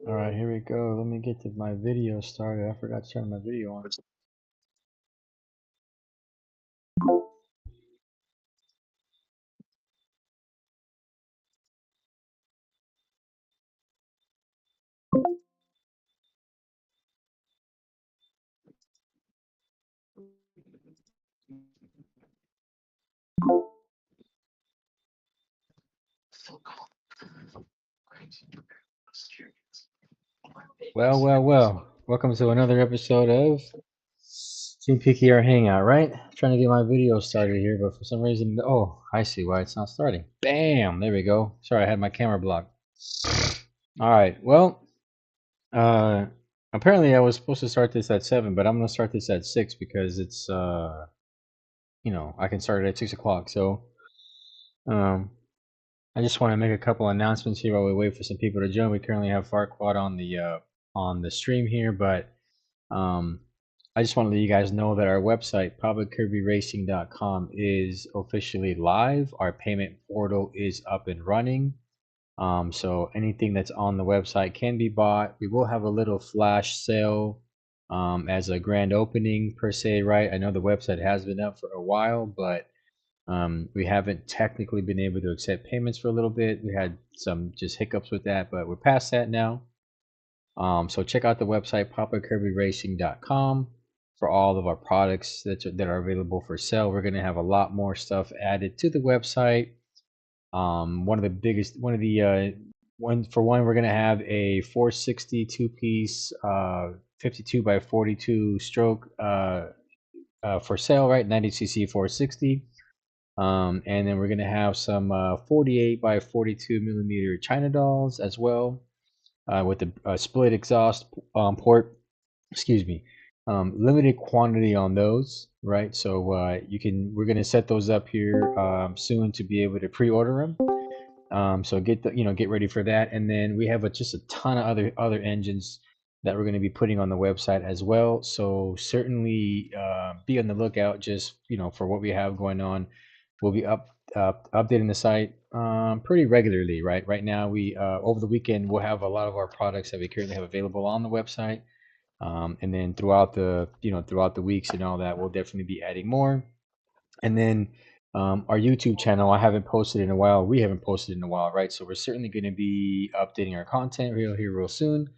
All right, here we go. Let me get to my video started. I forgot to turn my video on. Well. Welcome to another episode of Team PKR Hangout, right? Trying to get my video started here, but for some reason, oh, I see why it's not starting. Bam! There we go. Sorry, I had my camera blocked. All right, well, uh, apparently I was supposed to start this at 7, but I'm going to start this at 6 because it's, I can start it at 6 o'clock. So, um, I just want to make a couple announcements here while we wait for some people to join. We currently have Farquad on the stream here, but I just want to let you guys know that our website, publickirby.racing.com, is officially live. Our payment portal is up and running. So anything that's on the website can be bought. We will have a little flash sale as a grand opening per se, right? I know the website has been up for a while, but we haven't technically been able to accept payments for a little bit. We had some just hiccups with that, but we're past that now. So check out the website, papakirbyracing.com, for all of our products that are available for sale. We're going to have a lot more stuff added to the website. One of the biggest, one of the one for one, we're going to have a 460 two-piece 52 by 42 stroke for sale, right? 90cc 460. And then we're going to have some 48 by 42 millimeter China dolls as well, with the split exhaust port. Excuse me. Limited quantity on those, right? So we're going to set those up here soon to be able to pre-order them. So get ready for that. And then we have just a ton of other engines that we're going to be putting on the website as well. So certainly be on the lookout just for what we have going on. We'll be updating the site pretty regularly, right? Right now, we over the weekend we'll have a lot of our products that we currently have available on the website, and then throughout the weeks and all that, we'll definitely be adding more. And then our YouTube channel, I haven't posted in a while. We haven't posted in a while, right? So we're certainly going to be updating our content real soon.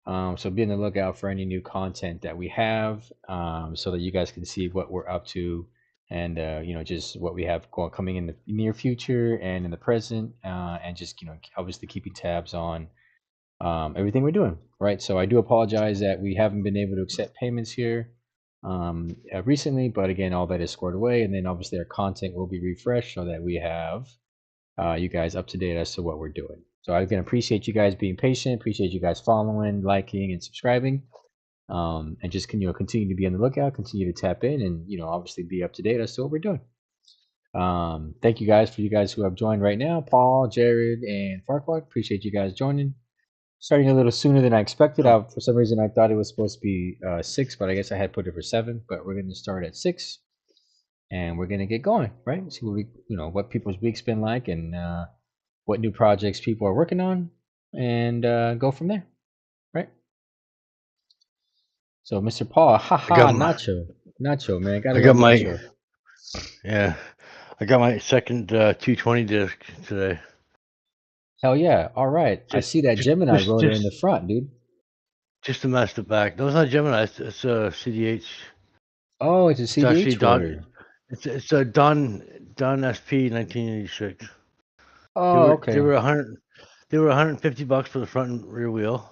So be on the lookout for any new content that we have, so that you guys can see what we're up to, and just what we have coming in the near future and in the present, and just obviously keeping tabs on everything we're doing, right? So I do apologize that we haven't been able to accept payments here recently, but again, all that is squared away, and then obviously our content will be refreshed so that we have you guys up to date as to what we're doing. So I can appreciate you guys being patient, appreciate you guys following, liking, and subscribing, and just continue to be on the lookout, continue to tap in, and obviously be up to date as to what we're doing. Thank you guys for you guys who have joined right now, Paul, Jared, and Farquaad. Appreciate you guys joining. Starting a little sooner than I expected. For some reason, I thought it was supposed to be 6, but I guess I had put it for 7. But we're going to start at 6, and we're going to get going, right? See what people's week's been like, and what new projects people are working on, and go from there, right? So, Mr. Paul, Nacho, man, gotta I love got my Nacho. yeah, I got my second 220 disc today. Hell yeah! All right, I see that Gemini rotor in the front, dude. Just to mess the back. No, it's not Gemini. It's a CDH. Oh, it's a It's actually CDH rotor. It's a Don SP 1986. Oh, They okay. were 100. They were $150 for the front and rear wheel,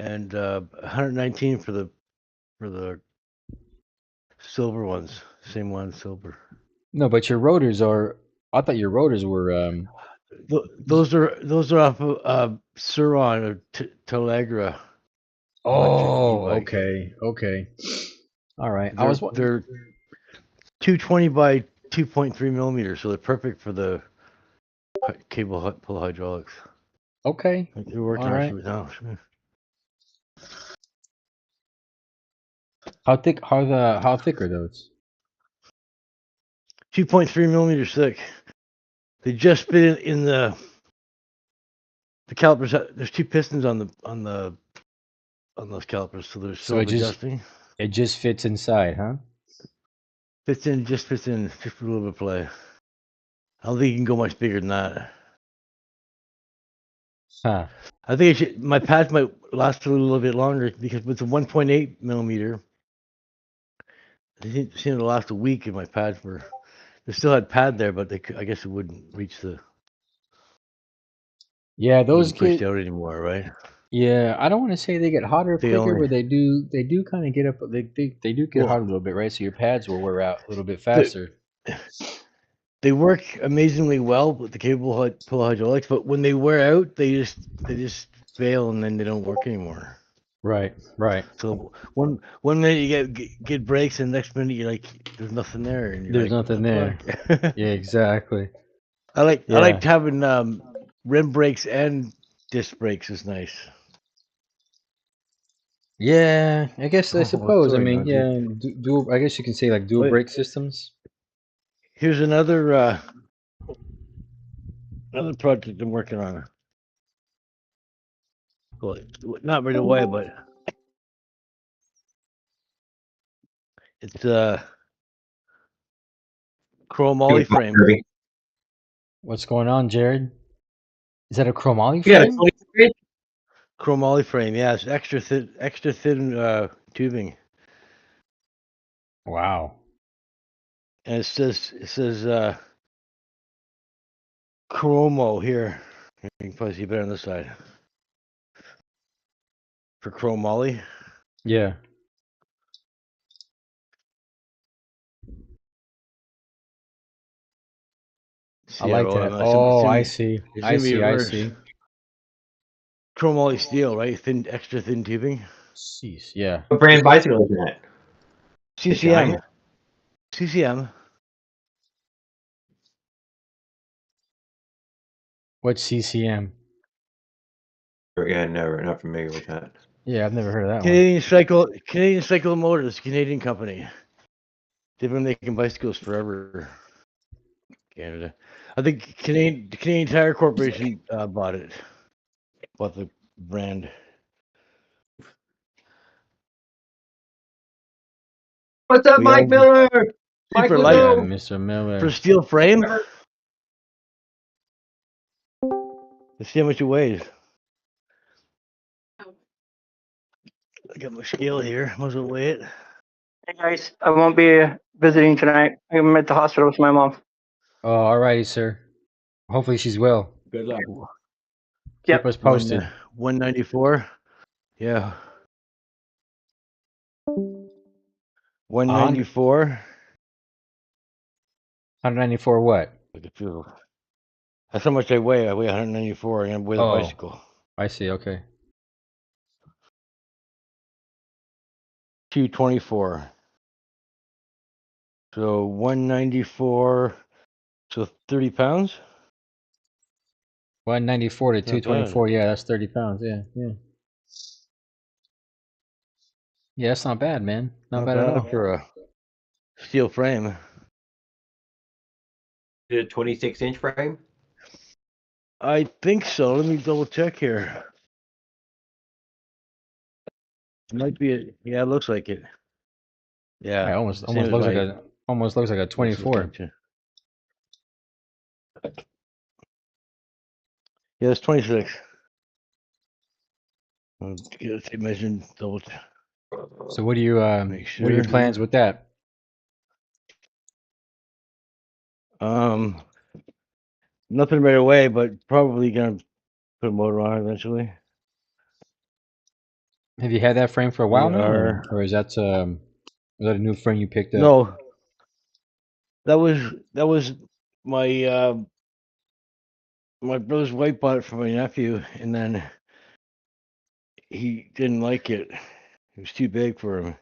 and 119 for the silver ones. Same one, silver. No, but your rotors are. I thought your rotors were. Those are off of Suron or Telegra electric Oh, e-bike. okay. All right. They're 220 by 2.3 millimeters, so they're perfect for the cable pull hydraulics. Okay. They're working All right. right now. How thick? How thick are those? 2.3 millimeters thick. They just fit in the the calipers. There's 2 pistons on those calipers, so they're So it self-adjusting. just fits inside, huh? Fits in just for a little bit of play. I don't think you can go much bigger than that. Huh. I think my pads might last a little bit longer because with the 1.8 millimeter, they seemed to last a week. And my pads they still had pad there, but I guess it wouldn't reach Yeah, those wouldn't push get. out anymore, right? Yeah, I don't want to say they get hotter They quicker, only but they do kind of get up. They do get hot a well, little bit, right? So your pads will wear out a little bit the, faster. they work amazingly well with the pull hydraulics, but when they wear out, they just fail and then they don't work anymore. Right, right. So one minute you get brakes, and the next minute you're like, there's nothing there, and you're There's like, what nothing the there. fuck? Yeah, exactly. I Yeah. liked having rim brakes and disc brakes is nice. Yeah, I guess I Oh, suppose. I sorry, mean, no, dude. yeah, dual. I guess you can say like dual Wait, brake systems. here's another project I'm working on. Well, not right away, but it's chromoly frame. What's going on, Jared? Is that a chromoly You got a frame? 23? Chromoly frame, yeah, it's extra thin tubing, Wow. and it says chromo here. You can probably see better on this side for chromoly. Yeah, I like CRO. that. It's gonna, Oh, I see. it's I gonna be see. I reversed. see. Chromoly steel, right? Extra thin tubing. Jeez. Yeah. What brand bicycle is that? The CCM. Giant? CCM. What's CCM? Yeah, never, not familiar with that. Yeah, I've never heard of that one. Canadian Cycle Motors, Canadian company. They've been making bicycles forever. Canada. I think Canadian Tire Corporation bought the brand. What's up, But yeah, Mike Miller? Mike super was light Yeah, home. Mr. for Miller. steel frame. Let's see how much it weighs. I got my scale here. Might as well weigh it. Hey guys, I won't be visiting tonight. I'm at the hospital with my mom. Oh, alrighty, sir. Hopefully she's well. Good luck. Keep Yep. us posted. 194. Yeah. A 194. 194 what? I could feel. That's how much I weigh. I weigh 194 and I'm with a Oh, bicycle. I see. Okay. 224. So 194. So 30 pounds? 194 to It's not bad. 224. Yeah, that's 30 pounds. Yeah, yeah. Yeah, that's not bad, man. Not Not bad at bad all. for a steel frame. Did a 26-inch frame? I think so. Let me double check here. It might be yeah, it looks like it. Yeah, Yeah. almost Same almost as looks like my a this looks 24. like too. Yeah, it's 26. I'll get a tape measure and double check. So what Make are your sure. plans with that? Um Nothing right away, but probably gonna put a motor on it eventually. Have you had that frame for a We while now, are or is that a new frame you picked up? no, that was my my brother's wife bought it for my nephew, and then he didn't like it. It was too big for him.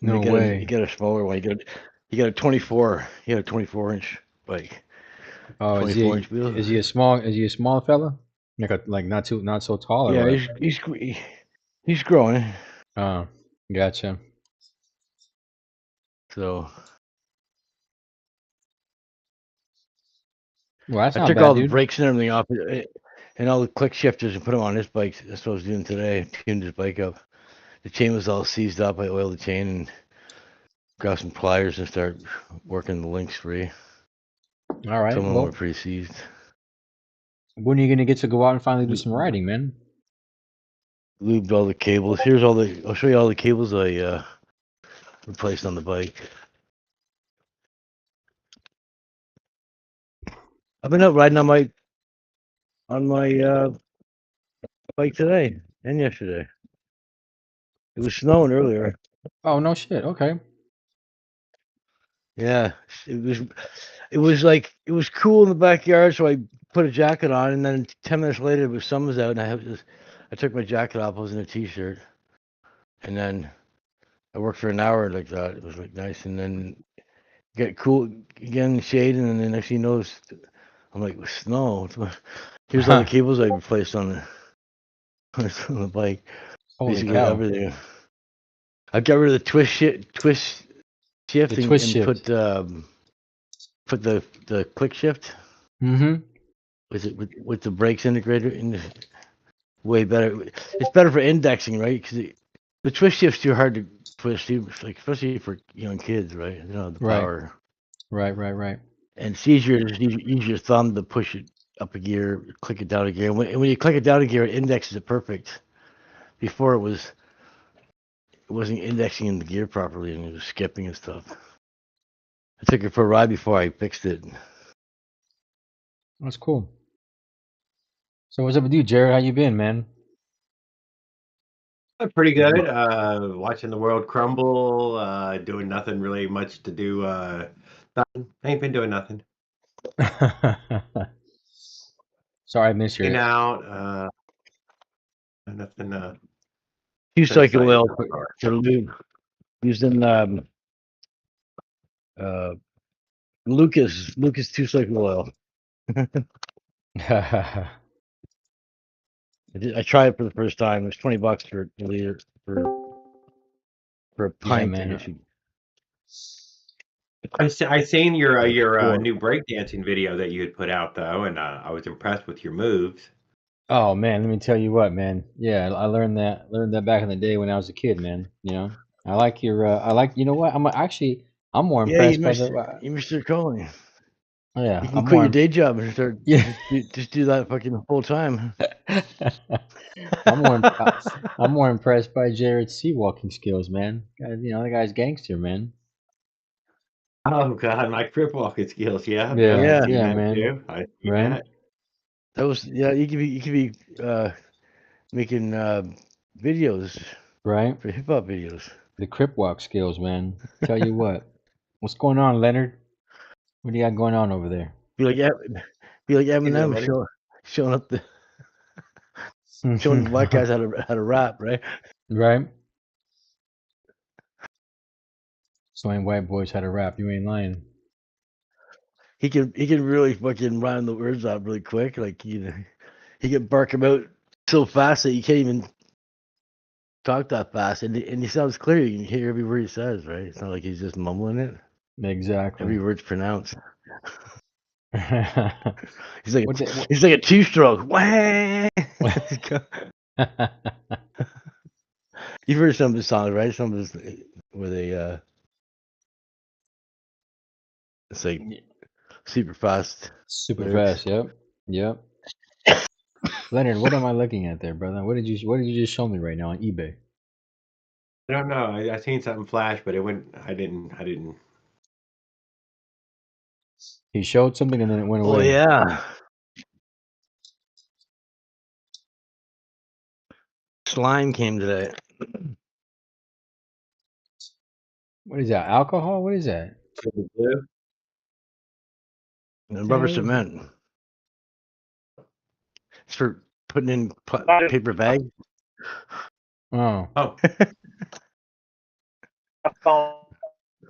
And No he way. got a smaller one. He got a 24. He had a 24-inch bike, Oh, 24-inch wheel. is he a small fella? Like not so tall or Yeah, what? he's growing. Oh, gotcha. So Well, that's I not took bad, all the dude. brakes and everything off. and all the click shifters and put them on his bike. That's what I was doing today. Tuned his bike up. The chain was all seized up. I oiled the chain and grab some pliers and start working the links free. All right. Some of them Well, were pretty seized. when are you gonna get to go out and finally do some riding, man? Lubed all the cables. Here's all the. I'll show you all the cables I replaced on the bike. I've been out riding on my bike today and yesterday. It was snowing earlier. Oh no shit. Okay. Yeah, it was like it was cool in the backyard, so I put a jacket on, and then 10 minutes later, the sun was out, and I took my jacket off. I was in a t-shirt, and then I worked for an hour like that. It was like nice, and then get cool again, shade, and then the next thing you know, I'm like, with snow. Here's all the cables I replaced on the bike. Holy Basically cow. everything. I got rid of the twist shift The and, twist and shift. put the click shift Mm-hmm. with the brakes integrated in. Way better. It's better for indexing, right? Because the twist shift's too hard to twist, like especially for young kids, right? They don't have the Right. power. Right. And it's easier to use your thumb to push it up a gear, click it down a gear. And when you click it down a gear, it indexes it perfect. Before it wasn't indexing in the gear properly, and it was skipping and stuff. I took it for a ride before I fixed it. That's cool. So what's up with you, Jared? How you been, man? Pretty good. Watching the world crumble. Doing nothing really much to do. Nothing. Ain't been doing nothing. Sorry, I missed Hanging your. out. Nothing. Two cycle exciting oil so far. for lube. Using Lucas 2-cycle oil. I tried it for the first time. It was $20 for a liter for a pint. man. I guess you. I seen your Four. new breakdancing video that you had put out though, and I was impressed with your moves. Oh man, let me tell you what, man. Yeah, I learned that back in the day when I was a kid, man. You know, I like your. You know what? I'm more Yeah, impressed by the. you missed your calling. Yeah, You can I'm quit more. your day job and start Yeah. just do that fucking full time. I'm more impressed by Jared's sea walking skills, man. You know, the guy's gangster, man. Oh god, my crip walking skills. Yeah, Yeah, I seen that man. too. I seen Right. that. That was you could be making videos Right. for hip hop videos. The crip walk skills, man. Tell you what. What's going on, Leonard? What do you got going on over there? Be like Eminem Leonard. showing up showing the black guys how to rap, right? Right. Showing white boys how to rap. You ain't lying. He can really fucking rhyme the words out really quick. Like he can bark them out so fast that you can't even talk that fast, and he sounds clear. You can hear every word he says, right? It's not like he's just mumbling it. Exactly. Every word's pronounced. He's He's like a two-stroke. You've heard some of his songs, right? Some of his where they it's like super fast. Super lyrics. fast. Yep. Leonard, what am I looking at there, brother? What did you just show me right now on eBay? I don't know. I seen something flash, but it went. I didn't. He showed something and then it went away. Oh yeah. Slime came today. What is that? Alcohol? What is that? And rubber cement. It's for putting in paper bags. Oh. Oh.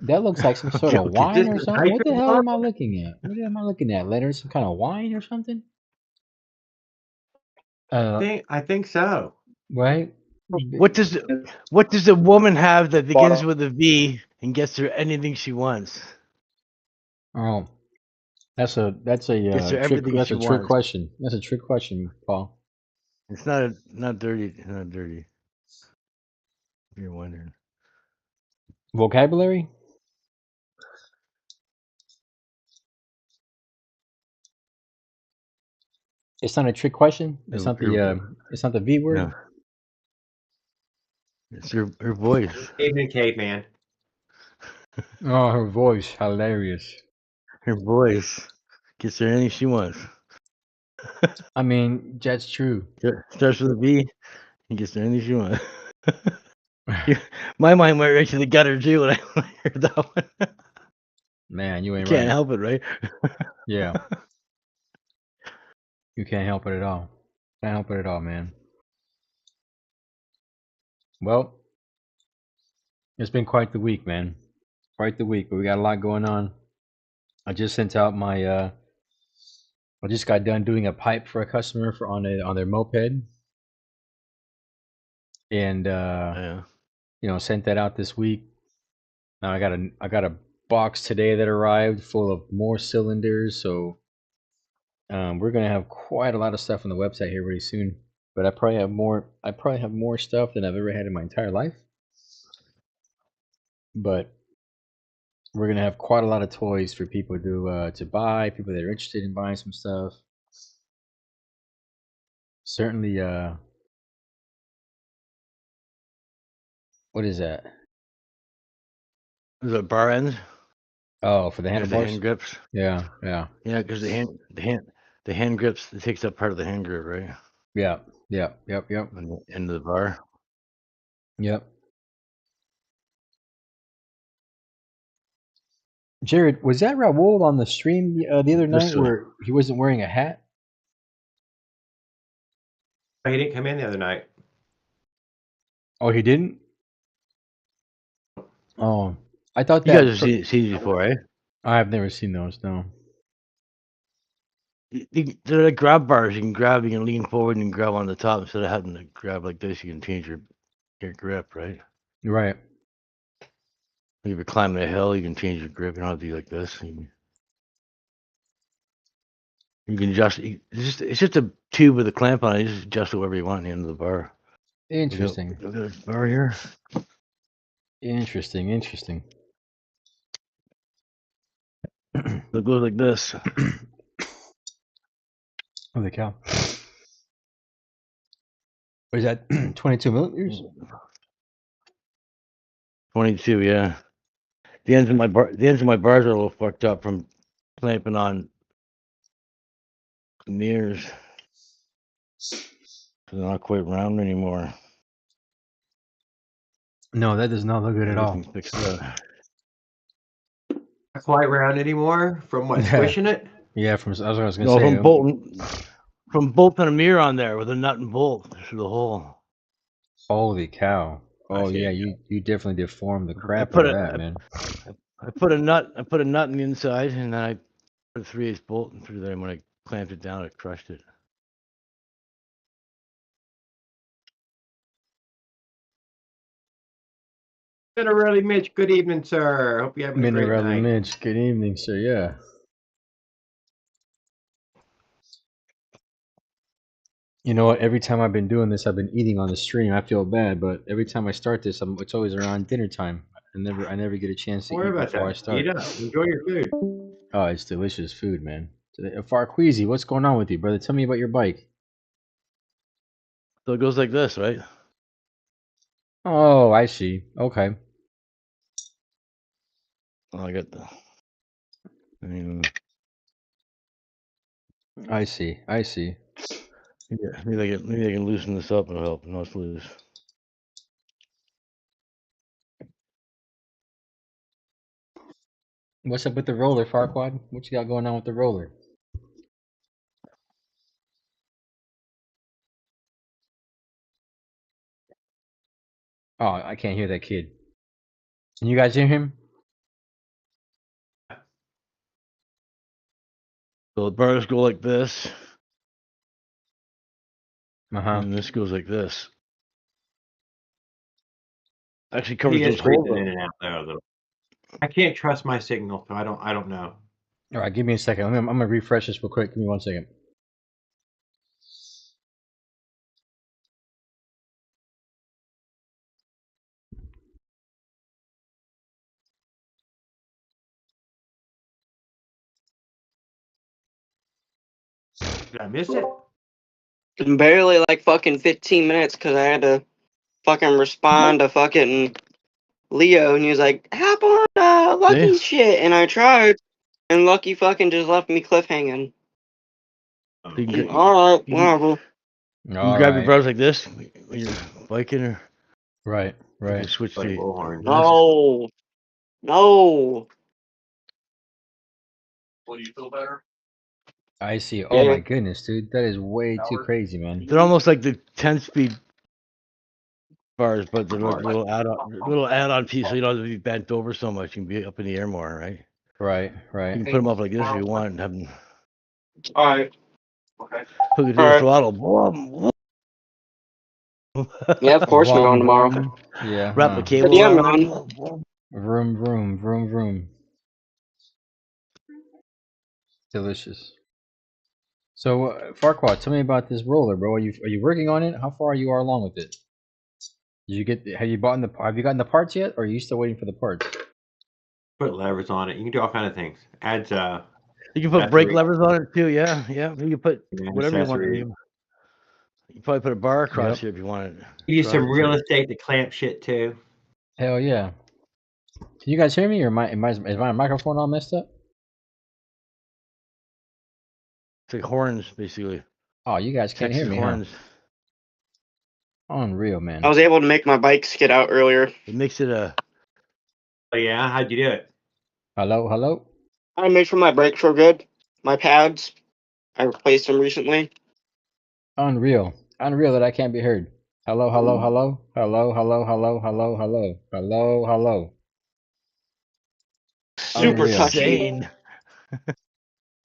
That looks like some sort of Joking. wine or This is something. What the hell hydrogen am I looking at? What am I looking at? Leonard, some kind of wine or something? I think so. Right? What does a woman have that begins with a V and gets her anything she wants? Oh. That's a Gets her trick. everything That's she a trick wants. question. That's a trick question, Paul. It's not dirty. It's not dirty. If you're wondering. Vocabulary? It's not a trick question. It's not the It's not the V word. No. It's her voice. Evening, caveman. Oh, her voice, hilarious. Her voice gets her anything she wants. I mean, that's true. Starts with a V. He gets her anything she wants. My mind went right to the gutter too when I heard that one. Man, you You ain't can't right. help it, right? Yeah, you can't help it at all. Can't help it at all, man. Well, it's been quite the week, man. Quite the week, but we got a lot going on. I just sent out my I just got done doing a pipe for a customer for on their moped, and Yeah. you know, sent that out this week. Now I got a box today that arrived full of more cylinders, so we're gonna have quite a lot of stuff on the website here very soon. But I probably have more stuff than I've ever had in my entire life. But we're gonna have quite a lot of toys for people to buy, people that are interested in buying some stuff. Certainly, what is that? Is it bar ends? Oh, for the Yeah, the handlebars? hand grips. Yeah, yeah, Yeah, because the hand grips, it takes up part of the hand grip, right? yeah, yeah, yep, yep, On the end of the bar. yep. Jared, was that Raul on the stream the other night This way. where he wasn't wearing a hat? He didn't come in the other night. Oh, he didn't? Oh, I thought You guys that. have seen these before, eh? I've never seen those. No. They're like grab bars. You can lean forward and grab on the top instead of having to grab like this. You can change your grip, right? Right. If you're climbing a hill, you can change your grip. You don't have to do like this. You can adjust. It's just a tube with a clamp on it. You just adjust it wherever you want at the end of the bar. Interesting. Look at this bar here. Interesting. Interesting. So it goes like this. Holy cow. Was that 22 millimeters? 22, yeah. The ends of my bars are a little fucked up from clamping on mirrors. They're not quite round anymore. No, that does not look good at all. Everything's fixed up. Not quite round anymore from what, squishing it? Yeah, from I was gonna No, say. from bolting a mirror on there with a nut and bolt through the hole. Holy cow! Oh I see. yeah, you definitely deformed the crap put out of a- that, man. I put a nut in the inside, and then I put a 3/8 bolt through there. And when I clamped it down, it crushed it. Minarelli Mitch, good evening, sir. Hope you're having a great Minarelli night. Mitch, good evening, sir. Yeah. You know what? Every time I've been doing this, I've been eating on the stream. I feel bad, but every time I start this, it's always around dinner time. I never get a chance to Don't worry eat about before I that. start. Eat up. Enjoy your food. Oh, it's delicious food, man. Farqueezy, what's going on with you, brother? Tell me about your bike. So it goes like this, right? Oh, I see. Okay. Oh, I got the. I mean, I see. I see. yeah, maybe I can loosen this up and it'll help. No, it's loose. What's up with the roller, Farquad? What you got going on with the roller? Oh, I can't hear that kid. Can you guys hear him? So the bars go like this, Uh-huh. and this goes like this. Actually He covers is those holes. freezing in and out there a little. I can't trust my signal, so I don't know. All right, give me a second. I'm gonna refresh this real quick. Give me 1 second. Did I miss it? Barely like fucking 15 minutes because I had to fucking respond to fucking Leo, and he was like, "Hop on Lucky See? shit," and I tried, and Lucky fucking just left me cliffhanging. Oh, You can, All right, you, whatever. you All grab your right. brothers like this when you're biking, or Right. you can Right. switch like to bullhorn. No, no. I see. Oh Yeah. my goodness, dude, that is way too crazy, man. They're almost like the 10-speed bars, but they're like little add-on piece, so you don't have to be bent over so much. You can be up in the air more, right? Right. You Right. can put them up like this if you want, and have them All right. hook it to the Alright. throttle. Boom. Yeah, of course we're Vroom, going tomorrow. vroom. Yeah. Wrap Huh. the cable But yeah, around man. it. Vroom, vroom, vroom, vroom. Delicious. So, Farquaad, tell me about this roller, bro. Are you working on it? How far you are along with it? Did you get? Have you gotten the parts yet, or are you still waiting for the parts? Put levers on it. You can do all kind of things. Adds You can put brake accessory- levers on it too. Yeah. You can put Yeah, whatever you want. accessories. You probably put a bar across Yep. here if you want it. You use some Across real the- estate to clamp shit too. Hell yeah. Can you guys hear me, or is my microphone all messed up? It's like horns, basically. Oh, you guys can't hear Texas me, horns. huh? Unreal, man. I was able to make my bike skid out earlier. It makes it a. Oh yeah, how'd you do it? Hello, hello. I made sure my brakes were good. My pads, I replaced them recently. Unreal. Unreal that I can't be heard. Hello, hello, hello. Hello, hello, hello, hello, hello. Hello, hello. Super Unreal. touchy. Insane.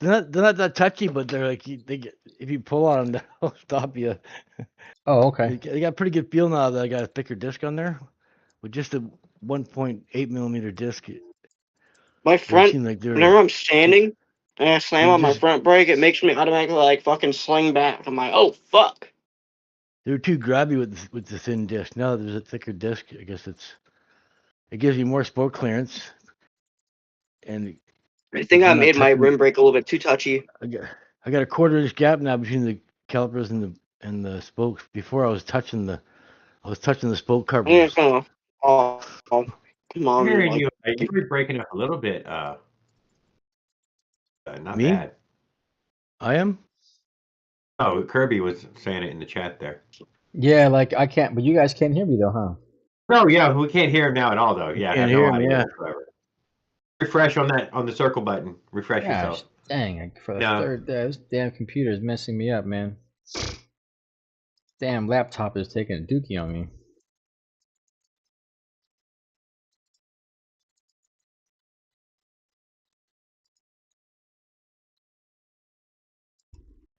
They're not that touchy, but they're like if you pull on them, they'll stop you. Oh, okay. They got pretty good feel now that I got a thicker disc on there, with just a 1.8 millimeter disc. My They front, seem like whenever I'm standing and I slam they on my just- front brake, it makes me automatically like fucking sling back. I'm like, oh fuck. they're too grabby with the thin disc. Now that there's a thicker disc, I guess it gives you more spoke clearance, and I think I you're not made my touching- rim brake a little bit too touchy. I got a 1/4 inch gap now between the calipers and the spokes. Before I was touching the spoke I'm covers. just gonna, oh, come I'm on. hearing Like, you were breaking up a little bit. Not Me? bad. I am. Oh, Kirby was saying it in the chat there. Yeah, like I can't, but you guys can't hear me though, huh? No, yeah, we can't hear him now at all though. Yeah, can't have hear no him, audio yeah. whatsoever. Refresh on the circle button. Refresh Gosh, yourself. dang! For the No. third day, this damn computer is messing me up, man. Damn laptop is taking a dookie on me.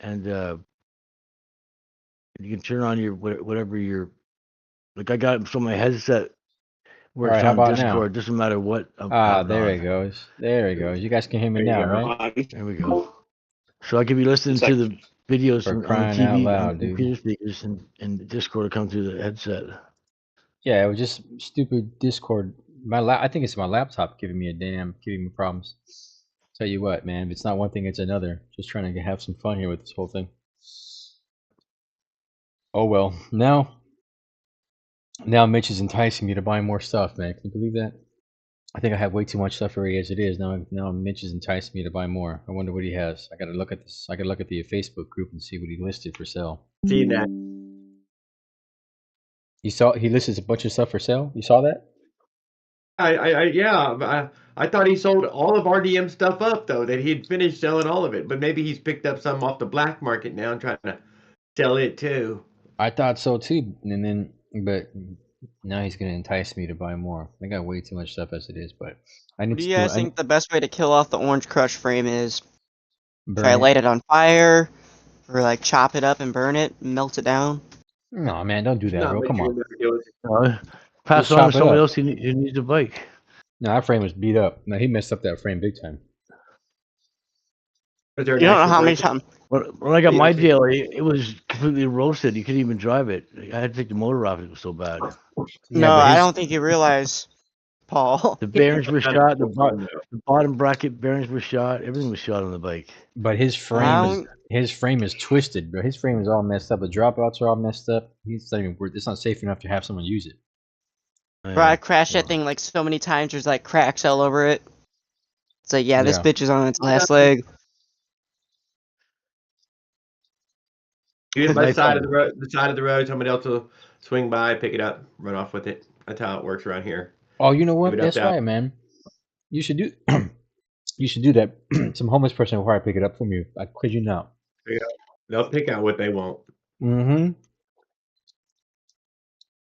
And you can turn on your whatever your like. I got so my headset works Alright, how on about now? Discord. Doesn't matter what. I'm Ah, having there on. it goes. There it goes. You guys can hear me There you now, go. right? There we go. So I could be listening It's to like- the videos For on the crying TV out loud, and dude. computer speakers, and Discord will come through the headset. Yeah, it was just stupid Discord. I think it's my laptop giving me problems. Tell you what, man, if it's not one thing, it's another. Just trying to have some fun here with this whole thing. Oh well, now Mitch is enticing me to buy more stuff, man. Can you believe that? I think I have way too much stuff already as it is. Now Mitch is enticing me to buy more. I wonder what he has. I gotta look at this. I gotta look at the Facebook group and see what he listed for sale. See that? He listed a bunch of stuff for sale. You saw that? I thought he sold all of RDM stuff up though. That he'd finished selling all of it, but maybe he's picked up some off the black market now and trying to sell it too. I thought so too, but now he's gonna entice me to buy more. I got way too much stuff as it is, but I need What do to you guys think the best way to kill off the orange crush frame is? Should I burn it. light it on fire? Or like chop it up and burn it and melt it down? No, man, don't do that, Not bro. make Come sure on. that it was- Pass Just on chop to it somebody up. else who needs a bike. No, that frame was beat up. No, he messed up that frame big time. Was there an You don't know actual how many break-in? times. When I got my DLC. daily, it was completely roasted. You couldn't even drive it. I had to take the motor off. It was so bad. Yeah, No, but I his don't think you realize, Paul. The bearings were That's shot. the phone, though. The bottom bracket bearings were shot. Everything was shot on the bike. but his Wow. frame is twisted, bro. His frame is all messed up. The dropouts are all messed up. It's not even worth. It's not safe enough to have someone use it. Bro, I crashed Well, that thing like so many times. There's like cracks all over it. It's like, yeah, this Yeah. bitch is on its last leg. You hit by the Nice side one. of the road. The side of the road. Somebody else will swing by, pick it up, run off with it. That's how it works around here. Oh, you know what? Give it up That's to right, man. You should do. You should do that. Some homeless person will probably pick it up from you. I kid you not. They'll pick out what they want. Mm-hmm.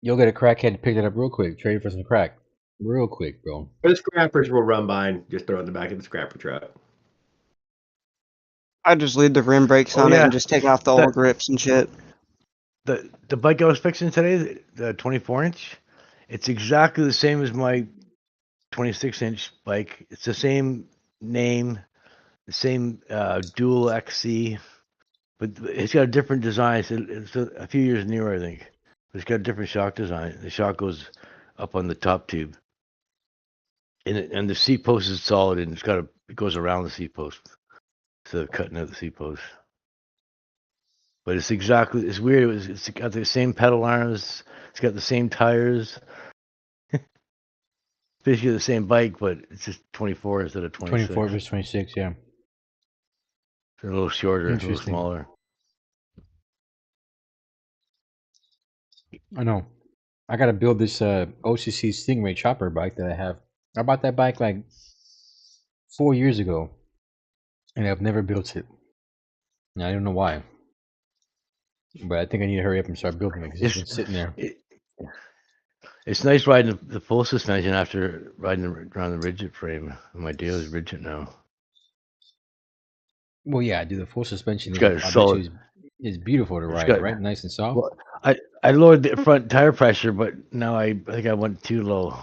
You'll get a crackhead to pick it up real quick. Trade it for some crack, real quick, bro. Or the scrappers will run by and just throw it in the back of the scrapper truck. I just leave the rim brakes Oh, on it yeah. and just take off the That- old grips and shit. The bike I was fixing today, the 24-inch, it's exactly the same as my 26-inch bike. It's the same name, the same dual XC, but it's got a different design. It's a few years newer, I think. But it's got a different shock design. The shock goes up on the top tube, and the seat post is solid, and it goes around the seat post instead of cutting out the seat post. But it's weird. It's got the same pedal arms. It's got the same tires. Basically the same bike, but it's just 24 instead of 26. 24 versus 26. Yeah. It's a little shorter, a little Interesting. smaller. I know. I gotta build this OCC Stingray chopper bike that I have. I bought that bike like 4 years ago, and I've never built it. And I don't know why, but I think I need to hurry up and start building it because it's been sitting there. It's nice riding the full suspension after riding around the rigid frame. My deal is rigid now. Well, yeah, I do the full suspension. It's got a I bet solid- you it's beautiful to It's ride, got- right? Nice and soft. Well, I lowered the front tire pressure, but now I think I went too low.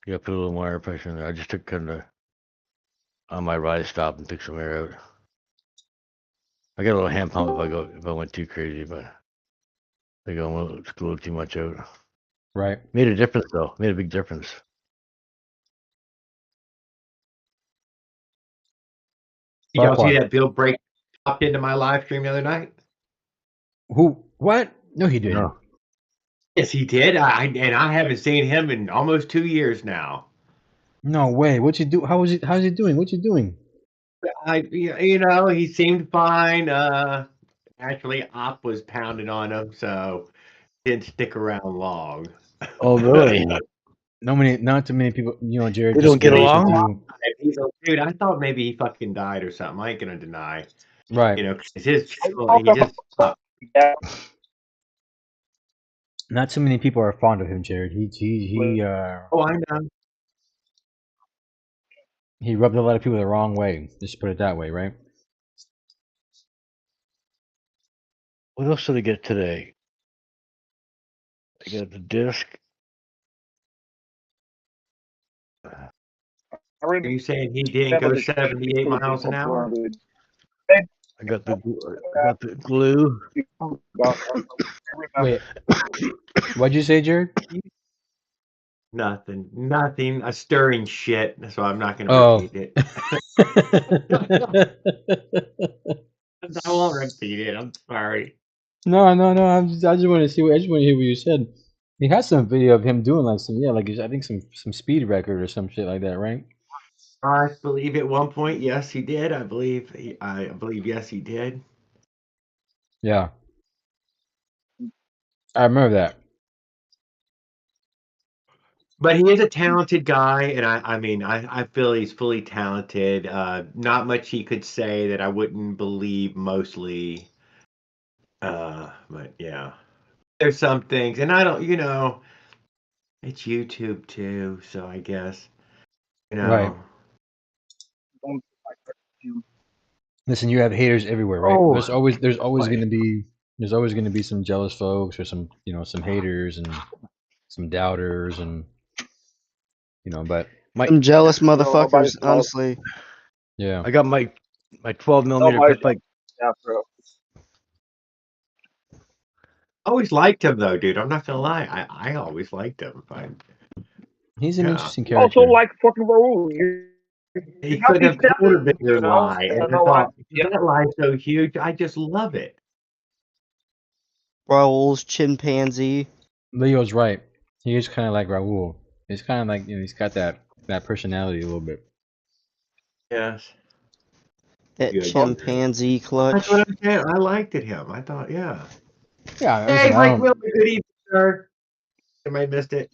You got to put a little more air pressure in there. I just took kind of on my ride stop and took some air out. I got a little hand pump if I went too crazy, but I think I went a little too much out. Right. Made a difference though. Made a big difference. You all see Farquhar. that Bill Brake popped into my live stream the other night? Who? What? No, he didn't. No. Yes, he did. I haven't seen him in almost 2 years now. No way. What's he do? How's he doing? What's he doing? He seemed fine. Actually, Op was pounding on him, so didn't stick around long. Oh really? Not too many people. Jared. They just don't get goes along? through- He's like, dude, I thought maybe he fucking died or something. I ain't gonna deny. Right. 'Cause he just Not too many people are fond of him, Jared. Oh, I know. He rubbed a lot of people the wrong way. Just put it that way, right? What else did I get today? I got the disc. Are you saying he didn't go 78 miles an hour? I got the glue. Wait. What'd you say, Jared? Nothing. A stirring shit. So I'm not gonna Oh. repeat it. I won't repeat it. I'm sorry. No. I just want to see. I just want to hear what you said. He has some video of him doing like I think some speed record or some shit like that, right? I believe at one point, yes, he did. I believe, yes, he did. Yeah. I remember that. But he is a talented guy, and I feel he's fully talented. Not much he could say that I wouldn't believe mostly. But yeah, there's some things, and I don't, it's YouTube too, so I guess, Right. Listen, you have haters everywhere, right? Oh. There's always gonna be some jealous folks or some haters and some doubters and but I'm jealous motherfuckers, honestly. yeah. I got my My 12 Oh millimeter my pit bike. yeah, bro. I always liked him though, dude. I'm not gonna lie. I always liked him. He's an Yeah. interesting You also character. like fucking Raul. You He got couldn't these have told a tattoos, bigger lie. I And don't I know why. thought, Yeah. that lie's so huge. I just love it. Raoul's chimpanzee. Leo's right. He is kind of like Raul. He's kind of like, he's got that personality a little bit. Yes. That Good. chimpanzee That's clutch. what I'm saying. I liked him. I thought, yeah. Yeah, Hey, listen, Mike Miller, good evening, sir. Somebody missed it.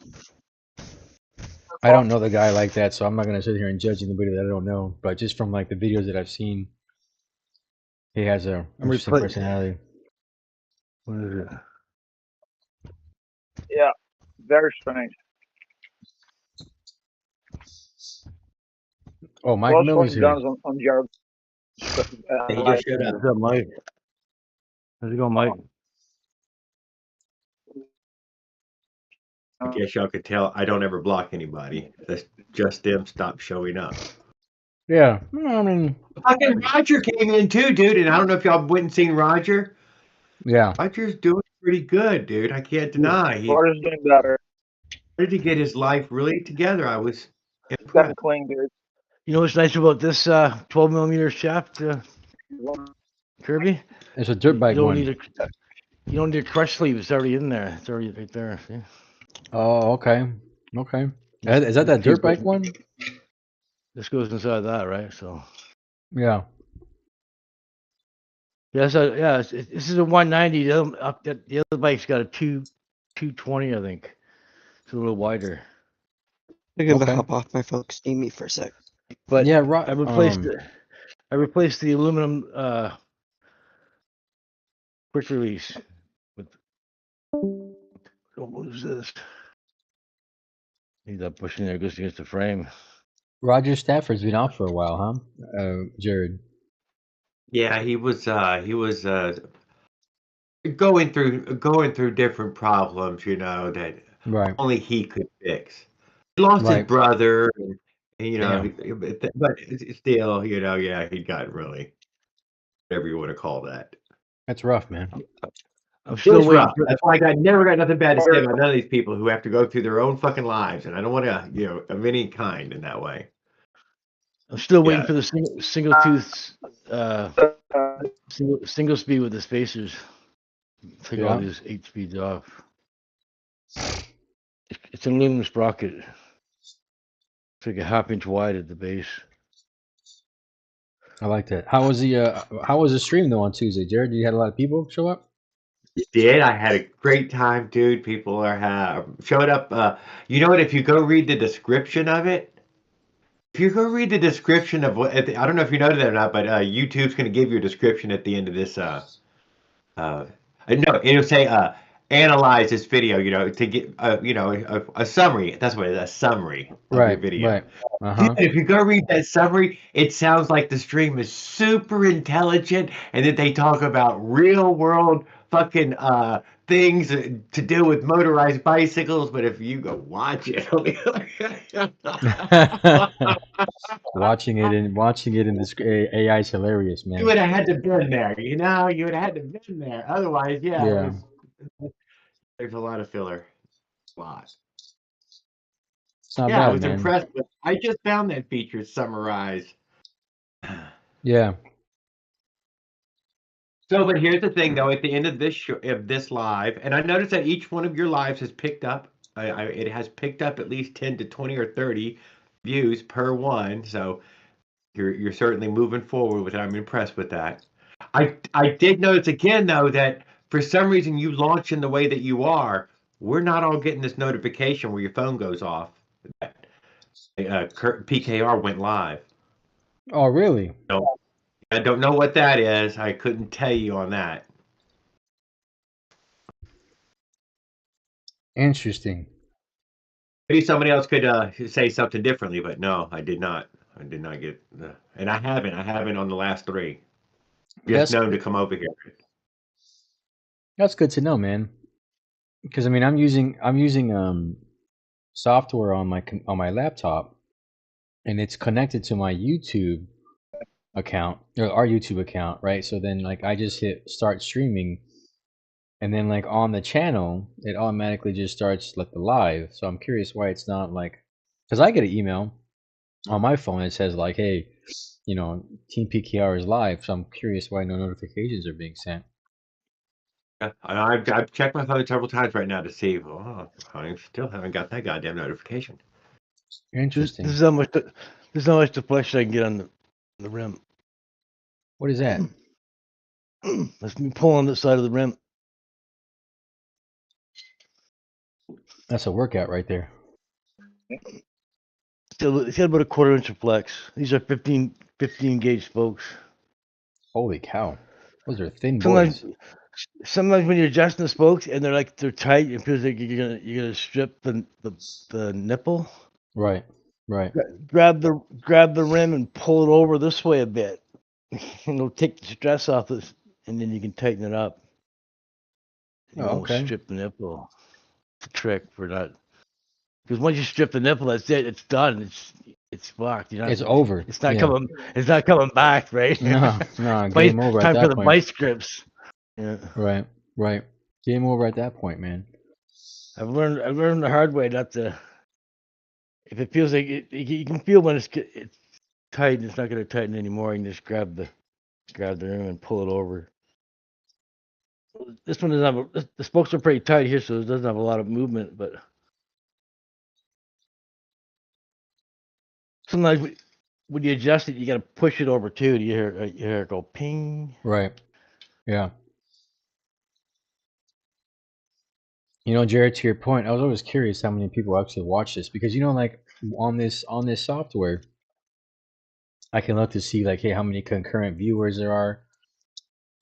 I don't know the guy like that, so I'm not gonna sit here and judge anybody that I don't know. But just from like the videos that I've seen, he has a I'm interesting personality. What is it? Yeah. Very strange. Oh, Mike Plus Miller's showing here. guns on Jared. He just showed up. What's up, Mike? How's it going, Mike? I guess y'all could tell I don't ever block anybody. That's just them stop showing up. Yeah, I mean, Fucking Roger came in too, dude, and I don't know if y'all went and seen Roger. yeah. Roger's doing pretty good, dude. I can't deny. He Florida's doing better. started to get his life really together. I was Got impressed. clean, dude. You know what's nice about this 12 millimeter shaft, Kirby? It's a dirt bike You don't one. need a you don't need a crush sleeve. It's already in there. It's already right there. See? Oh, okay, okay. Is that This dirt goes- bike one? This goes inside that, right? So Yeah. yeah, so yeah, this is a 190. The other bike's got a 220, I think. It's a little wider. I'm gonna Okay. hop off. My folks need me for a sec. But Yeah, I replaced it. I replaced the aluminum quick release with what was this? Need that pushing there goes against the frame. Roger Stafford's been out for a while, huh? Jared. Yeah, he was going through different problems, that Right. only he could fix. He lost his Right. brother, and Damn. but still, yeah, he got really whatever you want to call that. That's rough, man. I'm It still was waiting. rough. That's why I never got nothing bad to say about none of these people who have to go through their own fucking lives, and I don't want to, of any kind in that way. I'm still waiting Yeah. for the single tooth single speed with the spacers. Take all Yeah. these 8 speeds off. It's an aluminum sprocket. It's like a half inch wide at the base. I like that. How was the stream though on Tuesday, Jared? You had a lot of people show up? You did. I had a great time, dude. People showed up. You know what? If you go read the description of it, if you go read the description of what, I don't know if you know that or not, but YouTube's going to give you a description at the end of this. No, it'll say analyze this video. To get a summary. That's what it is, a summary of your Right. video. Right. Uh-huh. If you go read that summary, it sounds like the stream is super intelligent and that they talk about real world fucking things to do with motorized bicycles. But if you go watch it, watching it in this AI is hilarious, man. you would have had to been there. You would have had to been there. Otherwise, Yeah. there's a lot of filler. A lot. It's not Yeah, I bad, was man. impressed. I just found that feature summarize. Yeah. So, but here's the thing, though. At the end of this live, and I noticed that each one of your lives has picked up. It has picked up at least 10 to 20 or 30 views per one. So you're certainly moving forward with it. I'm impressed with that. I did notice again, though, that for some reason you launch in the way that you are. We're not all getting this notification where your phone goes off. PKR went live. Oh, really? So I don't know what that is. I couldn't tell you on that. Interesting. Maybe somebody else could say something differently, but no, I did not. I did not get, and I haven't. I haven't on the last three. Just known to come over here. That's good to know, man. Because I mean, I'm using software on my laptop, and it's connected to my YouTube, account or our YouTube account, right? So then like I just hit start streaming, and then like on the channel it automatically just starts like the live. So I'm curious why it's not like, because I get an email on my phone that says like, hey, Team PKR is live. So I'm curious why no notifications are being sent. Yeah, I've checked my phone several times right now to see. Oh, I still haven't got that goddamn notification. This Interesting. is how much. This is how much deflection I can get on the rim. What is that? Let's me pull on the side of the rim. That's a workout right there. It's got about a 1/4 inch of flex. These are 15 gauge spokes. Holy cow, those are thin Sometimes, boys. sometimes when you're adjusting the spokes and they're tight, it feels like you're gonna strip the nipple. Right. Grab the rim and pull it over this way a bit. And it'll take the stress off this, and then you can tighten it up. You won't Okay. strip the nipple. It's a trick for that. Because once you strip the nipple, that's it. It's done. It's fucked. It's over. It's not Yeah. coming. It's not coming back, right? No, game over at Time for that the point. vice grips. Yeah. Right. Game over at that point, man. I've learned the hard way not to. If it feels like you can feel when it's tight and it's not going to tighten anymore, you can just grab the rim and pull it over. This one doesn't have the spokes are pretty tight here, so it doesn't have a lot of movement. But sometimes when you adjust it, you got to push it over too. You hear it go ping. Right. Yeah. Jared, to your point, I was always curious how many people actually watch this, because like on this software, I can look to see like, hey, how many concurrent viewers there are,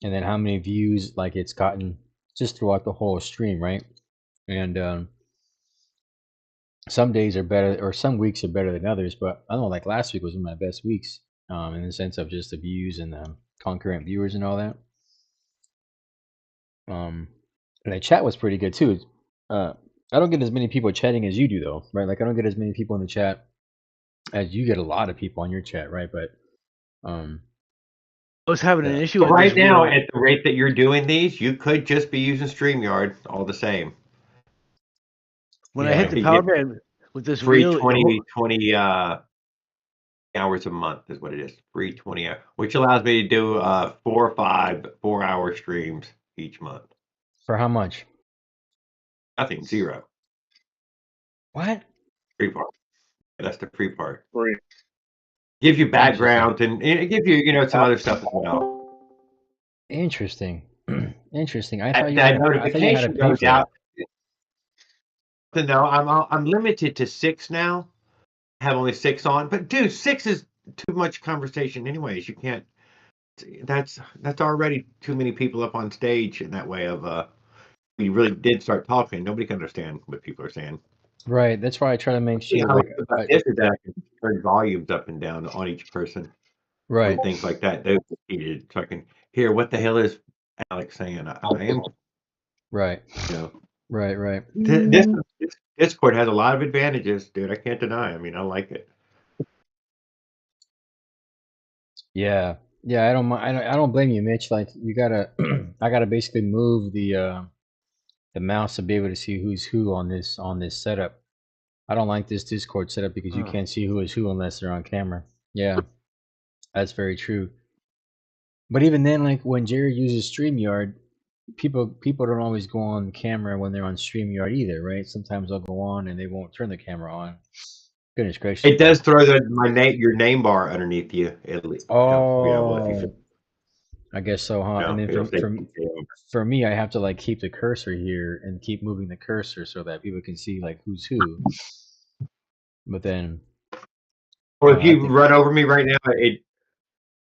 and then how many views like it's gotten just throughout the whole stream, right? And some days are better, or some weeks are better than others. But I don't know, like last week was one of my best weeks, in the sense of just the views and the concurrent viewers and all that. And the chat was pretty good too. I don't get as many people chatting as you do, though, right? Like I don't get as many people in the chat as you get. A lot of people on your chat, right? But I was having an issue But with right this now, wheel. at the rate that you're doing these, you could just be using StreamYard all the same. When Yeah. I hit the You power get band with this free wheel, 20 hours a month is what it is. Free 20 hours, which allows me to do 4 or 5 4-hour streams each month. For how much? Nothing, 0. What? Free part. That's the free part. Free. Gives you background and it gives you, some other stuff as well. Interesting. Interesting. I thought you That had to notification pay goes for out. that. No, I'm limited to 6 now. I have only 6 on, but dude, 6 is too much conversation anyways. You can't. That's already too many people up on stage in that way of we really did start talking. Nobody can understand what people are saying. Right. That's why I try to make Yeah, sure, like, about this is that I can turn volumes up and down on each person right. and things like that. Those are needed so I can hear what the hell is Alex saying. I am, Right. Right. This Discord has a lot of advantages, dude. I can't deny. I mean, I like it. Yeah. I don't mind. I don't blame you, Mitch. Like you gotta, I gotta basically move the mouse to be able to see who's who on this setup. I don't like this Discord setup because you can't see who is who unless they're on camera. Yeah, that's very true. But even then, like when Jerry uses StreamYard, people don't always go on camera when they're on StreamYard either, right? Sometimes they'll go on and they won't turn the camera on. Goodness gracious. It does throw your name bar underneath you. At least, Oh, I guess so, huh? And then it'll say for me, I have to like keep the cursor here and keep moving the cursor so that people can see like who's who. But then, Or if you run over me right now, it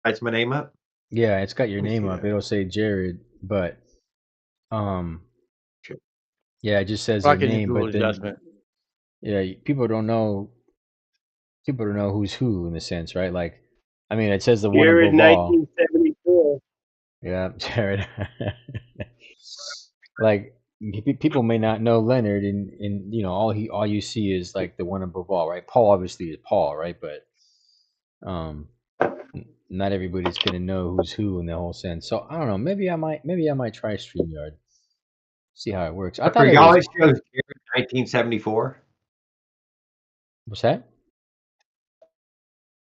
writes my name up. yeah, it's got your Let me name see up. that. It'll say Jared, but Sure. yeah, it just says your Rocking name. Google But then, adjustment. yeah, people don't know. People don't know who's who in a sense, right? Like, I mean, it says the one Jared, above all. 1974. Yeah, Jared. Like people may not know Leonard, and all you see is like the one above all, right? Paul obviously is Paul, right? But not everybody's gonna know who's who in the whole sense. So I don't know. Maybe I might try StreamYard. See how it works. I For thought it y'all, was. it shows Jared 1974. What's that?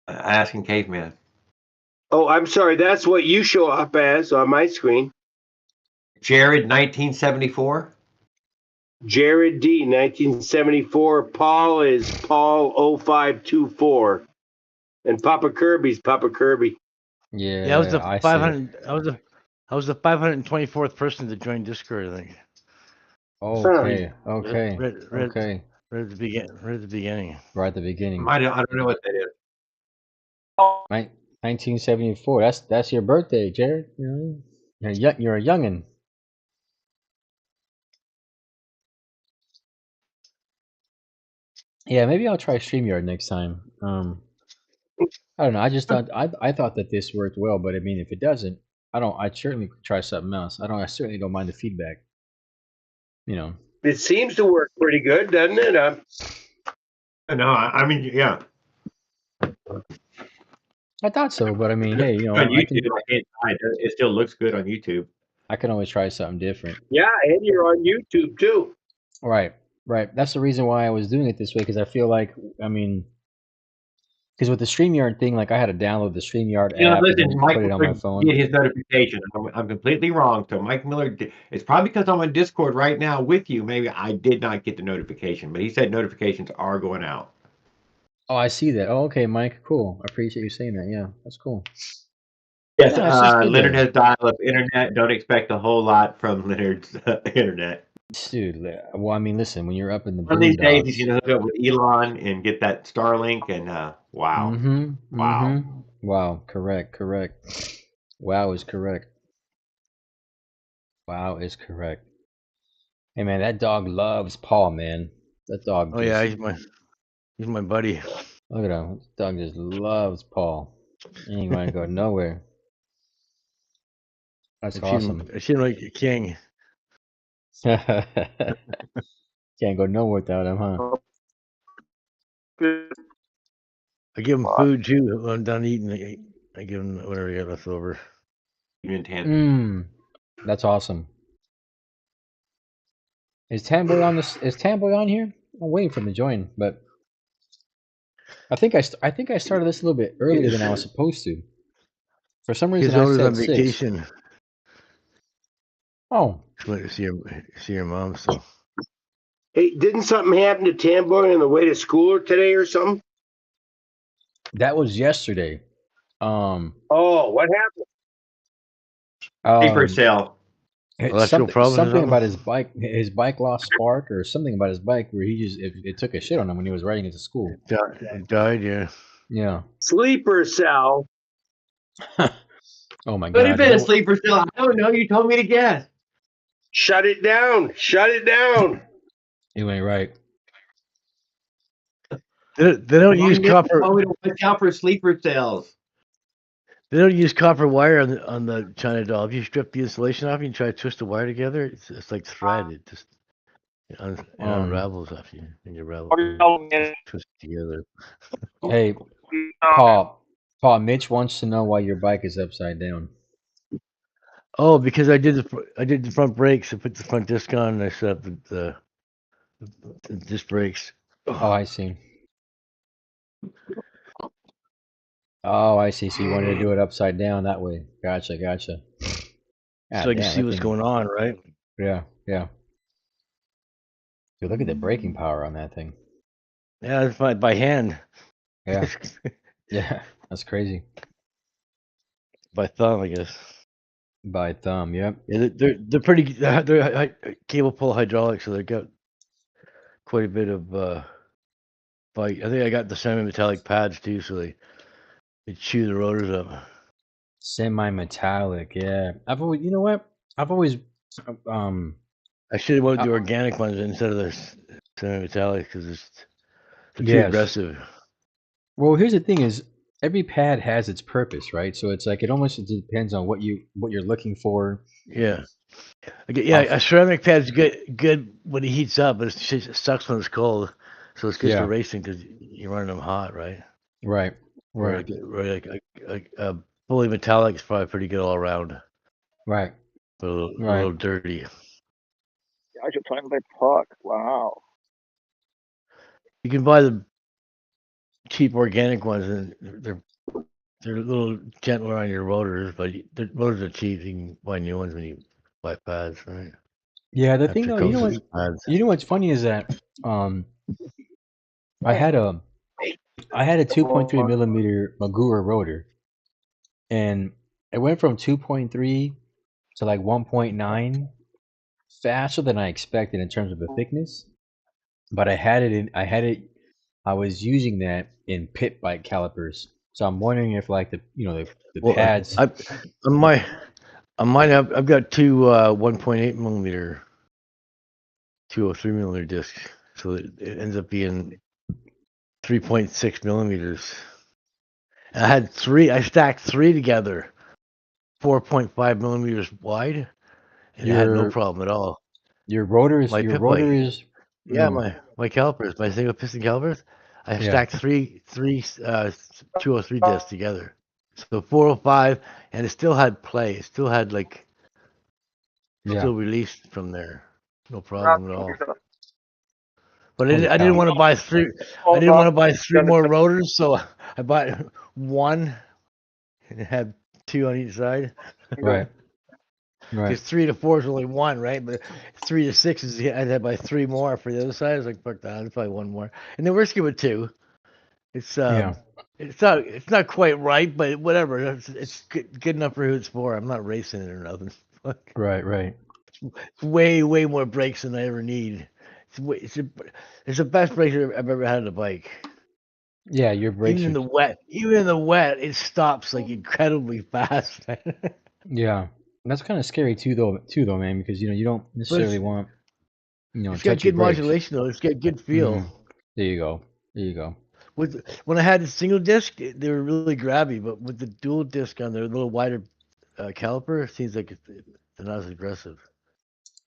Asking Caveman. Oh, I'm sorry. That's what you show up as on my screen. Jared 1974. Jared D, 1974. Paul is Paul 0524. And Papa Kirby's Papa Kirby. Yeah, I was the I see. 500. I was the 524th person to join Discord. I think. Okay, okay, Right okay. at the beginning. Right at the beginning. I don't know what that is. 1974. That's your birthday, Jared. You know, you're a youngin. Yeah, maybe I'll try StreamYard next time. I don't know. I just thought I thought that this worked well, but I mean, if it doesn't, I certainly could try something else. I certainly don't mind the feedback. You know. It seems to work pretty good, doesn't it? No, I mean, yeah. I thought so, but I mean, hey, you know, On YouTube, I can't hide it. It still looks good on YouTube. I can always try something different. Yeah, and you're on YouTube too. Right, right. That's the reason why I was doing it this way, because I feel like, I mean, because with the StreamYard thing, like I had to download the StreamYard You know, app listen, and then Mike put it on Miller my phone. get his notification. I'm completely wrong. So Mike Miller, it's probably because I'm on Discord right now with you. Maybe I did not get the notification, but he said notifications are going out. Oh, I see that. Oh, okay, Mike. Cool. I appreciate you saying that. Yeah, that's cool. Yes, Yeah, it's just good Leonard to- has dial-up internet. Don't expect a whole lot from Leonard's internet. Dude, well, I mean, listen, when you're up in the One of these days, boondocks. he's gonna hook up with Elon and get that Starlink, and wow, wow. Wow, correct. Wow is correct. Wow is correct. Hey man, that dog loves Paul, man. That dog. Oh yeah, he's my buddy. Look at him. This dog just loves Paul. He ain't gonna go nowhere. That's awesome. I treat him like a king. Can't go nowhere without him, huh? I give him food too. When I'm done eating, I give him whatever he got left over. That's awesome. Is Tamboy on this? Is Tamboy on here? I'm waiting for him to join, but I think I started this a little bit earlier than I was supposed to. For some reason, His I owner's said on 6. vacation. Oh, Just went to see your mom. So Hey, didn't something happen to Tamboy on the way to school today or something? that was yesterday. Oh, what happened? Sleeper cell. Electrical problems or Something something? about his bike. His bike lost spark, or something about his bike where he just it took a shit on him when he was riding it to school. It died, yeah. Yeah. Sleeper cell. Oh my Could have god. been a sleeper cell. I don't know. You told me to guess. Shut it down. Shut it down. You ain't right. They don't use copper. Oh, we don't watch out for sleeper cells. They don't use copper wire on the China doll. If you strip the insulation off, you can try to twist the wire together. It's like thread. It just it unravels after you twist it together. Hey, Paul, Mitch wants to know why your bike is upside down. Oh, because I did the front brakes. I put the front disc on and I set up the disc brakes. Oh, I see. Oh, I see. So you wanted to do it upside down that way. Gotcha. So I can see what's going on, right? Yeah. Dude, look at the braking power on that thing. Yeah, it's by hand. Yeah. Yeah, that's crazy. By thumb, I guess. By thumb, yep. Yeah, they're pretty. They're cable pull hydraulics, so they got quite a bit of bite. I think I got the semi-metallic pads too, so they chew the rotors up. Semi-metallic, yeah. You know what? I've always, I should have went the organic ones instead of the semi-metallic because it's too Yes. aggressive. Well, here's the thing: is every pad has its purpose, right? So it's like it almost depends on what you're looking for. Yeah. Yeah, a ceramic pad's good when it heats up, but it sucks when it's cold. So it's good for racing because you're running them hot, right? Right. Right. Where like fully metallic is probably pretty good all around, Right. but a Right. little dirty. Guys are playing by puck. Wow. You can buy the cheap organic ones, and they're a little gentler on your rotors, but the rotors are cheap. You can buy new ones when you buy pads, right? Yeah, the thing After though, coaches pads. you know what's funny is that I had a 2.3 millimeter Magura rotor, and it went from 2.3 to like 1.9 faster than I expected in terms of the thickness. But I was using that in pit bike calipers. So I'm wondering if like the Well, pads. on my on mine, I've got two 1.8 millimeter, 203 millimeter discs, so it ends up being 3.6 millimeters. And I stacked three together, 4.5 millimeters wide, and it had no your problem at all. your My pit bike, rotor is yeah, my calipers, my single piston calipers, I yeah. stacked three 203 discs together. So 405, and it still had play. It still had like Yeah. still released from there, no problem at all. But Holy I didn't cow. want to buy three. I didn't want to buy three more rotors, so I bought one and it had two on each side. Right. Right. Because 3 to 4 is only one, right? But 3 to 6 is I'd have by three more for the other side. I was like, fuck that, I'd probably one more. And then we're just with two. It's Yeah. it's not quite right, but whatever. It's good enough for who it's for. I'm not racing it or nothing. Right. Right. It's way more brakes than I ever need. It's the best brakes I've ever had on a bike. Yeah, your brakes Even are in the wet, it stops like incredibly fast. yeah. That's kind of scary too though, man, because you don't But necessarily want, it's got touchy good brakes. modulation though. It's got good Hmm. feel. There you go. There you go. When I had the single disc, they were really grabby, but with the dual disc on their little wider caliper, it seems like they're not as aggressive.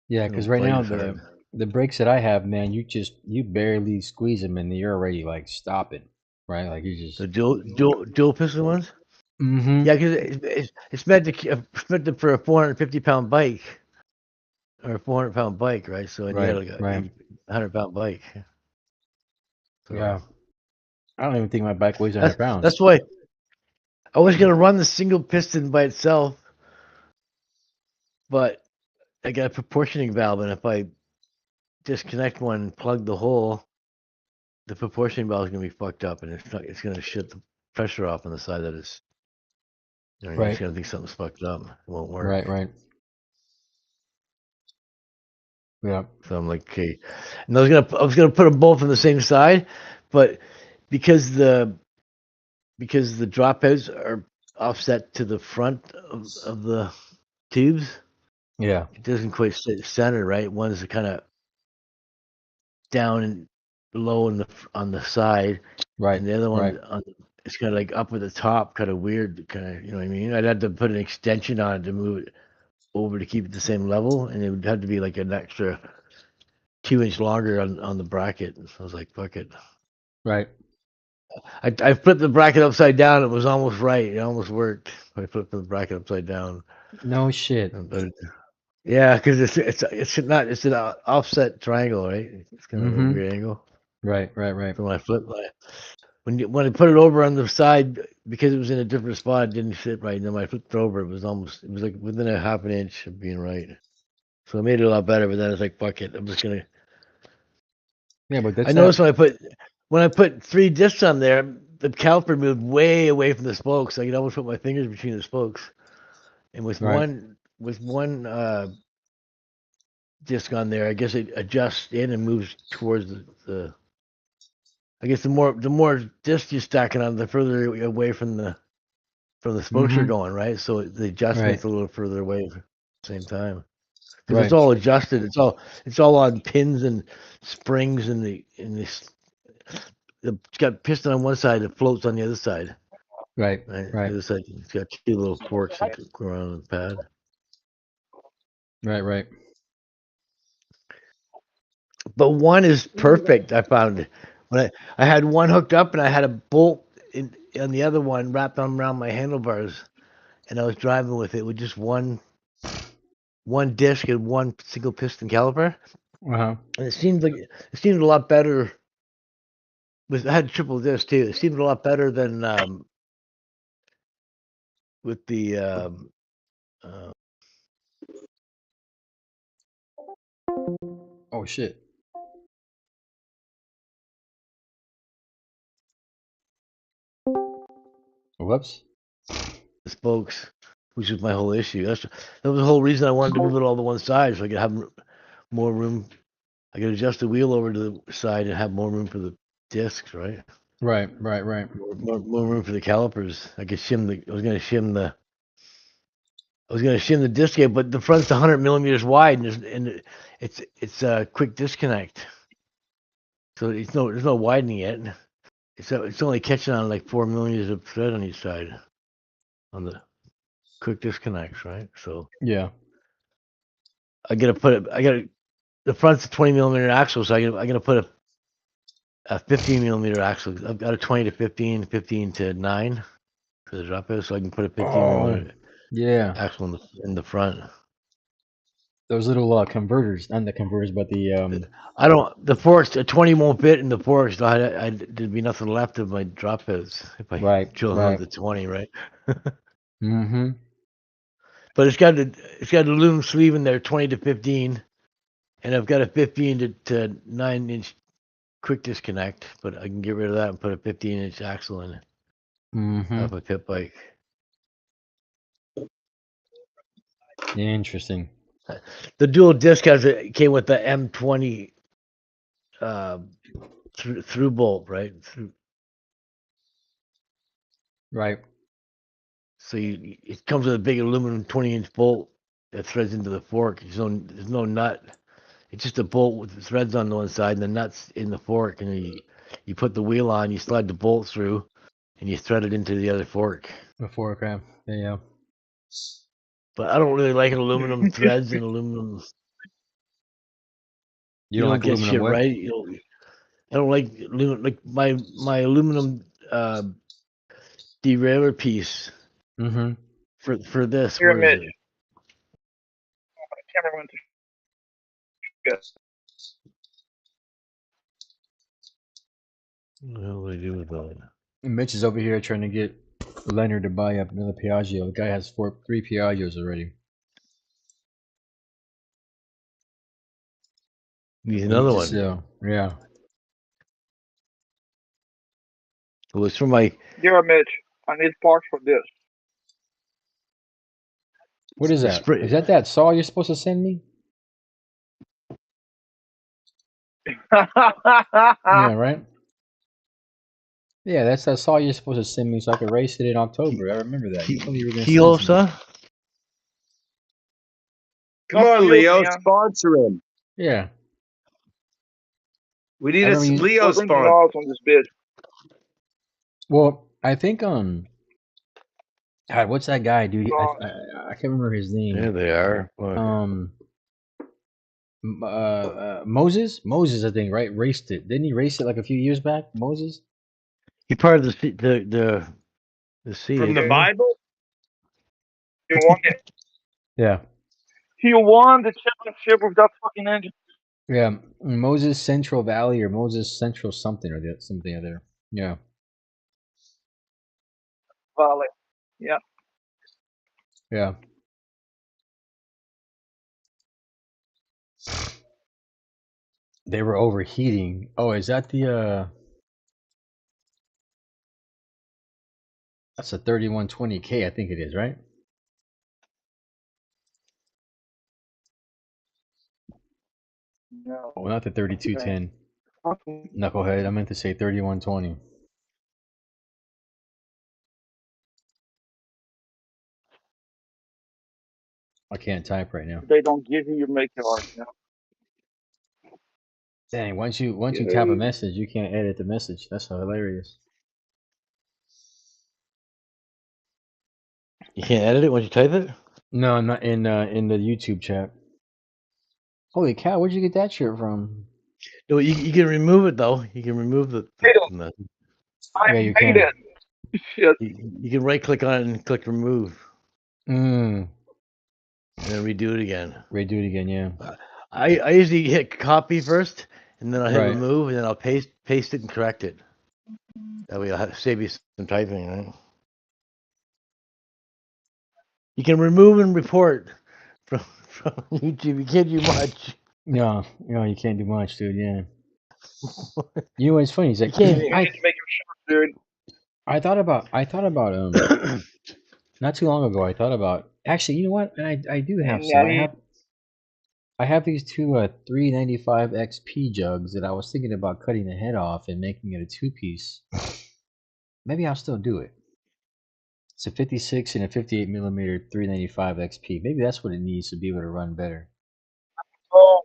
Yeah, They because don't right bite now as hard. the brakes that I have, man, you barely squeeze them and you're already like stopping, right? Like you The just. dual piston ones. Mm-hmm. Yeah, because it's meant for a 450-pound bike or a 400-pound bike, right? So and you got Right. like a Right. 100-pound bike. So Yeah. I don't even think my bike weighs 100 that's pounds. that's why I was gonna run the single piston by itself, but I got a proportioning valve, and if I disconnect one and plug the hole, the proportioning valve is gonna be fucked up, and it's gonna shut the pressure off on the side that it's. You're Right. just gonna think something's fucked up. It won't work. Right. Right. Yeah. So I'm like, okay. And I was gonna put them both on the same side, but because the dropouts are offset to the front of the tubes, Yeah. it doesn't quite sit center, right? One's kind of down and low on the side, Right. and the other Right. one it's kind of like up at the top, kind of weird, kind of, you know what I mean? I'd have to put an extension on it to move it over to keep it the same level, and it would have to be like an extra 2 inch longer on the bracket. So I was like, fuck it. Right. I flipped the bracket upside down. It was almost right. It almost worked. I flipped the bracket upside down. No shit. But yeah, because it's not it's an offset triangle, right? It's kind of a Mm-hmm. weird angle. Right. Right. Right. So when I flipped when I put it over on the side, because it was in a different spot, it didn't sit right. And then when I flipped it over, it was like within a half an inch of being right. So I made it a lot better. But then I was like, fuck it. I'm just gonna. Yeah, but I that's noticed that. when I put three discs on there, the caliper moved way away from the spokes. I could almost put my fingers between the spokes. And Right. with one disc on there, I guess it adjusts in and moves towards the I guess the more discs you're stacking on, the further away from the spokes you're Mm-hmm. going, right? So the adjustment's Right. a little further away at the same time. Because it's Right. all adjusted. It's all on pins and springs and it's got piston on one side, it floats on the other side. Right. Right? The Right. other side, it's got two little forks that go around the pad. Right. Right. But one is perfect. I found when I had one hooked up and I had a bolt on the other one wrapped around my handlebars, and I was driving with it with just one disc and one single piston caliper, Uh-huh. and it seemed a lot better. I had triple disc too. It seemed a lot better than with the Oh shit. Whoops. spokes, which was my whole issue. That was the whole reason I wanted to move it all to one side, so I could have more room. I could adjust the wheel over to the side and have more room for the discs, right? Right. More room for the calipers. I could shim the. I was gonna shim the disc gate, but the front's 100 millimeters wide, and it's a quick disconnect. So there's no widening yet. It's only catching on like 4 millimeters of thread on each side on the quick disconnects, right? So Yeah. the front's a 20 millimeter axle, so I'm gonna put a 15 millimeter axle. I've got a 20 to 15, 15 to 9 for the drop out, so I can put a 15 millimeter Yeah. axle in the front. Those little converters, not the converters, but the I don't. The forks, a 20 won't fit in the forks. So there'd be nothing left of my drop outs if I right. drill another 20, right? Mm-hmm. But it's got an aluminum sleeve in there, 20 to 15, and I've got a 15 to 9-inch quick disconnect. But I can get rid of that and put a 15-inch axle in Mm-hmm. off a pit bike. Interesting. The dual disc came with the M20 through bolt, right? Right. So it comes with a big aluminum 20-inch bolt that threads into the fork. There's no nut. It's just a bolt with the threads on one side and the nuts in the fork. And you put the wheel on, you slide the bolt through, and you thread it into the other fork. The fork, yeah. But I don't really like aluminum threads and aluminum. You don't like get aluminum shit what? right. I don't like aluminum. Like my aluminum derailleur piece Mm-hmm. for this. Here, Where is Mitch. it? Camera went to shit. What the hell do I do with that? Mitch is over here trying to get Leonard to buy up another Piaggio. The guy has 3 Piaggios already. Need another one. Yeah. It was for my. Here, Mitch. I need parts for this. What is that? Is that saw you're supposed to send me? Yeah, right? Yeah, that's that saw you're supposed to send me so I could race it in October. I remember that. You told me you were going to send saw? Come on, Leo, sponsor him. Yeah. We need a Leo sponsor. On this bitch. Well, I think God, what's that guy, dude? I can't remember his name. There they are. Moses, I think, right? Raced it. Didn't he race it like a few years back? Moses. He part of the sea From the Bible. He won it. Yeah. He won the championship with that fucking engine. Yeah, Moses Central Valley or Moses Central something or something other. Yeah. Valley. Yeah. Yeah. They were overheating. Oh, is that the that's a 3120K, I think it is, right? No. Oh, not the 3210. Knucklehead, I meant to say 3120. I can't type right now. They don't give you make art. Yeah. Dang, once you tap a message, you can't edit the message. That's hilarious. You can't edit it once you type it? No, not in the YouTube chat. Holy cow, where'd you get that shirt from? No, you can remove it though. You can remove the I yeah, you made can. it. Shit. You can right click on it and click remove, Mm. and then redo it again. Redo it again, yeah. I usually hit copy first, and then I'll hit Right. remove, and then I'll paste it and correct it. That way I'll save you some typing, right? You can remove and report from YouTube. You can't do much. No, you can't do much, dude. Yeah. You know what's funny? He's like, You can't. You need to make him short, dude. I thought about not too long ago. I thought about actually, you know what? And I do have some. I have these two 395 XP jugs that I was thinking about cutting the head off and making it a two-piece. Maybe I'll still do it. It's a 56 and a 58 millimeter 395 XP. Maybe that's what it needs to be able to run better. Oh,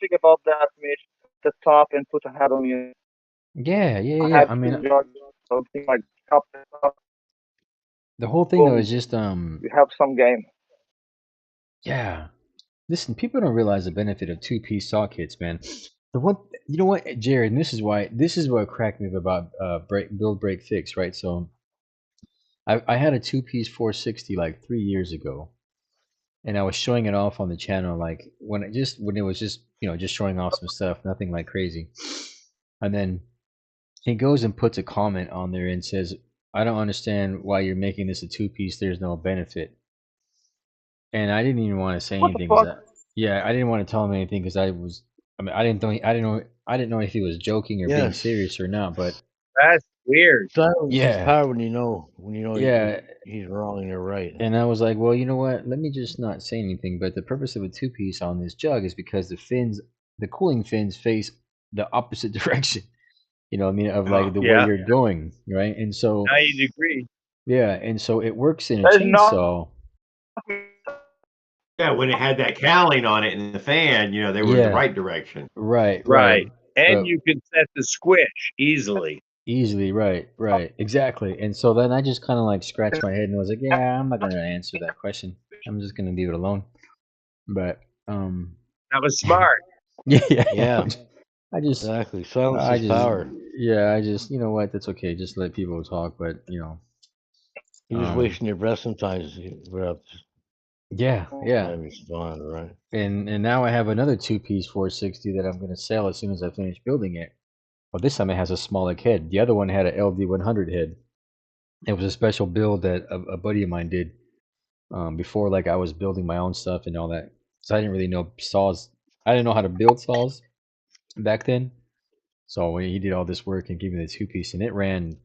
think about that, Mitch. The top and put a hat on you. Yeah. I mean, Something like top and top. the whole thing though Boom. is just You have some game. yeah. Listen, people don't realize the benefit of two-piece saw kits, man. The one, you know what, Jared, and this is what cracked me up about build break fix, right? So I had a two-piece 460 like 3 years ago, and I was showing it off on the channel like when it was just just showing off some stuff, nothing like crazy. And then he goes and puts a comment on there and says, "I don't understand why you're making this a two-piece. There's no benefit." And I didn't even want to say What the anything fuck? I didn't want to tell him anything because I didn't know if he was joking or being Yes. serious or not. But That's weird. Silence is yeah, power when you know yeah. he's wrong and you're right. And I was like, well, you know what? Let me just not say anything. But the purpose of a two-piece on this jug is because the cooling fins face the opposite direction. You know what I mean? Of like the way Yeah. you're going, right? And so 90 degrees. yeah, and so it works in a That is not. chainsaw. Yeah, when it had that cowling on it and the fan, they were in the Yeah. right direction. Right. And But you can set the squish easily. easily, right, exactly. And so then I just kind of like scratched my head and was like, yeah, I'm not gonna answer that question. I'm just gonna leave it alone. But That was smart. Yeah. I just Exactly. Silence is power. yeah, I just you know what, that's okay. Just let people talk. But You're just wasting your breath sometimes. yeah. Respond, right? And now I have another two-piece 460 that I'm gonna sell as soon as I finish building it. Well, this time it has a smaller head. The other one had a LD100 head. It was a special build that a buddy of mine did before, like I was building my own stuff and all that. So I didn't really know saws. I didn't know how to build saws back then. So when he did all this work and gave me the two-piece, and it ran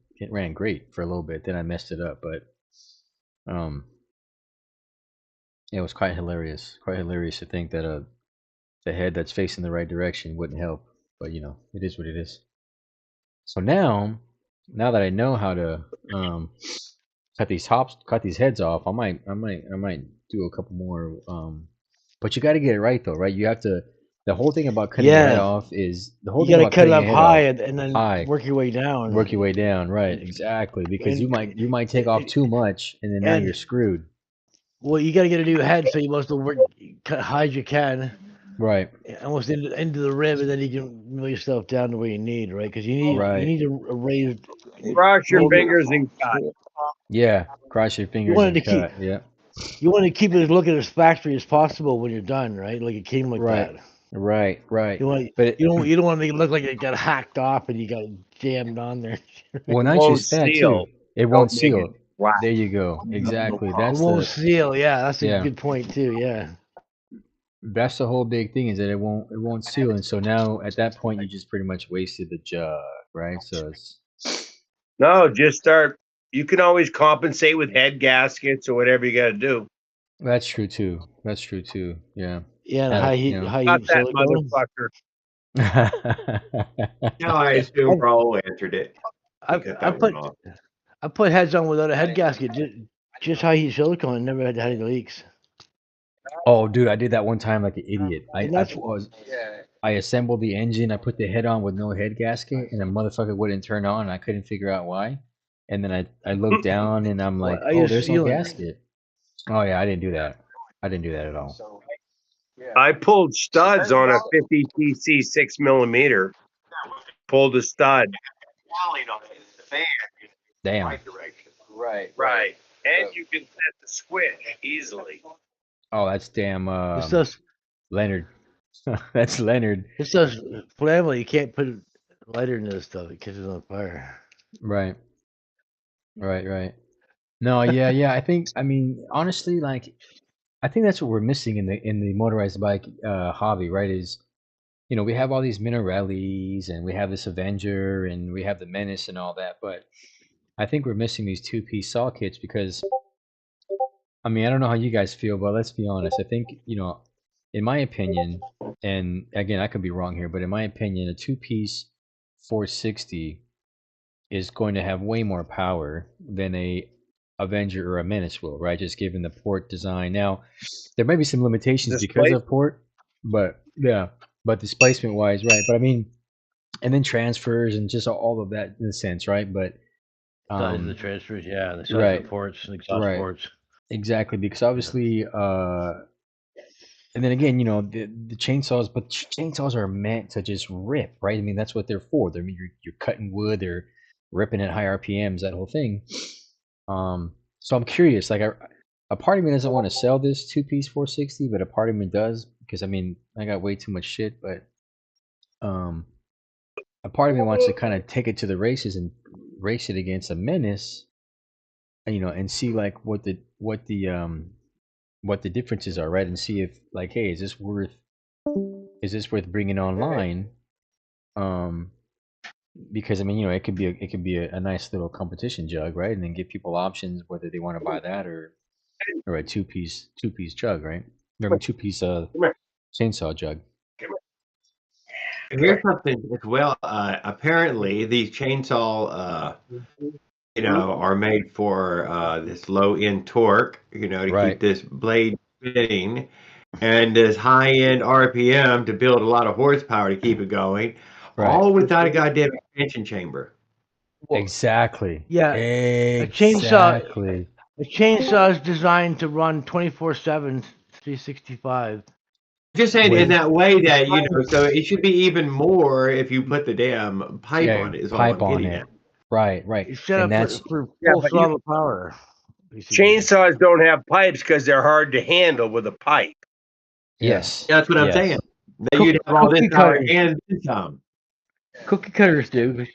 great for a little bit. Then I messed it up, but it was quite hilarious. Quite hilarious to think that the head that's facing the right direction wouldn't help. But it is what it is. So now that I know how to cut these heads off, I might do a couple more. But you got to get it right though, right? You have to. The whole thing about cutting your head off is You got to cut it up high and then work your way down. Work your way down, right? Exactly, because you might take off too much, and then now you're screwed. Well, you got to get a new head, so you must cut high as you can. Right. Almost into the rib, and then you can mill yourself down the way you need, right? Because you need to raise. Cross your fingers and cut. Yeah, cross your fingers and cut. Yeah. You want to keep it as looking as factory as possible when you're done, right? Like it came like that. Right. But you don't want to make it look like it got hacked off and you got jammed on there. Well, not just that too. It won't seal. Wow. There you go. Exactly. That's it won't seal. Yeah, that's a good point too. Yeah. That's the whole big thing is that it won't seal, and so now at that point you just pretty much wasted the jug, right? So it's no, just start. You can always compensate with head gaskets or whatever you got to do. That's true too. Yeah. Yeah, high heat Not that motherfucker. No, I assume Raul answered it. I put heads on without a head gasket, just high heat silicone, and never had any leaks. Oh, dude, I did that one time like an idiot. I assembled the engine. I put the head on with no head gasket, and the motherfucker wouldn't turn on. And I couldn't figure out why. And then I looked down, and I'm like, oh, there's no gasket. Oh yeah, I didn't do that. I didn't do that at all. I pulled studs on a 50 cc 6mm. Pulled a stud. Damn. Right. And you can set the switch easily. Oh, that's damn This does Leonard. That's Leonard. this does flammable. You can't put lighter in this stuff. It catches on fire. Right. Right. No, yeah. I mean, honestly, like, I think that's what we're missing in the motorized bike hobby, right? Is we have all these Minarellis and we have this Avenger and we have the Menace and all that, but I think we're missing these two-piece saw kits because I mean, I don't know how you guys feel, but let's be honest. I think, in my opinion, and again, I could be wrong here, but in my opinion, a two-piece 460 is going to have way more power than a Avenger or a Menace will, right? Just given the port design. Now, there may be some limitations because of port, but yeah, but displacement wise, right? But I mean, and then transfers and just all of that in a sense, right? But Size of the transfers, yeah, the size of right, the ports and exhaust right, ports. exactly. Because obviously, and then again, the chainsaws, but chainsaws are meant to just rip, right? I mean, that's what they're for. I mean, you're cutting wood, they're ripping at high RPMs, that whole thing. So I'm curious, like, a part of me doesn't want to sell this two-piece 460, but a part of me does because I mean, I got way too much shit. But a part of me wants to kind of take it to the races and race it against a Menace, and see like what the differences are, right? And see if like, hey, is this worth bringing online? Because I mean, it could be a nice little competition jug, right? And then give people options whether they want to buy that or a two-piece jug, right? I mean, two-piece chainsaw jug. Here's something as well. Apparently, these chainsaw, are made for this low end torque, to Right. keep this blade spinning, and this high end RPM to build a lot of horsepower to keep it going, Right. all without a goddamn expansion chamber. Exactly. Yeah, Exactly. a chainsaw is designed to run 24/7, 365. Just saying in With that way that, so it should be even more if you put the damn pipe yeah, on it, is all pipe I'm on getting it. at. Right. It's set And up that's for Yeah, full but throttle power. Basically. chainsaws don't have pipes because they're hard to handle with a pipe. yes. That's what I'm Yes. saying. That you'd have all this Cookie power cutters. and then some. Cookie cutters do.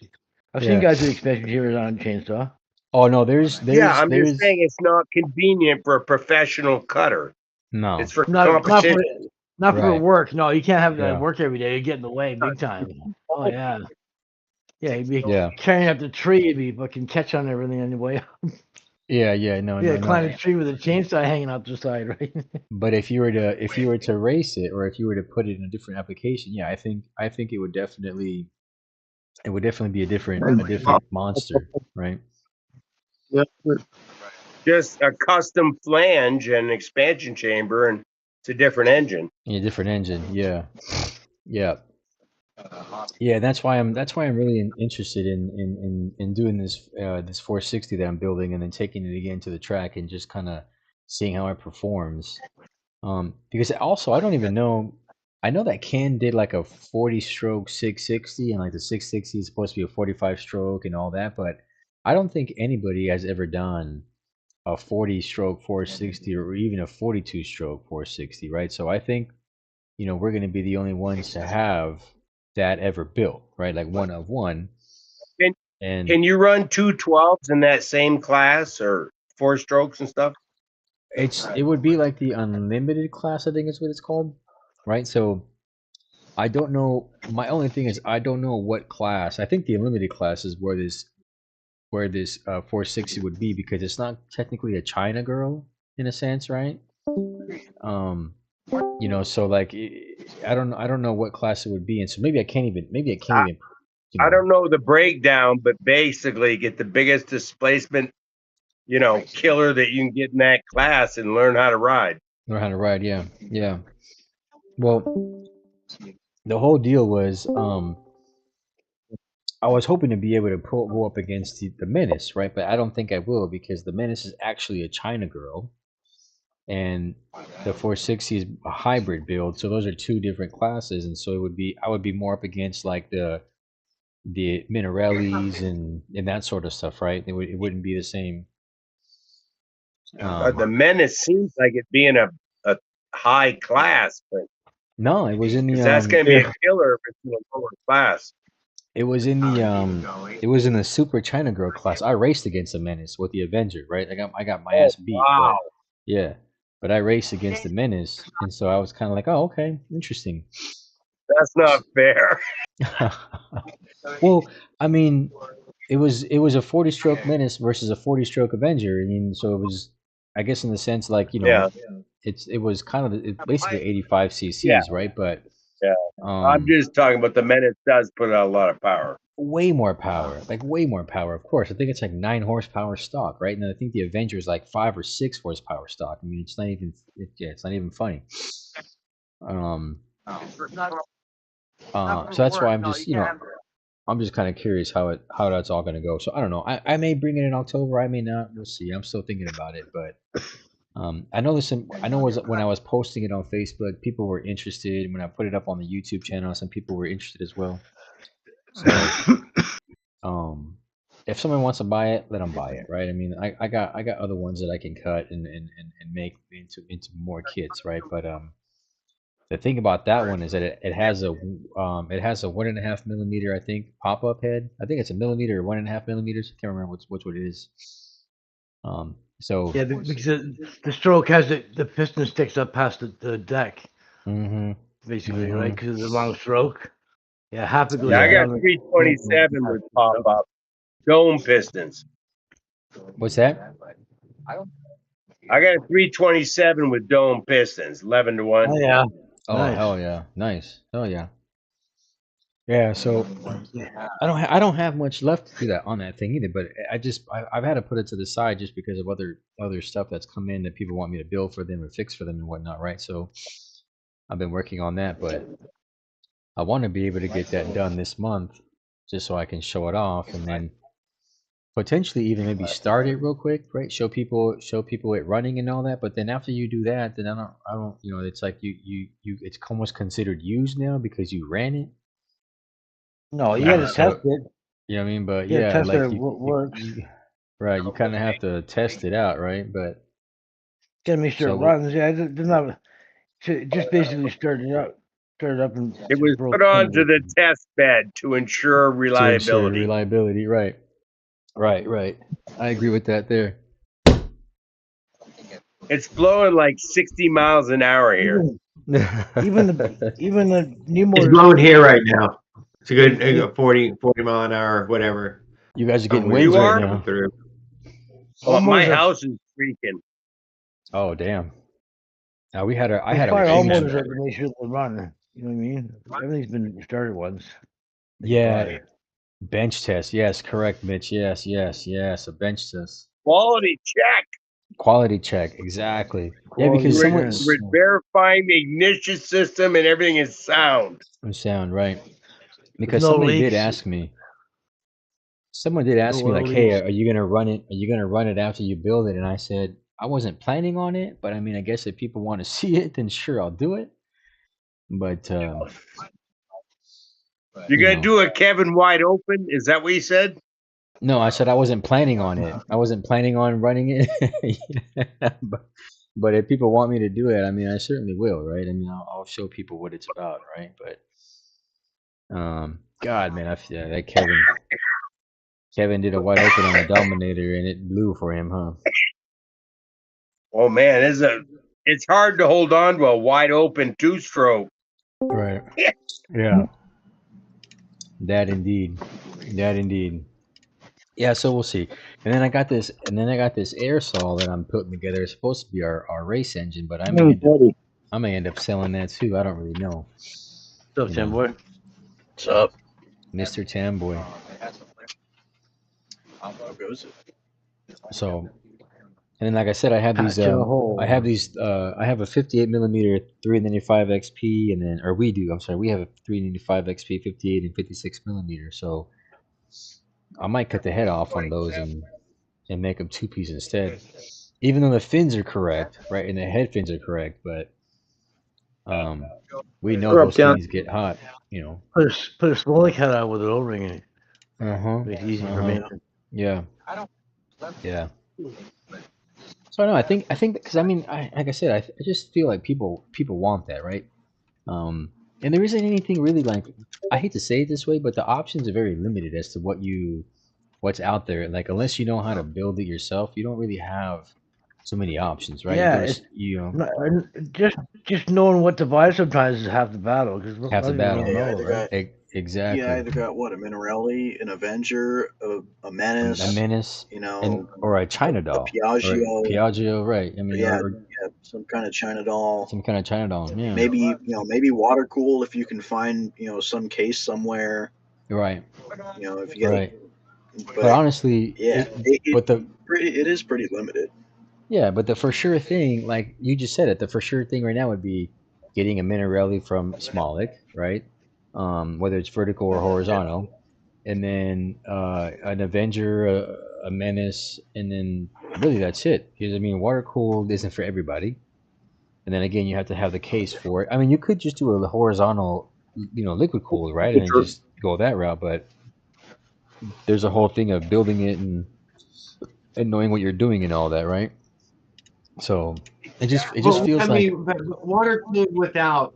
I've seen Yeah. guys with expansion chambers on a chainsaw. Oh no, there's Yeah, I'm just saying it's not convenient for a professional cutter. no. It's for Not competition. for Right. work. No, you can't have that Yeah. work every day. You get in the way big time. Oh yeah. Yeah, you'd be Yeah. carrying up the tree, you'd be fucking catch on everything on your way up. Yeah. No. Climb a tree with a chainsaw hanging out the side, right? But if you were to race it, or if you were to put it in a different application, yeah, I think it would definitely be a different monster, right? Just a custom flange and an expansion chamber, and it's a different engine. Yeah, different engine. Yeah. That's why I'm really interested in doing this 460 that I'm building, and then taking it again to the track and just kind of seeing how it performs. Because also I don't even know. I know that Ken did like a 40-stroke 660, and like the 660 is supposed to be a 45-stroke and all that, but I don't think anybody has ever done a 40-stroke 460 or even a 42-stroke 460, right? So I think we're going to be the only ones to have that ever built, right? Like one of one. Can you run 212s in that same class or 4 strokes and stuff? It would be like the unlimited class, I think is what it's called, right? So I don't know. My only thing is I don't know what class. I think the unlimited class is where this 460 would be, because it's not technically a China girl in a sense, right? So like I don't know what class it would be, and so maybe I can't even. I don't know the breakdown, but basically get the biggest displacement, killer that you can get in that class and learn how to ride. Yeah. Well, the whole deal was I was hoping to be able to go up against the Menace, right? But I don't think I will, because the Menace is actually a China girl, and the 460 is a hybrid build. So those are two different classes, and so I would be more up against like the the Minarellis and that sort of stuff, right? It wouldn't be the same. The Menace seems like it being a high class, but No, it was in the because that's going to be a killer if it's in a lower class. It was in the Super China Girl class. I raced against the Menace with the Avenger, right? I got my ass beat. Wow. But, yeah, but I raced against the Menace, and so I was kind of like, oh, okay, interesting. That's not fair. Well, I mean, it was a 40-stroke Menace versus a 40-stroke Avenger. I mean, so it was, I guess, in the sense like it was kind of basically 85 cc's, right? But yeah, I'm just talking about the Menace does put out a lot of power. Way more power, way more power. Of course, I think it's like 9 horsepower stock, right? And I think the Avenger is like 5 or 6 horsepower stock. I mean, it's not even, it's not even funny. So that's why I'm just, I'm just kind of curious how that's all gonna go. So I don't know. I may bring it in October. I may not. We'll see. I'm still thinking about it, but I know when I was posting it on Facebook, people were interested. When I put it up on the YouTube channel, some people were interested as well. So, if someone wants to buy it, let them buy it, right? I mean, I got other ones that I can cut and make into more kits, right? But the thing about that one is that it has a 1.5 millimeter, I think, pop up head. I think it's a millimeter or 1.5 millimeters. I can't remember what it is. So yeah, because the stroke has the piston sticks up past the deck, basically, right? Because of the long stroke. Yeah, half it goes I got 327 with pop up dome pistons. What's that? I got a 327 with dome pistons, 11-1. Oh yeah. Oh nice. Hell yeah, nice. Hell yeah. Yeah, so I don't have much left to do that on that thing either, but I've had to put it to the side just because of other stuff that's come in that people want me to build for them or fix for them and whatnot, right? So I've been working on that, but I want to be able to get that done this month just so I can show it off and then potentially even maybe start it real quick, right? Show people it running and all that. But then after you do that, then I don't it's like you it's almost considered used now because you ran it. No, you gotta test it. You know what I mean? But yeah, test like what works. Right, you kind of have to test it out, right? But gotta make sure it runs. Yeah, they're not just basically start it up and it was put onto the test bed to ensure reliability. Right. I agree with that there. It's blowing like 60 miles an hour here. Even the new motor. It's blowing here right now. It's a good 40 mile an hour, whatever. You guys are getting winds right now. Well, my house is freaking. Oh damn! Now I had a all motors to make sure they run. You know what I mean? Everything's been started once. Yeah. Bench test. Yes, correct, Mitch. Yes. A bench test. Quality check. Exactly. Yeah, because we're verifying the ignition system and everything is sound. Sound, right? Because somebody did ask me. Someone did ask me, like, hey, are you gonna run it? Are you gonna run it after you build it? And I said I wasn't planning on it, but I mean, I guess if people want to see it, then sure, I'll do it. But you're gonna do a Kevin wide open? Is that what you said? No, I said I wasn't planning on it. I wasn't planning on running it. But if people want me to do it, I mean, I certainly will, right? I mean, I'll show people what it's about, right? But God, man, that Kevin did a wide open on the Dominator, and it blew for him, huh? Oh man, it's hard to hold on to a wide open 2-stroke. Right. Yeah. That indeed. Yeah, so we'll see. And then I got this air saw that I'm putting together. It's supposed to be our race engine, but I may end up selling that too. I don't really know. What's up, Tamboy? What's up, Mr. Tamboy? So, and then like I said, I have these. I have a 58 millimeter 395 XP, and then we have a 395 XP 58 and 56 millimeter. So I might cut the head off on those and make them 2-piece instead. Even though the fins are correct, right, and the head fins are correct, but we know those things get hot, Put a smoke head out with an O-ring in it. Uh-huh. It's easy for me. Yeah. Yeah. So no, I think because I mean, like I said, I just feel like people want that, right? And there isn't anything really like, I hate to say it this way, but the options are very limited as to what's out there. Like unless you know how to build it yourself, you don't really have so many options, right? Yeah, There's it's just knowing what to buy sometimes is half the battle because a lot half the of people don't battle. Yeah, know, either right? got Exactly. either got what, a Minarelli, an Avenger, a A Menace, menace you and know, or a China a doll or a Piaggio, Piaggio, right? I mean, yeah, or yeah, some kind of China doll. some kind of China doll. Yeah. Maybe maybe water cooled if you can find some case somewhere. Right. If you get Right. But but honestly, yeah, it is pretty limited. yeah, but the for sure thing, like you just said it, the for sure thing right now would be getting a Minarelli from Smolik, right? Whether it's vertical or horizontal, and then an Avenger, a Menace, and then really that's it. Because I mean, water cooled isn't for everybody, and then again, you have to have the case for it. I mean, you could just do a horizontal, liquid cooled, right, and then just go that route. But there's a whole thing of building it and knowing what you're doing and all that, right? So it just I feels like, mean, but water cooled without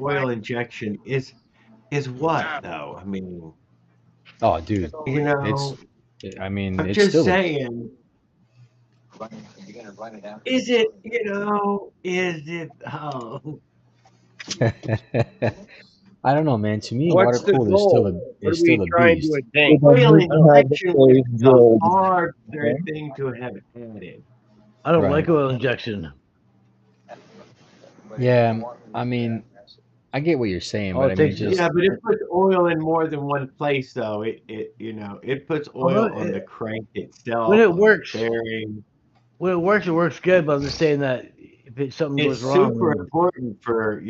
oil injection is what though? I mean, oh, dude, it's, you I mean, I'm it's just still saying. Is it? Is it? Oh, I don't know, man. To me, water What's the cooled goal? What is are we still a trying to beast. attain? oil Doesn't have the injection is face the build. harder thing to have added. I don't Right. like oil injection. Yeah, I mean, I get what you're saying, All but it I mean, takes just Yeah, but it puts oil in more than one place, though. It puts although oil on the crank when itself, it on the works, bearing. it works good. But I'm just saying that if something It's goes wrong, super then important for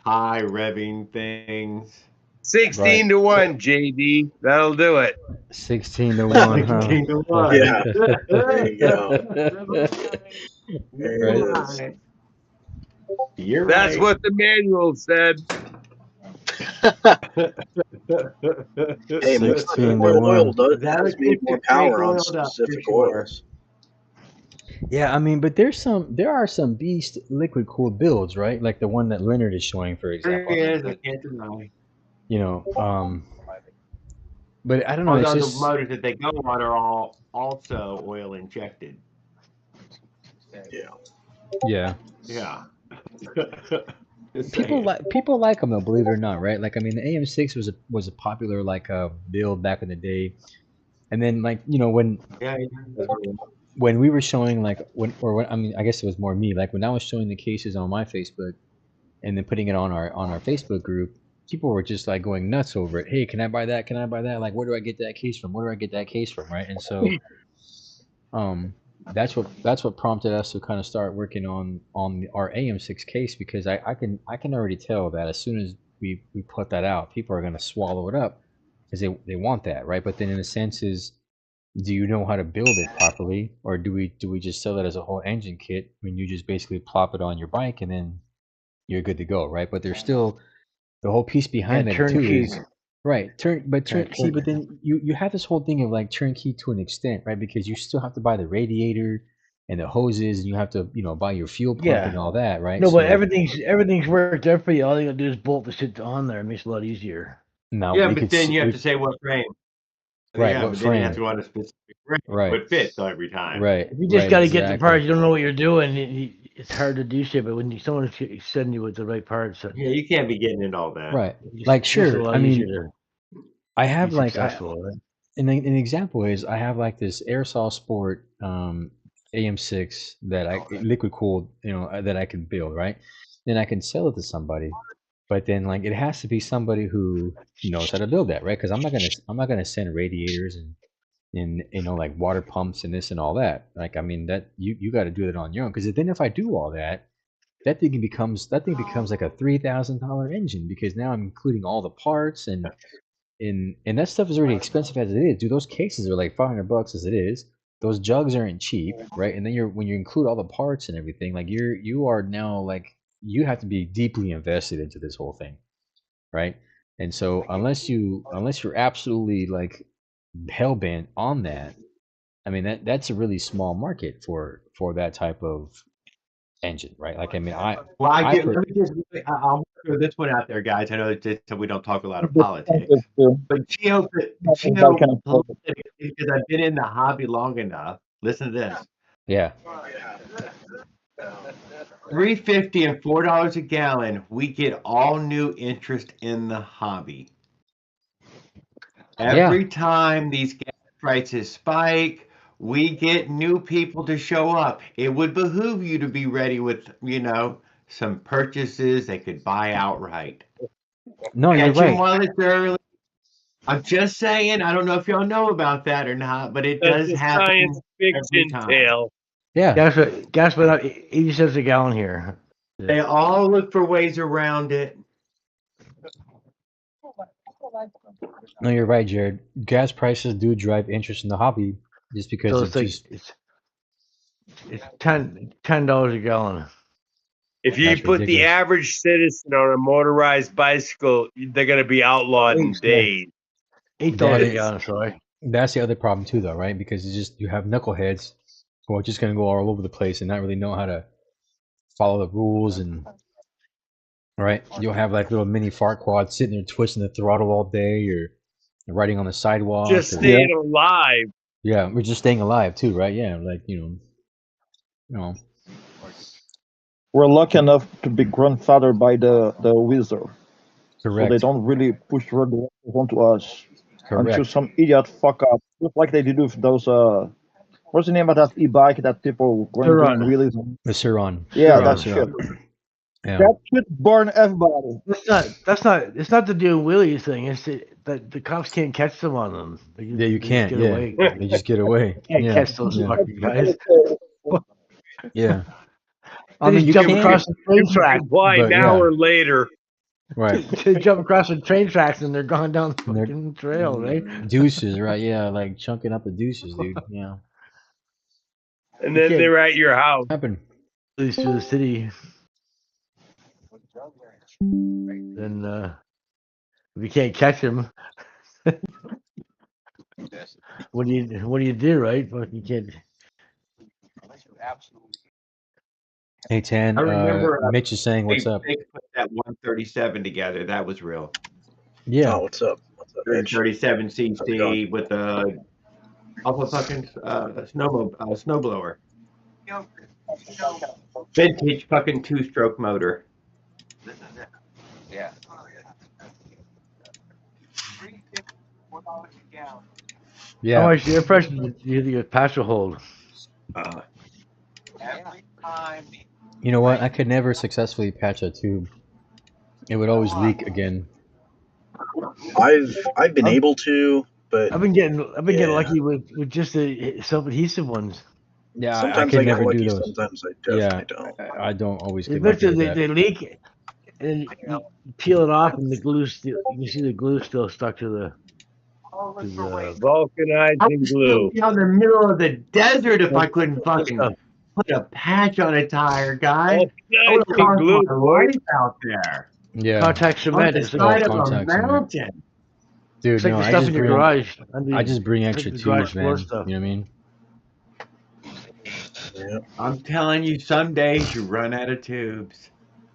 high revving things. 16 to 1, JD. That'll do it. 16 to 1, huh? 16 to 1. Yeah, there you go. There You're it is. right. You're That's right. what the manual said. Hey, 16 to more oil 1. does That would need keep more the crank power on oiled up for specific sure. oils. Yeah, I mean, but there are some beast liquid cooled builds, right? Like the one that Leonard is showing, for There example. he I mean, is. I can't deny. you know, um, but I don't know. It's Although the just, motors that they go on are all also oil injected. Yeah. yeah. Yeah. People like them though, believe it or not, right? Like I mean, the AM6 was a popular like build back in the day, and then like Yeah. when we were showing like when I mean I guess it was more me, like when I was showing the cases on my Facebook and then putting it on our Facebook group, people were just like going nuts over it. Hey, can I buy that? Can I buy that? Like, where do I get that case from? Where do I get that case from? Right? And so um that's what prompted us to kind of start working on our AM6 case, because I can already tell that as soon as we put that out, people are going to swallow it up because they want that, right? But then in a sense is, do you know how to build it properly, or do we just sell it as a whole engine kit when you just basically plop it on your bike and then you're good to go, right? But there's still the whole piece yeah, behind that too turnkey. is right. Yeah, See, but then you have this whole thing of like turnkey to an extent, right? Because you still have to buy the radiator and the hoses, and you have to buy your fuel pump and yeah. all that, right? No, but So everything's worked out for you. All you gotta do is bolt the shit on there. It makes it a lot easier. now Yeah, we but could then see you have to say what frame. right, Yeah, what but then you have frame, to go on a specific frame. right, What fits every time. right, If you just right, gotta get the exactly. parts, you don't know what you're doing. It's hard to do shit. But when someone sending you with the right parts, Yeah, you can't be getting into all that. Right. it Like makes it a sure, lot I easier mean, to I be have like successful. Right? an example is I have like this aerosol sport AM6 that I liquid cooled, that I can build, right? Then I can sell it to somebody. But then like it has to be somebody who knows how to build that, right? Because I'm not gonna send radiators and like water pumps and this and all that. Like I mean that you got to do it on your own. Because then if I do all that, that thing becomes like a $3,000 engine, because now I'm including all the parts and that stuff is already expensive as it is. Dude, those cases are like $500 as it is. Those jugs aren't cheap, right? And then when you include all the parts and everything, like you are now like you have to be deeply invested into this whole thing, right? And so unless you're absolutely like hell bent on that, I mean that's a really small market for that type of engine, right? Like I mean Well, I per I'll throw this one out there, guys. I know it's just so we don't talk a lot of It's expensive politics, too. but I can afford it. because I've been in the hobby long enough. Listen to this: yeah. $3.50 and $4 a gallon. We get all new interest in the hobby. Yeah. Every time these gas prices spike, we get new people to show up. It would behoove you to be ready with, some purchases they could buy outright. No, you're Catch them right. while it's early. I'm just saying, I don't know if y'all know about that or not, but it That's does a happen science every fiction time. tale. Yeah. Gas went up 80 cents a gallon here. They all look for ways around it. No, you're right, Jared. Gas prices do drive interest in the hobby just because So it's it's like just it's $10 a gallon. If you that's put the ridiculous. average citizen on a motorized bicycle, they're going to be outlawed in days. $8 That a is gallon, sorry. that's the other problem too, though, right? Because it's just you have knuckleheads who are just gonna go all over the place and not really know how to follow the rules, and right, you'll have like little mini fart quads sitting there twisting the throttle all day, or riding on the sidewalk, Just or staying alive. yeah, we're just staying alive too, right? Yeah, like you know, We're lucky enough to be grandfathered by the wizard, so they correct, don't really push regulations onto us until correct. some idiot fuck up, just like they did with those what's the name of that e-bike that people going doing Suron. wheelies on? The Suron, Yeah, yeah, the that Suron, shit. yeah, That shit burn everybody. It's not the doing wheelies thing. It's that the cops can't catch them on them. yeah. You They just can't, get yeah, away. they just get away, Can't yeah, catch those yeah, fucking guys. yeah. I They mean, just you jump can, across the train tracks. Comply but now yeah, or later. right. They jump across the train tracks and they're gone down the And they're fucking trail, right? deuces, right? Yeah, like chunking up the deuces, dude. Yeah, And You then can't they're at your house. happen. police through the city. Then if you can't catch them, what do you do, right? Fuck, you can't. Hey, Tan, I remember Mitch is saying, "What's they up?" put that 137 together. That was real. Yeah, Oh, what's up? What's up, Mitch? 37 How's it cc going? with a fucking snowblower. Vintage fucking 2-stroke motor. How yeah. much air pressure do you think a patch will hold? You know what? I could never successfully patch a tube. It would always leak again. I've been able to, but I've been getting yeah. lucky with just the self-adhesive ones. Yeah, I Sometimes could I get never do lucky, those. sometimes I Yeah, definitely don't. I don't always get lucky Eventually with they that. leak, and you peel it off, and the glue still. You can see the glue still stuck to the. I Vulcanizing would still glue. be out in the middle of the desert if I couldn't fucking stuff. put a patch on a tire, guys. I would have Vulcanizing lost glue, my boy. life out there Yeah, Contact on cement. the It's like, oh, side of a contact cement, mountain. dude. it's like No, the I stuff just in your bring, garage. I just bring It's extra like the garage tubes, floor man. stuff. You know what I mean? Yeah. I'm telling you, some days you run out of tubes.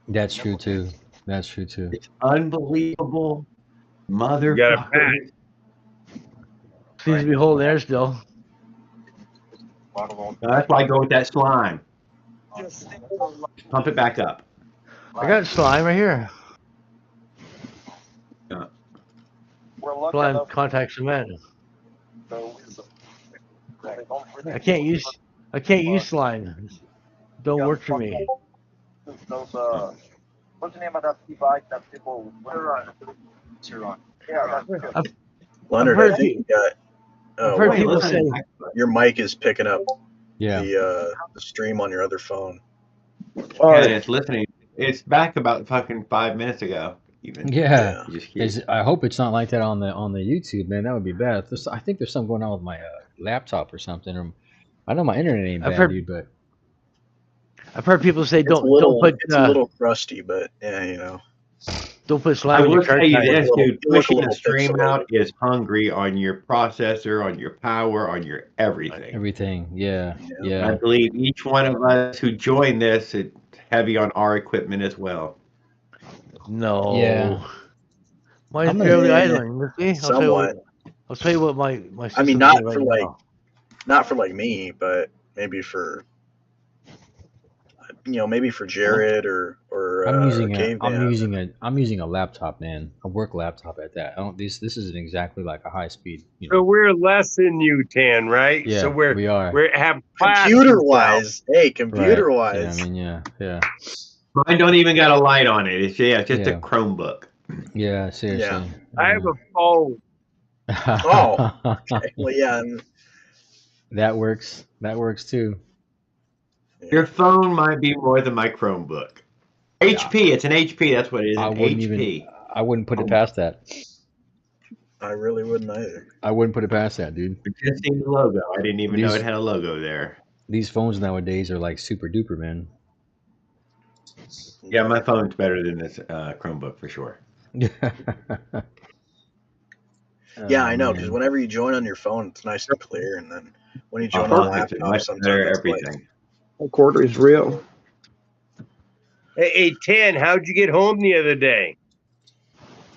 That's true too. That's true too. It's unbelievable, You got a motherfucker. patch. Seems to be holding there still. That's why I go with that slime. Pump it back up. I got slime right here. Slime contact cement. I can't use slime. Don't work for me. Those what's the name of that e-bike that people Suron. Yeah, that's Leonard, heard I think you got. I've Oh, heard wait, people say your mic is picking up Yeah. the stream on your other phone. And it's listening. It's back about fucking 5 minutes ago. Even. Yeah. You just keep. I hope it's not like that on the YouTube, man. That would be bad. I think there's something going on with my laptop or something. Or, I know my internet ain't I've bad, heard- dude, but I've heard people say It's don't a little, put it's a little crusty, but yeah, you know. Don't put I slime in will your car tell you tire. this, dude. You look a Pushing a little stream pixelated. out is hungry on your processor, on your power, on your everything. Everything. Yeah. Yeah. I Yeah. believe each one of us who joined this is heavy on our equipment as well. No. Yeah. Mine's I'm barely Yeah, idling. Let's see. somewhat. I'll tell you what my I system's mean, doing right now. not for like me, but maybe for maybe for Jared or I'm using Caveman. I'm using a laptop, man. A work laptop at that. I don't this isn't exactly like a high speed, So we're less than you, Tan, right? Yeah, So we are. we have classes Computer now. wise, hey, Right. computer Yeah, wise. I mean, yeah. Mine don't even got a light on it. It's just a Yeah. Chromebook. Yeah, seriously. Yeah. I have a phone. Oh, okay. Well, yeah. That works. That works too. Your phone might be more than my Chromebook. HP, it's an HP. That's what it is. I An wouldn't HP. I wouldn't put it past that. I really wouldn't either. I wouldn't put it past that, dude. I just seen the logo. I didn't even know These- it had a logo there. These phones nowadays are like super duper, man. Yeah, my phone's better than this Chromebook for sure. Yeah, I know, Oh, because man. whenever you join on your phone, it's nice and clear, and then when you join Oh, on a it's laptop, much sometimes better it's like, everything. A quarter is real. Hey, Tan, how'd you get home the other day?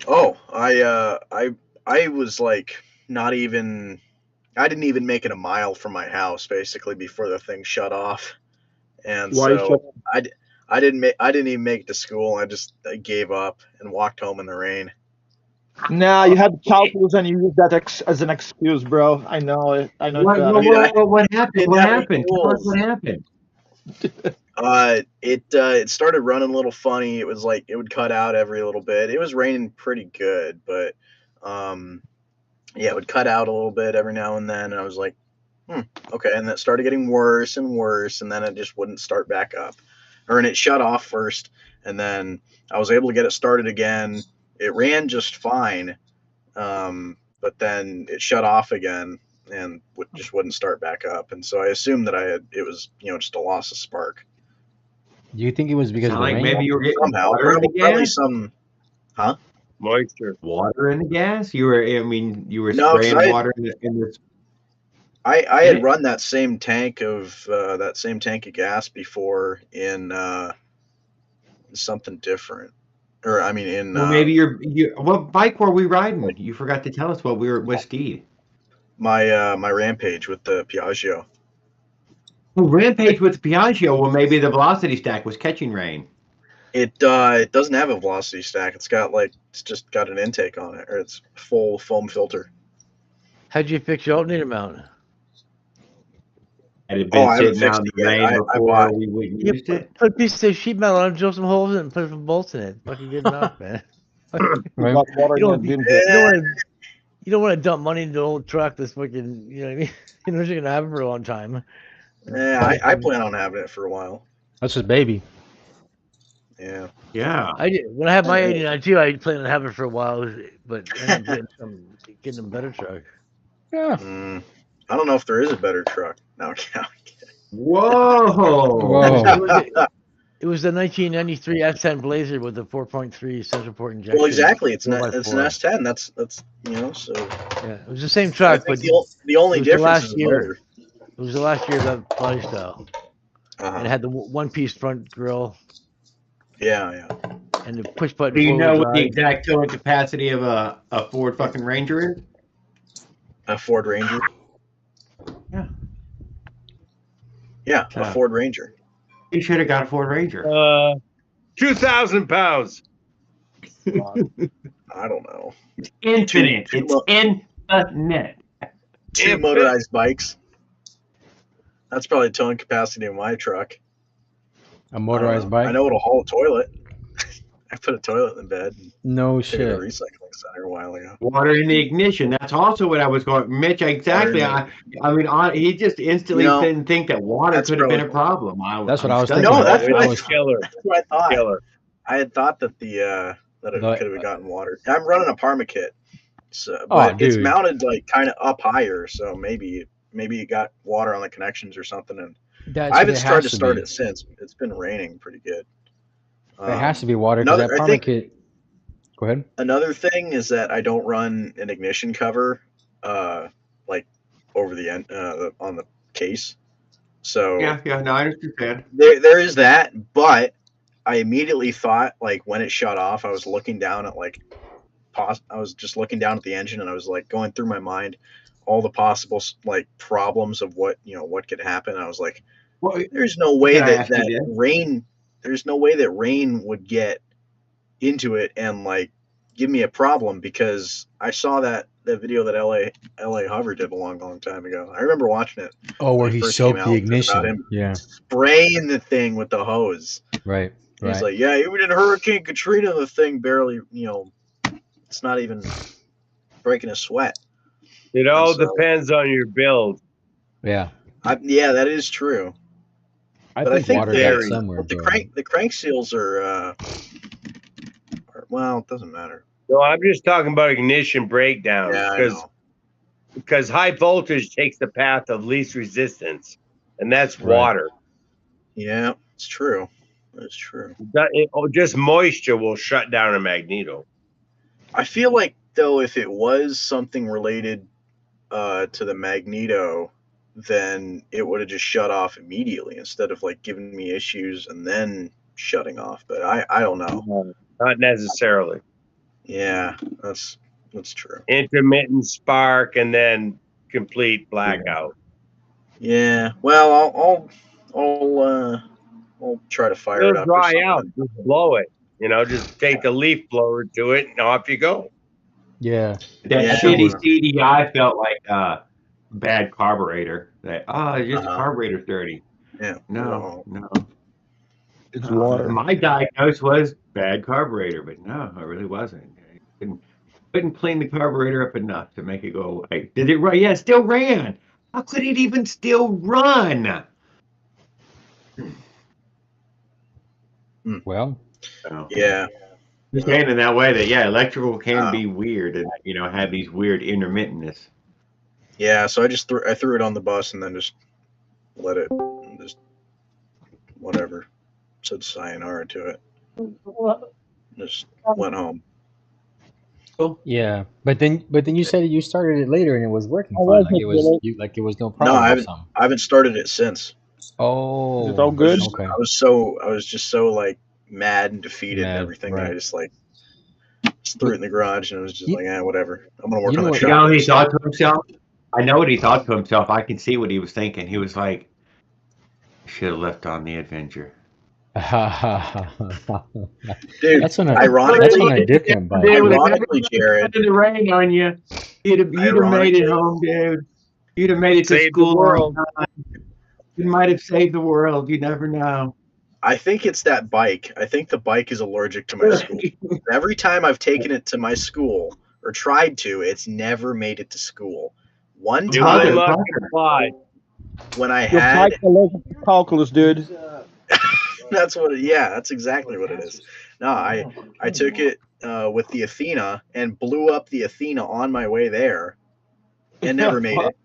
oh, I was like not even, I didn't even make it a mile from my house basically before the thing shut off, and Why so I didn't even make it to school. I gave up and walked home in the rain. Nah, you had calculus and you used that as an excuse, bro. I know it. I know What, that. what happened? didn't What have any happened? Tell us tools. what happened. It started running a little funny. It was like it would cut out every little bit. It was raining pretty good, but yeah, it would cut out a little bit every now and then. And I was like, okay. And then it started getting worse and worse, and then it just wouldn't start back up, and it shut off first, and then I was able to get it started again. It ran just fine, but then it shut off again and just wouldn't start back up. And so I assumed that it was just a loss of spark. Do you think it was because Sound of the like rain? maybe you were getting Somehow, water in the probably gas. some, Moisture. Water in the gas? You were No, 'cause spraying water in this. I had run that same tank of gas before in something different, or I mean in Well, maybe what bike were we riding? You forgot to tell us what ski. my Rampage with the Piaggio. Well, Rampage with the Piaggio. Well, maybe the velocity stack was catching rain. It doesn't have a velocity stack. It's just got an intake on it, or it's full foam filter. How'd you fix your alternator mount? Had it been I haven't sitting out fixed in it the yet. rain I before bought- we wouldn't You use it? put a piece of sheet metal on, drill some holes in it, and put some bolts in it. Fucking good enough, man. Right? Got water You in don't, the you don't want to dump money into an old truck that's fucking, you know what I mean? You know, you're going to have it for a long time. Yeah, I plan on having it for a while. That's his baby. Yeah. Yeah. I did. When I had my 89 too, I planned on having it for a while, but I ended up getting a better truck. Yeah. I don't know if there is a better truck. No, Whoa. It was the 1993 S10 Blazer with the 4.3 central port injection. Well, exactly. It's an 4x4. S10. That's so. Yeah, it was the same I truck, think but the only it was difference is the motor. It was the last year of that body style. And it had the one-piece front grille. Yeah. And the push button. Do you know what the drive. exact towing capacity of a Ford fucking Ranger is? A Ford Ranger. Yeah. Yeah, a Ford Ranger. You should have got a Ford Ranger. 2,000 pounds. I don't know. It's infinite. It's infinite. Two motorized bikes. That's probably the towing capacity of my truck. A motorized bike? I know it'll haul a toilet. I put a toilet in bed. No took it shit. to a recycling center a while ago. Water in the ignition. That's also what I was going. Mitch, exactly. He just instantly didn't think that water could have been a problem. That's what I was thinking. No, that's what I Killer. That's what I thought. Killer. I had thought that that it could have gotten water. I'm running a Parma kit, so Oh, it's dude. mounted like kind of up higher, so maybe it got water on the connections or something. And I haven't tried to start it since. It's been raining pretty good. It has to be water because that Parma kit Go ahead. Another thing is that I don't run an ignition cover, like over the end on the case. So Yeah, no, I understand. there is that, but I immediately thought, like, when it shut off, I was looking down at I was just looking down at the engine, and I was like going through my mind all the possible like problems of what could happen. I was like, Well, there's no way can I that ask you this? rain. There's no way that rain would get into it and like give me a problem, because I saw that video that LA Hover did a long time ago. I remember watching it Oh, where when it he first came soaked the out. It was about ignition. him Yeah. spraying the thing with the hose. Right. He's Right. like, yeah, even in Hurricane Katrina, the thing barely, it's not even breaking a sweat. It all so- depends on your build. Yeah. Yeah, that is true. I But I think water there got is- somewhere. the crank seals are well, it doesn't matter. No, I'm just talking about ignition breakdowns, Yeah, I know. because high voltage takes the path of least resistance, and that's Right. water. Yeah, it's true. It's true. Just moisture will shut down a magneto. I feel like, though, if it was something related to the magneto, then it would have just shut off immediately instead of like giving me issues and then shutting off. But I don't know. Not necessarily. Yeah, that's true. Intermittent spark and then complete blackout. Yeah. Well, I'll try to fire it It'll up. dry out. Just blow it. Just take the leaf blower to it, and off you go. Yeah. That Yeah, shitty well. CDI felt like bad carburetor. That just carburetor's dirty. Yeah. No. It's water. My diagnosis was bad carburetor, but no, it really wasn't. Couldn't clean the carburetor up enough to make it go away. Did it run? Yeah, it still ran. How could it even still run? Well. Yeah. Just saying in that way that electrical can be weird and have these weird intermittentness. Yeah. So I threw it on the bus and then just let it just whatever. Said sayonara to it. Just went home. Yeah, but then you said you started it later and it was working fine. Like it was no problem. No, I haven't started it since. Oh, Is it all good? Okay. I was just so like mad and defeated and everything that I just like threw it in the garage and it was just like, whatever. I'm gonna work on the shop. You know what he thought to himself? I know what he thought to himself. I can see what he was thinking. He was like, should have left on the adventure. Dude, that's on a different bike. Ironically, Jared, in the rain on you, you'd have made it home, dude. You'd have made it to school. World. You might have saved the world. You never know. I think it's that bike. I think the bike is allergic to my school. Every time I've taken it to my school or tried to, it's never made it to school. One time, when I had calculus, dude. that's exactly what it is. No, I took it with the Athena and blew up the Athena on my way there and never made it.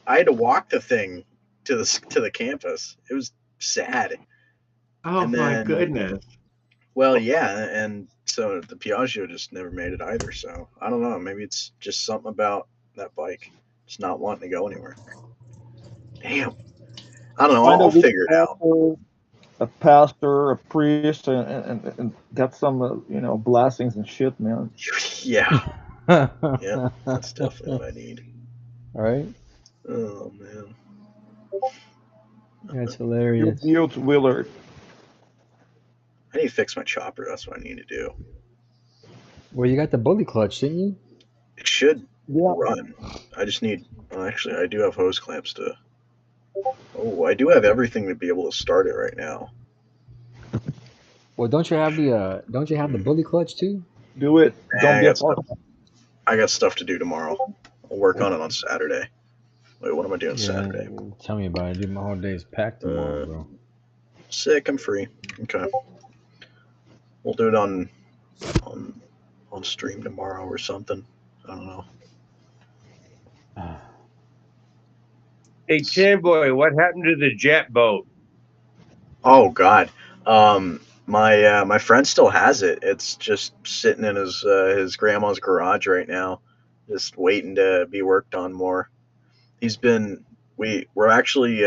I had to walk the thing to the campus. It was sad. Oh my goodness. Well, yeah, and so the Piaggio just never made it either. So I don't know. Maybe it's just something about that bike just not wanting to go anywhere. Damn. I don't know. I'll figure it out. A pastor, a priest, and get some blessings and shit, man. Yeah. Yeah, that's definitely what I need. All right. Oh man. That's hilarious. Yield Willard. I need to fix my chopper. That's what I need to do. Well, you got the bully clutch, didn't you? It should run. I just need. Well, actually, I do have hose clamps to. Oh, I do have everything to be able to start it right now. Well, don't you have the bully clutch too? Do it. I got stuff to do tomorrow. I'll work on it on Saturday. Wait, what am I doing Saturday? Tell me about it. Dude, my whole day is packed tomorrow, bro. Sick. I'm free. Okay. We'll do it on stream tomorrow or something. I don't know. Hey, Chamboy, what happened to the jet boat? Oh God. My friend still has it. It's just sitting in his grandma's garage right now, just waiting to be worked on more. We're actually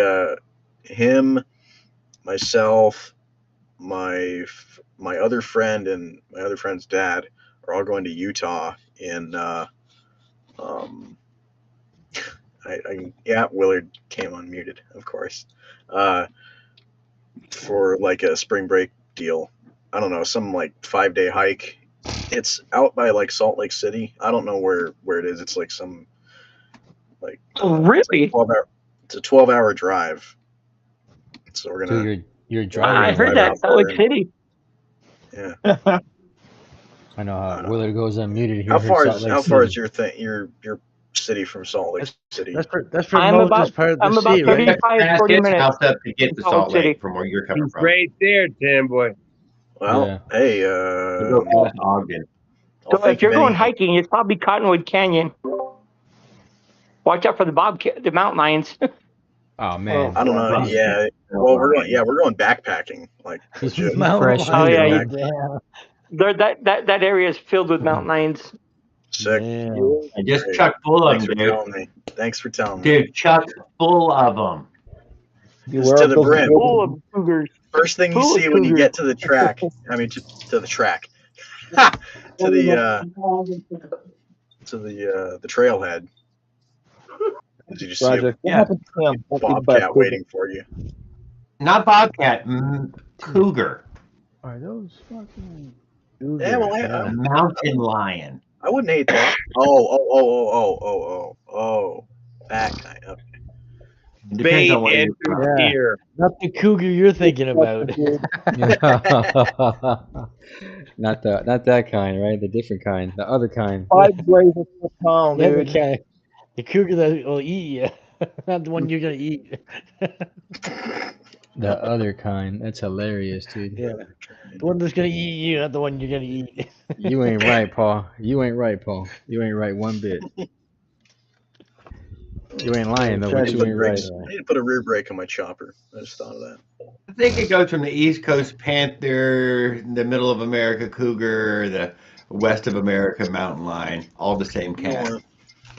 him, myself, my other friend, and my other friend's dad are all going to Utah in Willard came unmuted, of course, for like a spring break deal. I don't know, some like 5-day hike. It's out by like Salt Lake City. I don't know where it is. It's like some like Really? it's a 12-hour drive. So we're So gonna. you're driving. I heard that Salt Lake City. Yeah. I know how Willard goes unmuted here. How far Salt Lake is City. your thing? Your city from Salt Lake City? That's for Moses part of the sea, right? 35, 40 minutes. House up to get to Salt Salt Lake Lake City. from where you're coming He's from. right there, Tim boy. Well, hey, You go past Ogden. So if you're going hiking, it's probably Cottonwood Canyon. Watch out for the mountain lions. Oh man. I don't know. Yeah. Well, we're going backpacking. Like legit. Fresh Oh yeah, meat, there that area is filled with mountain lions. Sick. I just chuck full of Thanks them, for dude. telling me. Thanks for telling me. Dude, chuck full of them. Just to the brim. Full of cougars. First thing you Full of see when you cougars. get to the track. I mean, to the track. to the trailhead. As you just see a bobcat waiting for you. Not bobcat, cougar. Are those fucking? Yeah, well, A mountain lion. I wouldn't hate that. Oh, that kind. Okay. Bait enters here. Not the cougar you're thinking about. Not that kind, right? The different kind, the other kind. 5 blazes per pound, The other dude. kind. The cougar that will eat you, not the one you're gonna eat. The other kind. That's hilarious, dude. Yeah, the one that's gonna eat you, not the one you're gonna eat. You ain't right, Paul. You ain't right, Paul. You ain't right one bit. You ain't lying though, but you ain't right. I need to put a rear brake on my chopper. I just thought of that. I think it goes from the East Coast panther, the middle of America cougar, the west of America mountain lion, all the same cat.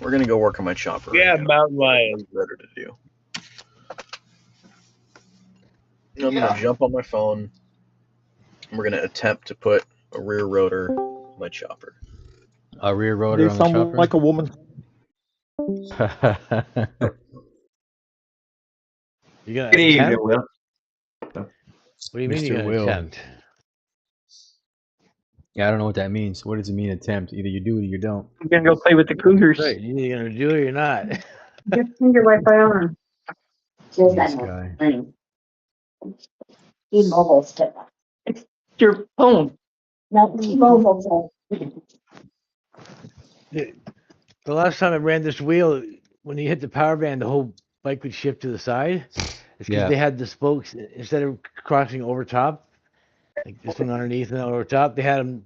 We're gonna go work on my chopper. Yeah, right now. mountain lion. Better to do. I'm gonna jump on my phone. And we're gonna attempt to put a rear rotor on my chopper. A rear rotor They on the sound chopper. like a woman. You gonna Good evening, attempt? Will. What do you mean Mr. you're gonna Will. attempt? Yeah, I don't know what that means. What does it mean, attempt? Either you do it or you don't. I'm gonna go play with the cougars. Right, you're either gonna do it or you're not. Just turn your Wi-Fi on. Just This that guy. thing. T-Mobile tip. It's your phone. No, T-Mobile. The last time I ran this wheel, when you hit the power band, the whole bike would shift to the side. It's because they had the spokes, instead of crossing over top, like this one underneath and over top, they had them.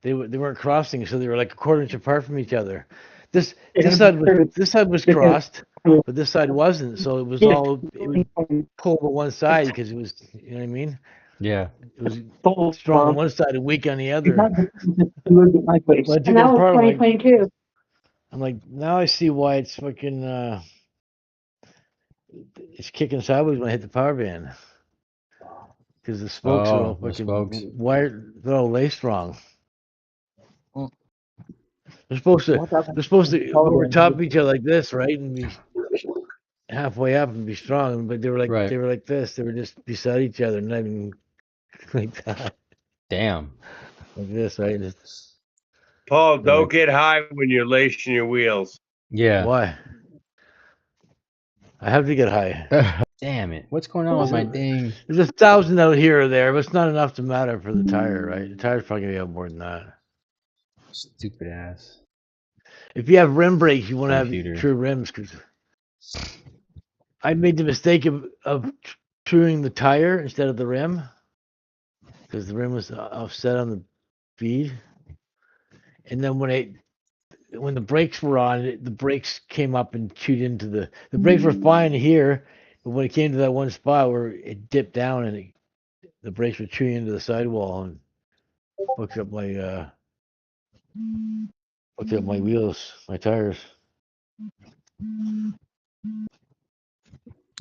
They weren't crossing, so they were like a quarter inch apart from each other. This side was crossed, but this side wasn't. So it was pull to one side because it was, you know what I mean? Yeah. It was strong on one side and weak on the other. And that was 2022. I'm like, now I see why it's fucking it's kicking sideways when I hit the power band. Because the spokes are all fucking wired, they're all laced wrong. They're supposed to over top each other like this, right? And be halfway up and be strong, but they were like this. They were just beside each other, not even like that. Damn. Like this, right? Paul, don't get high when you're lacing your wheels. Yeah. Why? I have to get high. Damn it. What's going on with my dang... There's 1,000 out here or there, but it's not enough to matter for the tire, right? The tire's probably going to be out more than that. Stupid ass. If you have rim brakes, you want to have true rims. Because I made the mistake of truing the tire instead of the rim. Because the rim was offset on the bead. And then when the brakes were on, the brakes came up and chewed into the brakes were fine here, but when it came to that one spot where it dipped down and the brakes were chewing into the sidewall and hooked up my wheels, my tires.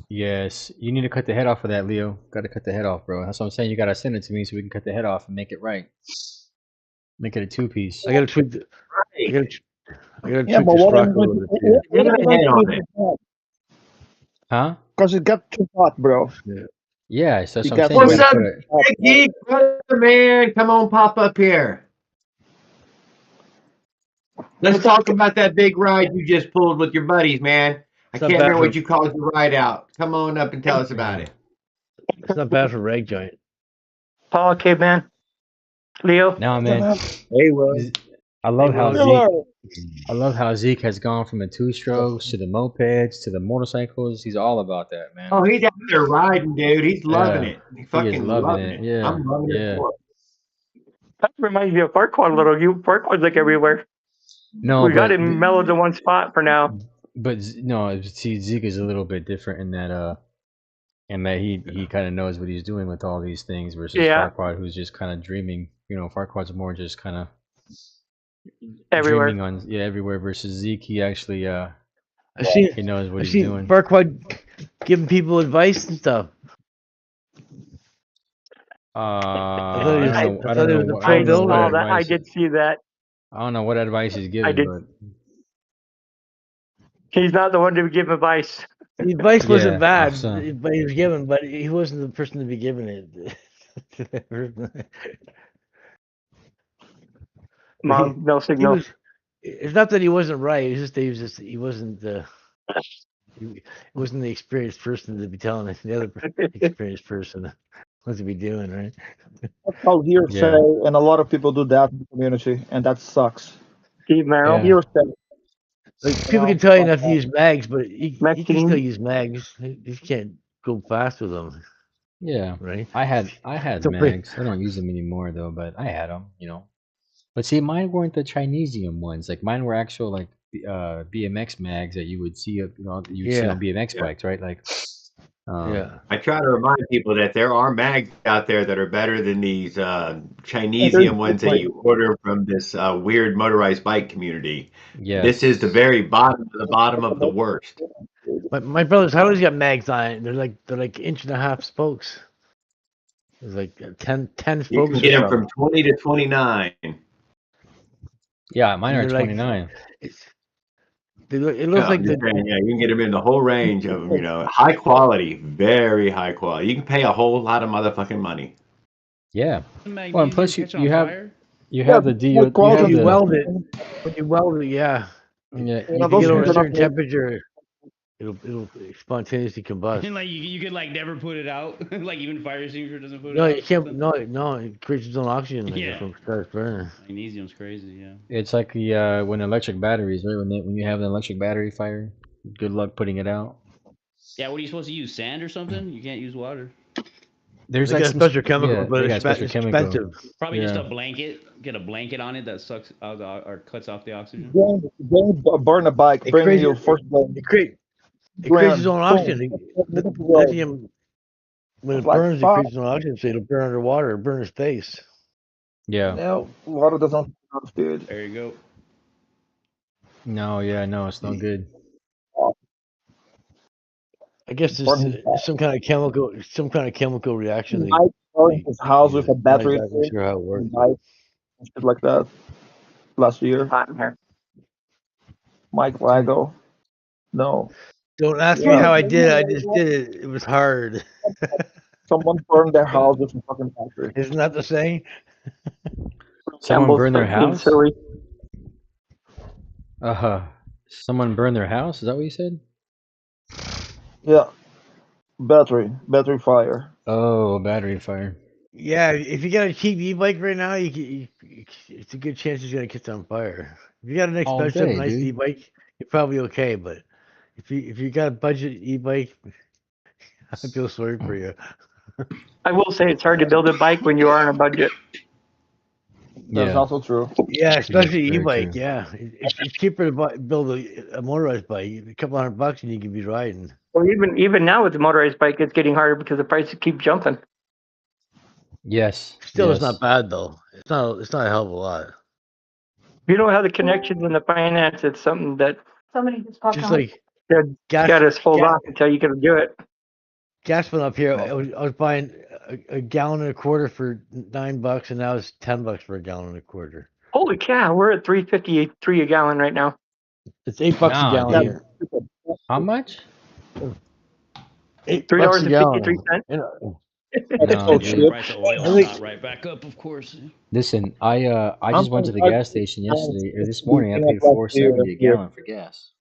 Yes, you need to cut the head off of that, Leo. Got to cut the head off, bro. That's what I'm saying. You gotta send it to me so we can cut the head off and make it right. Make it a 2-piece. I gotta tweak the. I Right. gotta Yeah, tweak but the what I'm sprocket a going little to bit too. what Get am I a going head to on do it. with that? Huh? Because it got too hot, bro. Yeah. Yeah, so that's You what I'm got saying. You What's way gotta up, put too it. hot. Big Geek? Brother, man? Come on, pop up here. Let's talk about that big ride you just pulled with your buddies, man. I It's not can't bad remember for. what you called your ride out. Come on up and tell us about Yeah. it. It's not bad for rag giant. Paul, caveman, Leo. Now, man, Hey, well, I love how Well, Zeke. Hello. I love how Zeke has gone from the 2-strokes to the mopeds to the motorcycles. He's all about that, man. Oh, he's out there riding, dude. He's loving Yeah, it. He he is fucking loving loving it. it. Yeah, I'm loving it yeah. for him. That reminds me of Farquaad a little. Farquaad's like everywhere. No, We got but him mellowed to one spot for now. no. See, Zeke is a little bit different in that he kind of knows what he's doing with all these things versus Yeah, Farquaad, who's just kind of dreaming. Farquaad's more just kind of everywhere. dreaming on everywhere versus Zeke. He actually I've seen he knows what I've he's seen doing. Farquaad giving people advice and stuff. I thought he I was. don't know. I I thought don't he know. was a I pro I don't know what saw builder. that. I advice. did see that. I don't know what advice he's I giving, did. but He's not the one to give advice. The advice wasn't yeah, I've bad, seen. but he was given, but he wasn't the person to be giving it. But Mom, no he signal. was. It's not that he wasn't right. It's just that he wasn't he wasn't the experienced person to be telling it. The other experienced person what to be doing, right? That's called hearsay, Yeah, and a lot of people do that in the community, and that sucks. Steve Merrill, yeah, Hearsay. Like You people know, can tell you fuck not to that. use mags, but you can still Maxine. use mags. You can't go fast with them, yeah. right? I had So pretty. mags. I don't use them anymore though, but I had them. But see, mine weren't the Chinesium ones. Like mine were actual like BMX mags that you would see, you would see on Yeah, BMX Yeah. bikes, right? Like, yeah. I try to remind people that there are mags out there that are better than these And Chinesium ones that you order from this weird motorized bike community. This is yes, the very bottom of the worst. My brother's house got mags on it. They're like 1.5 inch spokes. There's like 10 You can spokes or get them so. from 20 to 29. yeah, mine And are they're like 29. it's it Yeah, looks I'm like just the saying, yeah, you can get them in the whole range of them, high quality, very high quality. You can pay a whole lot of motherfucking money. Yeah. Well, and Magnesium plus catch you on have fire? yeah, the high DO, you when have quality. you the weld it. When you weld it, yeah. yeah, You know, If you those get over things a are not certain temperature, it'll spontaneously combust. And like you could like never put it out, like even fire extinguisher doesn't put it No, out you or can't. something. No, it creates its own oxygen. I guess Yeah, when it starts burning. magnesium's crazy. Yeah. it's like the when electric batteries, right? When you have an electric battery fire, good luck putting it out. Yeah. What are you supposed to use? Sand or something? You can't use water. There's They like got a some special chemical, yeah, but they got it's a special it's chemical. expensive. Probably just Yeah. a blanket. Get a blanket on it that sucks out or cuts off the oxygen. Don't burn a bike. It Bring creates your first it create it creates its grand. own oxygen. The lithium when It's it like burns, it five. creates its own oxygen, so it'll burn underwater, burn in space. Yeah. No, water doesn't sound good. There you go. No, yeah, no, it's no good. I guess Burn his there's some kind of chemical reaction. Mike burned his house with a I'm not battery exactly sure how it works. and died and shit like that last year. Hot in here. Mike Lago. No. Don't ask me Yeah. how I did it. I just did it. It was hard. Someone burned their house with a fucking battery. Isn't that the saying? Someone Campbell's burned their being house? silly. Someone burned their house? Is that what you said? Yeah. Battery fire. Oh, battery fire. Yeah, if you got a cheap e-bike right now, it's a good chance it's gonna catch on fire. If you got an All expensive, day, nice dude. e-bike, you're probably okay. But if you got a budget e-bike, I feel sorry for you. I will say it's hard to build a bike when you are on a budget. That's Yeah. also true. Yeah, especially very e-bike. true. Yeah, it's cheaper to build a motorized bike. A couple $100 and you can be riding. Well, even now with the motorized bike, it's getting harder because the prices keep jumping. Yes. Still, Yes. it's not bad though. It's not a hell of a lot. If you don't have the connections and the finance, it's something that Somebody just popped Just on. like gas, got us hold off until you can do it. gas went up here. Oh. I was buying a gallon and a quarter for $9, and now it's $10 for a gallon and a quarter. Holy cow, we're at $3.53 a gallon right now. It's $8 Nah, a gallon dude. here. How much? $8 a $3.53. gallon. No, The dude. price of oil I think- shot right back up, of course. Listen, I just went to the gas station yesterday or this morning. I paid $4.70 a gallon for gas.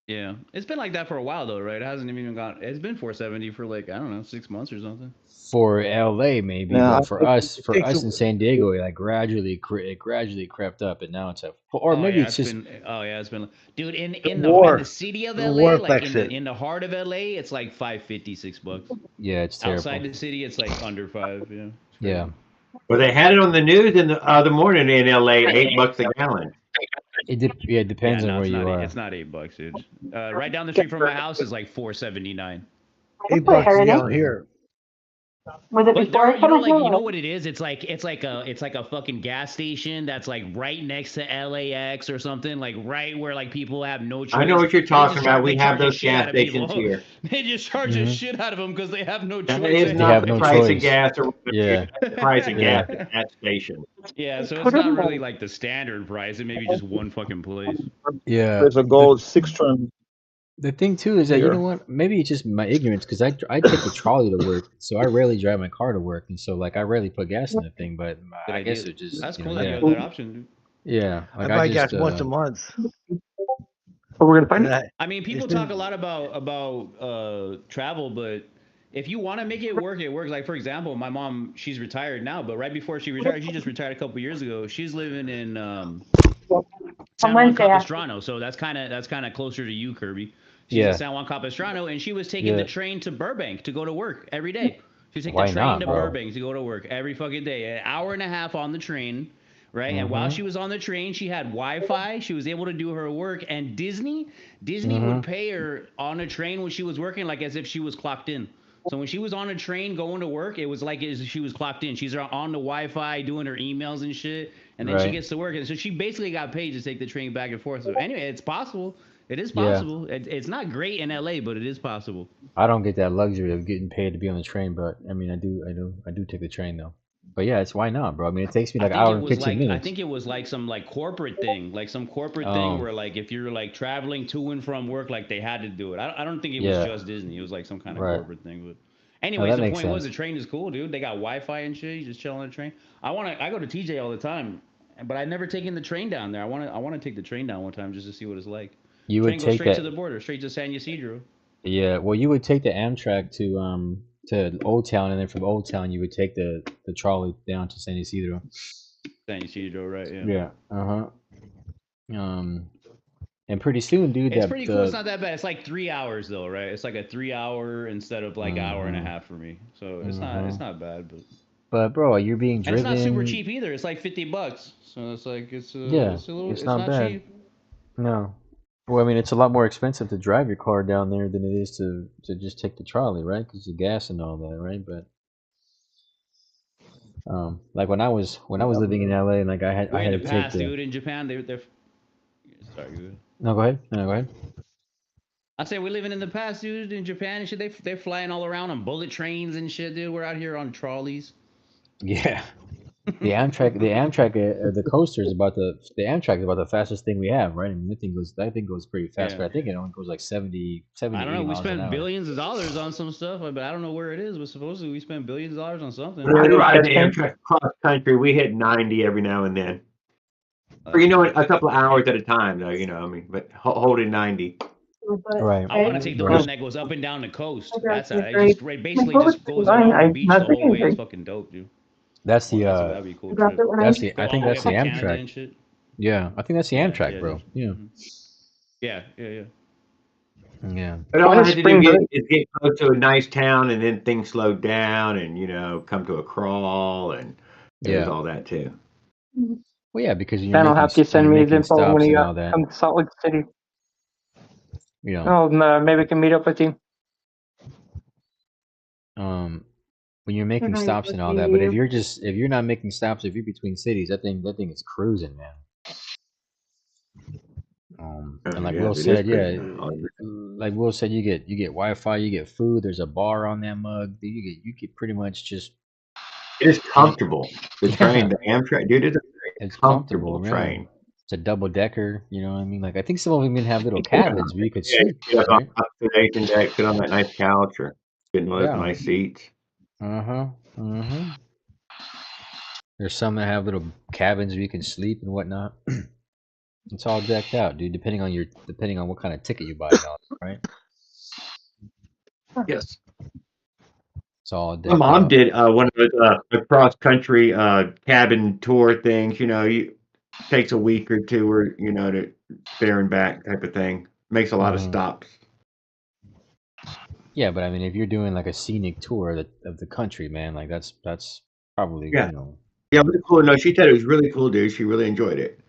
Yeah, it's been like that for a while though, right? It hasn't even gone. It's been $4.70 for like, I don't know, 6 months or something. For LA, maybe, Yeah, but for us takes in San Diego, it like gradually crept up, and now it's at, or Oh maybe yeah, it's just it's been, dude, in war. the city of The LA, war like affects it. in the heart of LA, it's like $5.50, $6. yeah, it's terrible. Outside the city, it's like under $5. Yeah. It's crazy. Yeah, Well, they had it on the news in the morning in LA, $8 a gallon. it Yeah, depends on no, where it's you not. are. It's not $8, dude. Right down the street from my house is like $4.79. $8 a gallon here. Was it But before I you know, come like, you know here? what it is? It's like a fucking gas station that's like right next to LAX or something, like right where like people have no choice. I know what you're They talking just about. We they have charge the those shit gas out of people. stations here. They just charge the shit out of them because they have no choice. That is They not have the no price of choice. gas or Yeah, the price of yeah. gas at that station. Yeah, so it's not really like the standard price. It may be just one fucking place. Yeah. There's a gold 6 ton. The thing too is that you know what? Maybe it's just my ignorance because I take the trolley to work, so I rarely drive my car to work, and so like I rarely put gas in the thing. But I guess it just That's you cool know, that you yeah, have that option, dude. yeah. I Like buy I just gas once a month. But we're gonna find And it. I mean, people talk a lot about travel, but if you want to make it work, it works. Like for example, my mom, she's retired now, but right before she retired, she just retired a couple years ago. She's living in San Juan Wednesday after. Capistrano, so that's kind of closer to you, Kirby. She's Yeah. in San Juan Capistrano, and she was taking Yeah. the train to Burbank to go to work every day. She was taking Why the train not, to bro? Burbank to go to work every fucking day, an hour and a half on the train, right? And while she was on the train, she had Wi-Fi. She was able to do her work, and Disney would pay her on a train when she was working, like as if she was clocked in. So when she was on a train going to work, it was like as if she was clocked in. She's on the Wi-Fi doing her emails and shit, and then she Right. gets to work, and so she basically got paid to take the train back and forth. So anyway, it's possible. It is Yeah. possible. It's not great in LA, but it is possible. I don't get that luxury of getting paid to be on the train, but I mean, I do take the train though. But yeah, it's why not, bro? I mean, it takes me like an hour and 15 minutes. I think it was like some like corporate thing, like some corporate thing where like if you're like traveling to and from work, like they had to do it. I don't think it was Yeah. just Disney. It was like some kind of Right. corporate thing. But anyways, that the makes point was the sense. train is cool, dude. They got Wi-Fi and shit. You just chill on the train. I go to TJ all the time, but I've never taken the train down there. I want to take the train down one time just to see what it's like. You Train would goes take straight that. to the border, straight to San Ysidro. Yeah, well, you would take the Amtrak to Old Town, and then from Old Town you would take the trolley down to San Ysidro. San Ysidro, right? Yeah. Yeah. And pretty soon, dude, It's pretty cool. It's not that bad. It's like 3 hours though, right? It's like a 3 hour instead of like hour and a half for me. So it's not bad, But bro, you're being and it's driven. not super cheap either. It's like $50. So it's like it's Yeah, it's a little it's not bad. cheap. No. Well, I mean, it's a lot more expensive to drive your car down there than it is to just take the trolley, right? Because the gas and all that, right? But like when I was living in LA, and like I had In to the take past, the. dude, in Japan, they're sorry, go ahead. No, go ahead. No, go ahead. I say we're living in the past, dude. In Japan and shit, they're flying all around on bullet trains and shit, dude. We're out here on trolleys. Yeah. The Amtrak, the coaster is about the Amtrak is about the fastest thing we have, right? I mean, that thing goes pretty fast, Yeah. but I think it only goes like 70 I don't know. 80 We miles an spent hour. billions of dollars on some stuff, but I don't know where it is. But supposedly we spent billions of dollars on something. When I ride the Amtrak cross country, we hit 90 every now and then. Or a couple of hours at a time, though. I mean, but holding 90. Right. I want to take the Right. one that goes up and down the coast. That's Okay, it. great. Just basically My just goes along the beach the whole way. It's great. fucking dope, dude. That's the That'd be a cool dropped trip. it when I that's was- the Go I all think the way that's up the to Canada Amtrak. and shit. Yeah, I think that's the Amtrak, yeah, bro. dude. Yeah. Yeah. Yeah. But all Why I does had to spring do break- is get close to a nice town, and then things slowed down, and come to a crawl, and it was Yeah. all that too. Well, yeah, because you're Dan will making have to send you're me his making info when stops he and all that. comes to Salt Lake City. You know. Oh, maybe we can meet up with him. when you're making stops and all that. But if you're not making stops, if you're between cities, that thing is cruising, man. And like Will said, yeah, like Will said, you get Wi-Fi, you get food. There's a bar on that mug. You get pretty much just. It is comfortable. The train, the Amtrak, dude, it's a very comfortable train. It's a double decker. You know what I mean? Like I think some of them even have little cabins where you could sleep. Get up to Nathan deck, sit on that nice couch, or get in those nice seats. There's some that have little cabins where you can sleep and whatnot. It's all decked out, dude. Depending on what kind of ticket you buy, right? Yes. It's all My mom did one of those cross country cabin tour things. You know, takes a week or two, or to there and back type of thing. Makes a lot of stops. Yeah, but I mean, if you're doing like a scenic tour of the country, man, like that's probably Yeah, it was cool. No, she said it was really cool, dude. She really enjoyed it,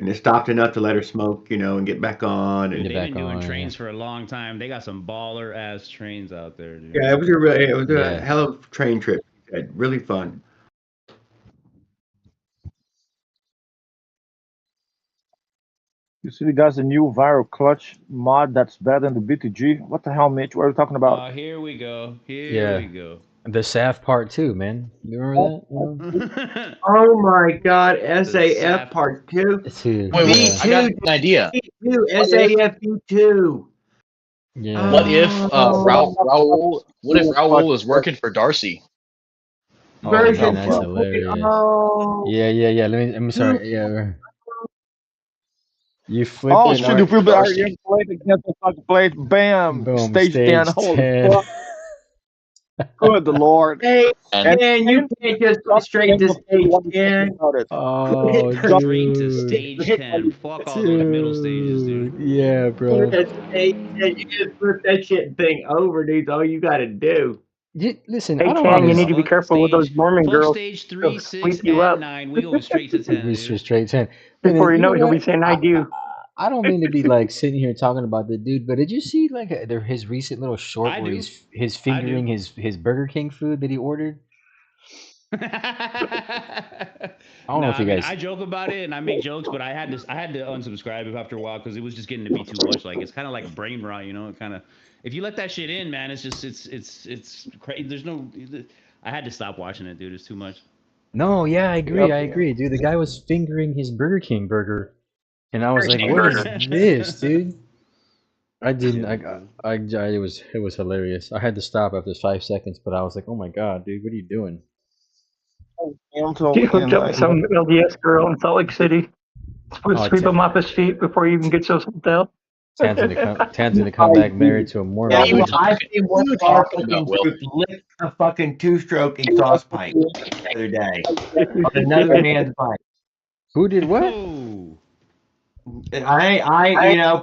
and it stopped enough to let her smoke, and get back on. And they've been doing trains for a long time. They got some baller ass trains out there, dude. Yeah, it was a hell of a train trip. Really fun. You see, there's a new viral clutch mod that's better than the BTG. What the hell, Mitch? What are you talking about? Here we go. Here we go. The SAF part 2, man. You remember that? Oh my God, SAF part 2. Wait, I got an idea. SAF 2. Yeah. What if Raul? What if Raul was working for Darcy? Version that's hilarious. Yeah. I'm sorry. Yeah. You flip it. Oh shit! If you played against the fucking plate, bam, Boom, stage 10. Holy 10. fuck! Good lord! Hey, man, you can't just go straight to stage 10. Oh, straight to stage 10. Fuck all those middle stages, dude. Yeah, bro. That's stage 10. You just flip that shit thing over, dude. All you gotta do. Listen, Hey, I don't Ken, want you need to be careful with those Mormon Fuck girls. stage 3, They'll 6, sweep you and up. 9. We go straight to 10. Straight 10. Before you know it, know you'll be what? saying, I do. I don't mean to be like sitting here talking about the dude, but did you see like his recent little short where he's fingering his Burger King food that he ordered? I don't know if you guys. I joke about it and I make jokes, but I had to unsubscribe after a while because it was just getting to be too much. Like it's kind of like brain rot, It kind of if you let that shit in, man, it's just it's crazy. There's no. I had to stop watching it, dude. It's too much. No, yeah, I agree, dude. The guy was fingering his Burger King burger, and I was like, "What is this, dude?" I didn't. It was hilarious. I had to stop after 5 seconds, but I was like, "Oh my god, dude, what are you doing?" He hooked up with some LDS girl in Salt Lake City. Sweep him off his feet before he even gets to his hotel. Tan's gonna come back married to a Mormon. Yeah, I seen one of our fucking group lick a fucking 2-stroke exhaust pipe the other day on another man's bike. Who did what?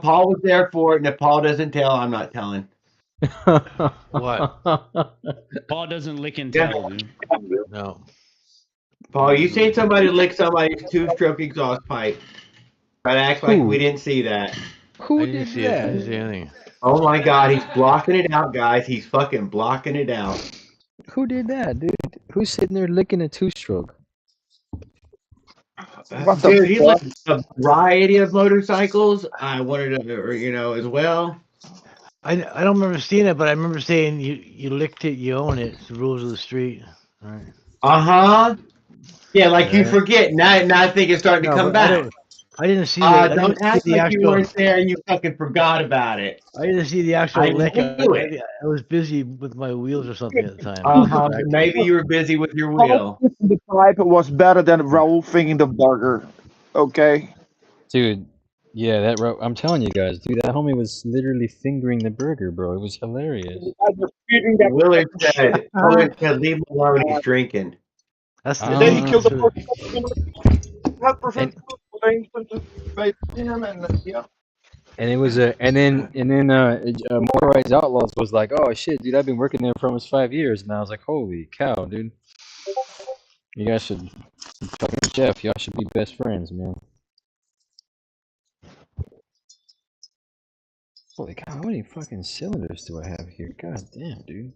Paul was there for it, and if Paul doesn't tell, I'm not telling. What? Paul doesn't lick and tell, dude. No. Paul, you seen somebody lick somebody's 2-stroke exhaust pipe? Try to act like we didn't see that. Who did that? I didn't see anything. Oh my god, he's blocking it out, guys. He's fucking blocking it out. Who did that, dude? Who's sitting there licking a 2-stroke? Dude, he licked a variety of motorcycles. I wanted to, as well. I don't remember seeing it, but I remember saying you licked it, you own it. It's the rules of the street. Right. Yeah, like you forget. Now I think it's starting to come back. I didn't see that. Don't act like you weren't there and you fucking forgot about it. I didn't see the actual lick. I was busy with my wheels or something at the time. Maybe you were busy with your wheel. The pipe was better than Raul fingering the burger. Okay. Dude, yeah, I'm telling you guys, dude, that homie was literally fingering the burger, bro. It was hilarious. Willard said, leave him alone, he's drinking. That's then he killed the person. And it was and then Motorized Outlaws was like, "Oh shit, dude, I've been working there for almost 5 years," and I was like, "Holy cow, dude! You guys should fucking Jeff, y'all should be best friends, man." Holy cow, how many fucking cylinders do I have here? God damn, dude.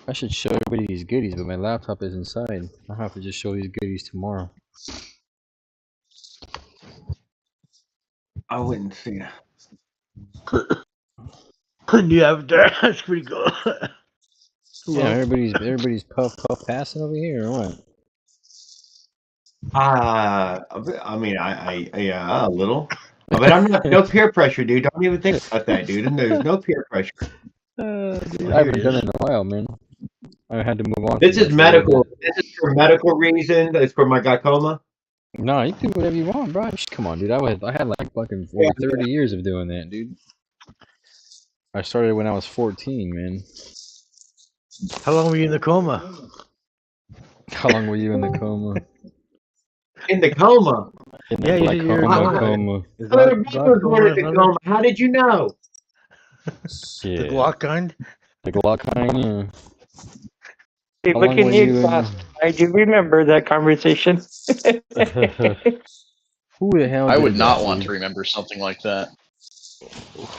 I should show everybody these goodies, but my laptop is inside. I'll have to just show these goodies tomorrow. I wouldn't see it. New avatar. That's pretty cool. Yeah, everybody's puff passing over here, or what? I mean, yeah, a little. But I'm not, no peer pressure, dude. Don't even think about that, dude. And there's no peer pressure. Dude, I haven't done it in a while, man. I had to move on. This from is that for a little medical. bit. This is for medical reasons. It's for my glaucoma. No, you can do whatever you want, bro. Come on, dude. I had like fucking over 30 years of doing that, dude. I started when I was 14, man. How long were you in the coma? How long were you in the coma? In the coma. In the Yeah, you did your coma. coma. How did you know? Yeah. The Glock kind? The Glock kind, yeah. Hey, How look long in were the you exhaust. I do remember that conversation. Who the hell I did would not that, want dude? to remember something like that.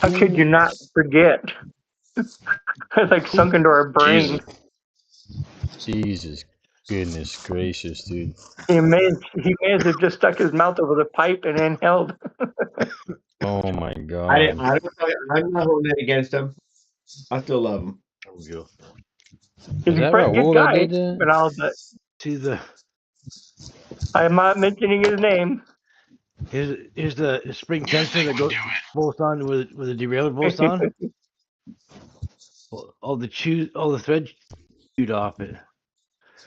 How could you not forget? It's like sunk into our brain. Jesus goodness gracious, dude. He may as have just stuck his mouth over the pipe and inhaled. Oh my god. I'm not holding it against him. I still love him. There we go. He's a pretty good guy, but I'm not mentioning his name. Here's the spring tensioner that goes bolts on with the derailleur bolts on. all the threads chewed off it.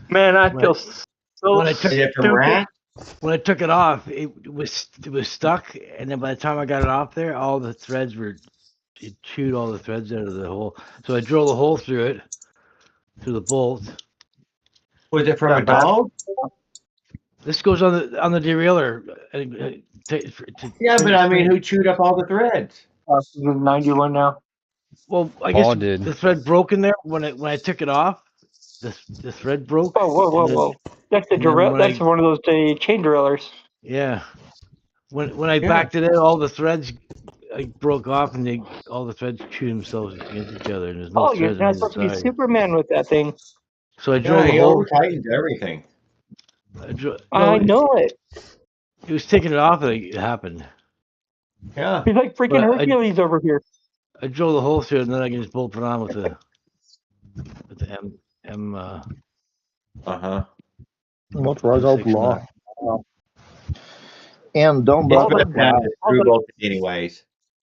Man, I feel so when I took stupid. When I took it off, it was stuck, and then by the time I got it off there, all the threads it chewed all the threads out of the hole. So I drilled a hole through it, through the bolt. Was it from a dog? This goes on the derailleur. Yeah, but I mean, who chewed up all the threads? 91 now. Well, I guess the thread broke in there when I took it off. The thread broke. Oh, whoa! That's the that's one of those chain drillers. Yeah. When I backed it in, all the threads broke off, and all the threads chewed themselves against each other, and there's no threads you're on not the supposed to be side. Superman with that thing. So I drilled a hole. He tightens everything. I know it. He was taking it off, and it happened. Yeah. He's like freaking Hercules over here. I drilled a hole through it, and then I can just bolt it on with the M. What's right out law? And don't bother. Anyways.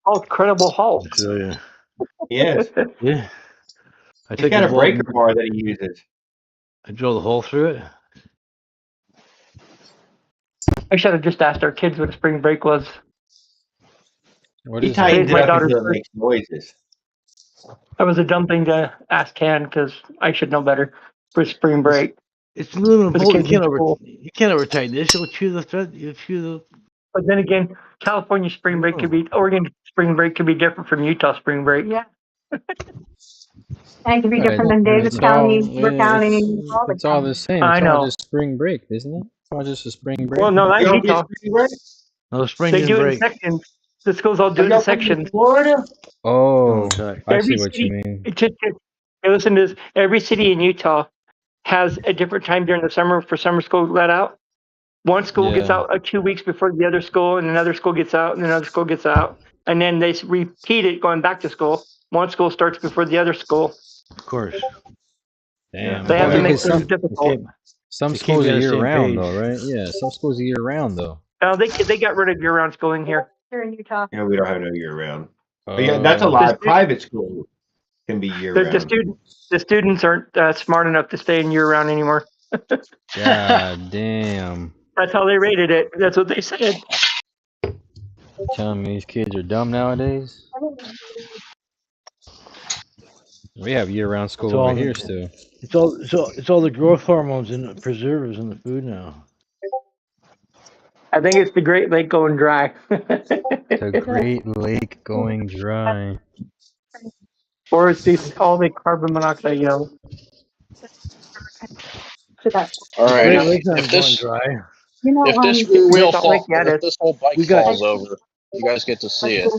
Oh, Incredible Hulk. So, yeah. Yes. Yeah. He's got a breaker bar that he uses. I drilled a hole through it. I should have just asked our kids what spring break was. He tightens it up until it makes noises. That was a dumb thing to ask Ken because I should know better for spring break. It's aluminum bolt. You can't over tighten this. It'll chew the thread. You chew the. But then again, California spring break could be, Oregon spring break could be different from Utah spring break. Yeah. And it could be different than Davis County, Weber County, all the It's all the same. I It's know. all just spring break, isn't it? It's all just a spring break. Well, no, that's Utah. No, spring They didn't do it in break. sections. The schools all do it in sections. Florida? Oh, I Every see what city, you mean. Listen to this. Every city in Utah has a different time during the summer for summer school let out. One school gets out 2 weeks before the other school, and another school gets out, and another school gets out. And then they repeat it going back to school. One school starts before the other school. Of course. Damn. They have to Boy, make things difficult. Some schools are year round, though, right? Yeah, some schools are year round, though. No, they got rid of year-round schooling here. Here in Utah. Yeah, we don't have no year round. Yeah, that's a lot. Private school can be year round. The students aren't smart enough to stay in year-round anymore. God damn. That's how they rated it. That's what they said. Telling me these kids are dumb nowadays? We have year-round school over here still. It's all the growth hormones and preservatives in the food now. I think it's the Great Lake going dry. The Great Lake going dry. Or it's all the carbon monoxide, All right. If this rear wheel falls, if this whole bike falls over, you guys get to see it.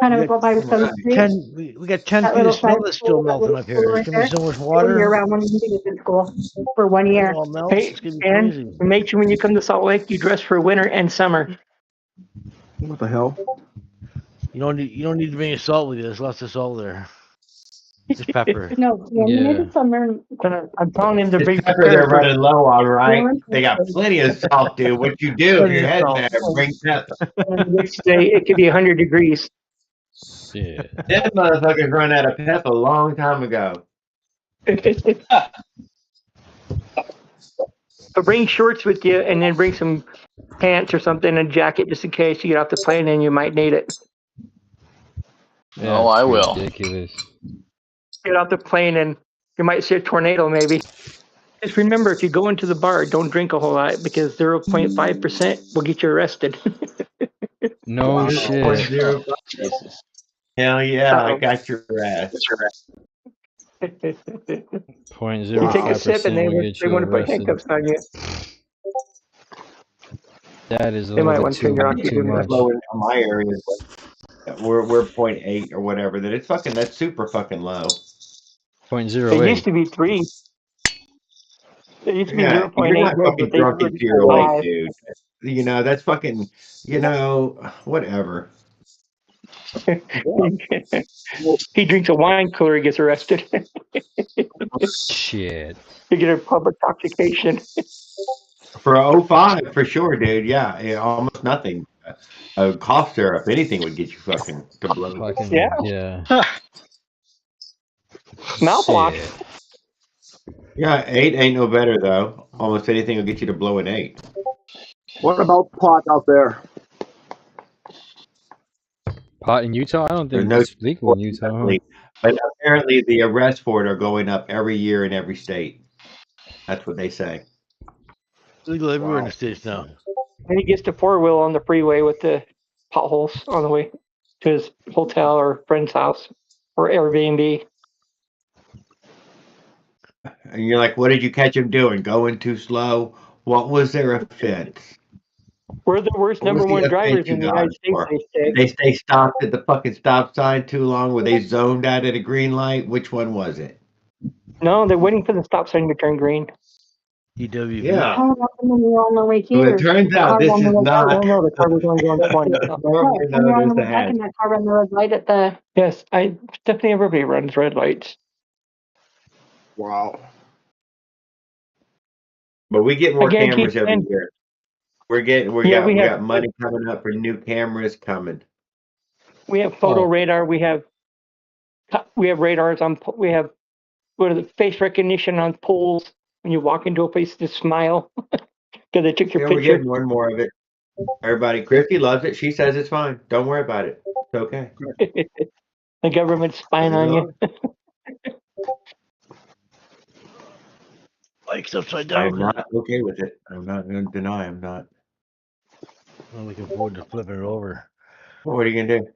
kind of go by some street. We got 10 That feet little of snow side that's still school, that melting little up school here. It's right gonna be there. so much Year water. round when you think it's school for 1 When it year. all melts, Hey, it's gonna be and crazy. make sure when you come to Salt Lake, you dress for winter and summer. What the hell? You don't need to bring your salt with you. There's lots of salt there. Just pepper. No, maybe summer. I'm telling him to It's be pepper they're prepared for running low on, right? Warm They got temperatures. plenty of salt, dude. What you do if Plenty you're of heading salt. there, bring pepper. next day. It could be 100 degrees. Shit. Them motherfuckers run out of pep a long time ago. But bring shorts with you, and then bring some pants or something, and a jacket, just in case you get off the plane and you might need it. No, I will. Ridiculous. Get off the plane and you might see a tornado maybe. Just remember, if you go into the bar, don't drink a whole lot because 0.5% will get you arrested. No shit. 0.05. Jesus. Hell yeah, I Uh-oh. got your ass. You 0.05% take a sip and will get they you want to put arrested. handcuffs on you. That is a They little might bit want to turn your too oxygen much. Low in my area, we're 0.8 or whatever. That's super fucking low. 0.08. It used to be 3. It used to be Yeah, you're 0.8 not then, fucking but they drunk at put 0.08, 5. dude. You know, that's fucking, whatever. He drinks a wine cooler, he gets arrested. Shit. You get a public intoxication. For 05, for sure, dude. Yeah, almost nothing. A cough syrup, anything would get you fucking to blow. Fucking, Yeah. yeah. Mouthwash. Shit. Yeah, 8 ain't no better though. Almost anything will get you to blow an 8. What about pot out there? Pot in Utah? I don't There's think no it's legal in Utah. Huh? but apparently the arrests for it are going up every year in every state. That's what they say. Legal everywhere in the States now. And he gets to 4-wheel on the freeway with the potholes on the way to his hotel or friend's house or Airbnb. And you're like, what did you catch him doing? Going too slow? What was their offense? We're the worst What was number the one drivers offense you in the got United States, for? they say. Did they stay stopped at the fucking stop sign too long? Were they zoned out at a green light? Which one was it? No, they're waiting for the stop sign to turn green. EWV. Yeah. How about when you're on the way Well, here? it turns out Car this on the is way not. back. No, the car was only going 20. Normally When you're on the known way as the back and that car ran the red light at the. Yes, definitely everybody runs red lights. Wow. But we get more I guarantee cameras every you, year. We we got money coming up for new cameras coming. We have photo radar. We have radars on. We have face recognition on poles. When you walk into a place, to smile because they took your Yeah, we're picture. getting more and more of it. Everybody, Christy loves it. She says it's fine. Don't worry about it. It's okay. The government's spying on you. Mike's upside down. I'm not okay with it. I'm not going to deny I'm not. I'm looking forward to flipping it over. Well, what are you going to do?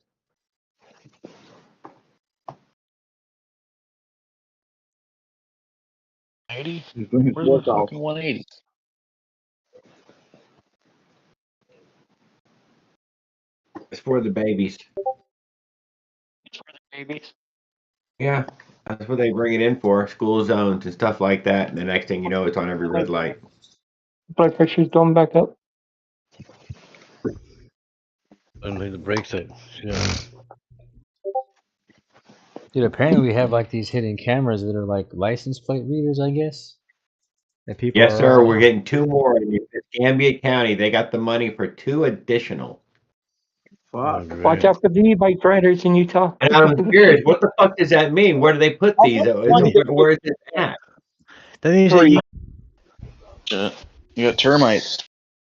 Where's the fucking 180? It's for the babies. It's for the babies. Yeah, that's what they bring it in for. School zones and stuff like that. And the next thing you know, it's on every red light. Blood pressure's going back up. I don't think the brakes it. Yeah. Dude, apparently we have like these hidden cameras that are like license plate readers, I guess. That people Yes, are sir. We're getting 2 more in Gambia County. They got the money for 2 additional. Fuck. Watch out for the e-bike riders in Utah. And I'm curious, what the fuck does that mean? Where do they put these? Where is this at? That means that you got termites.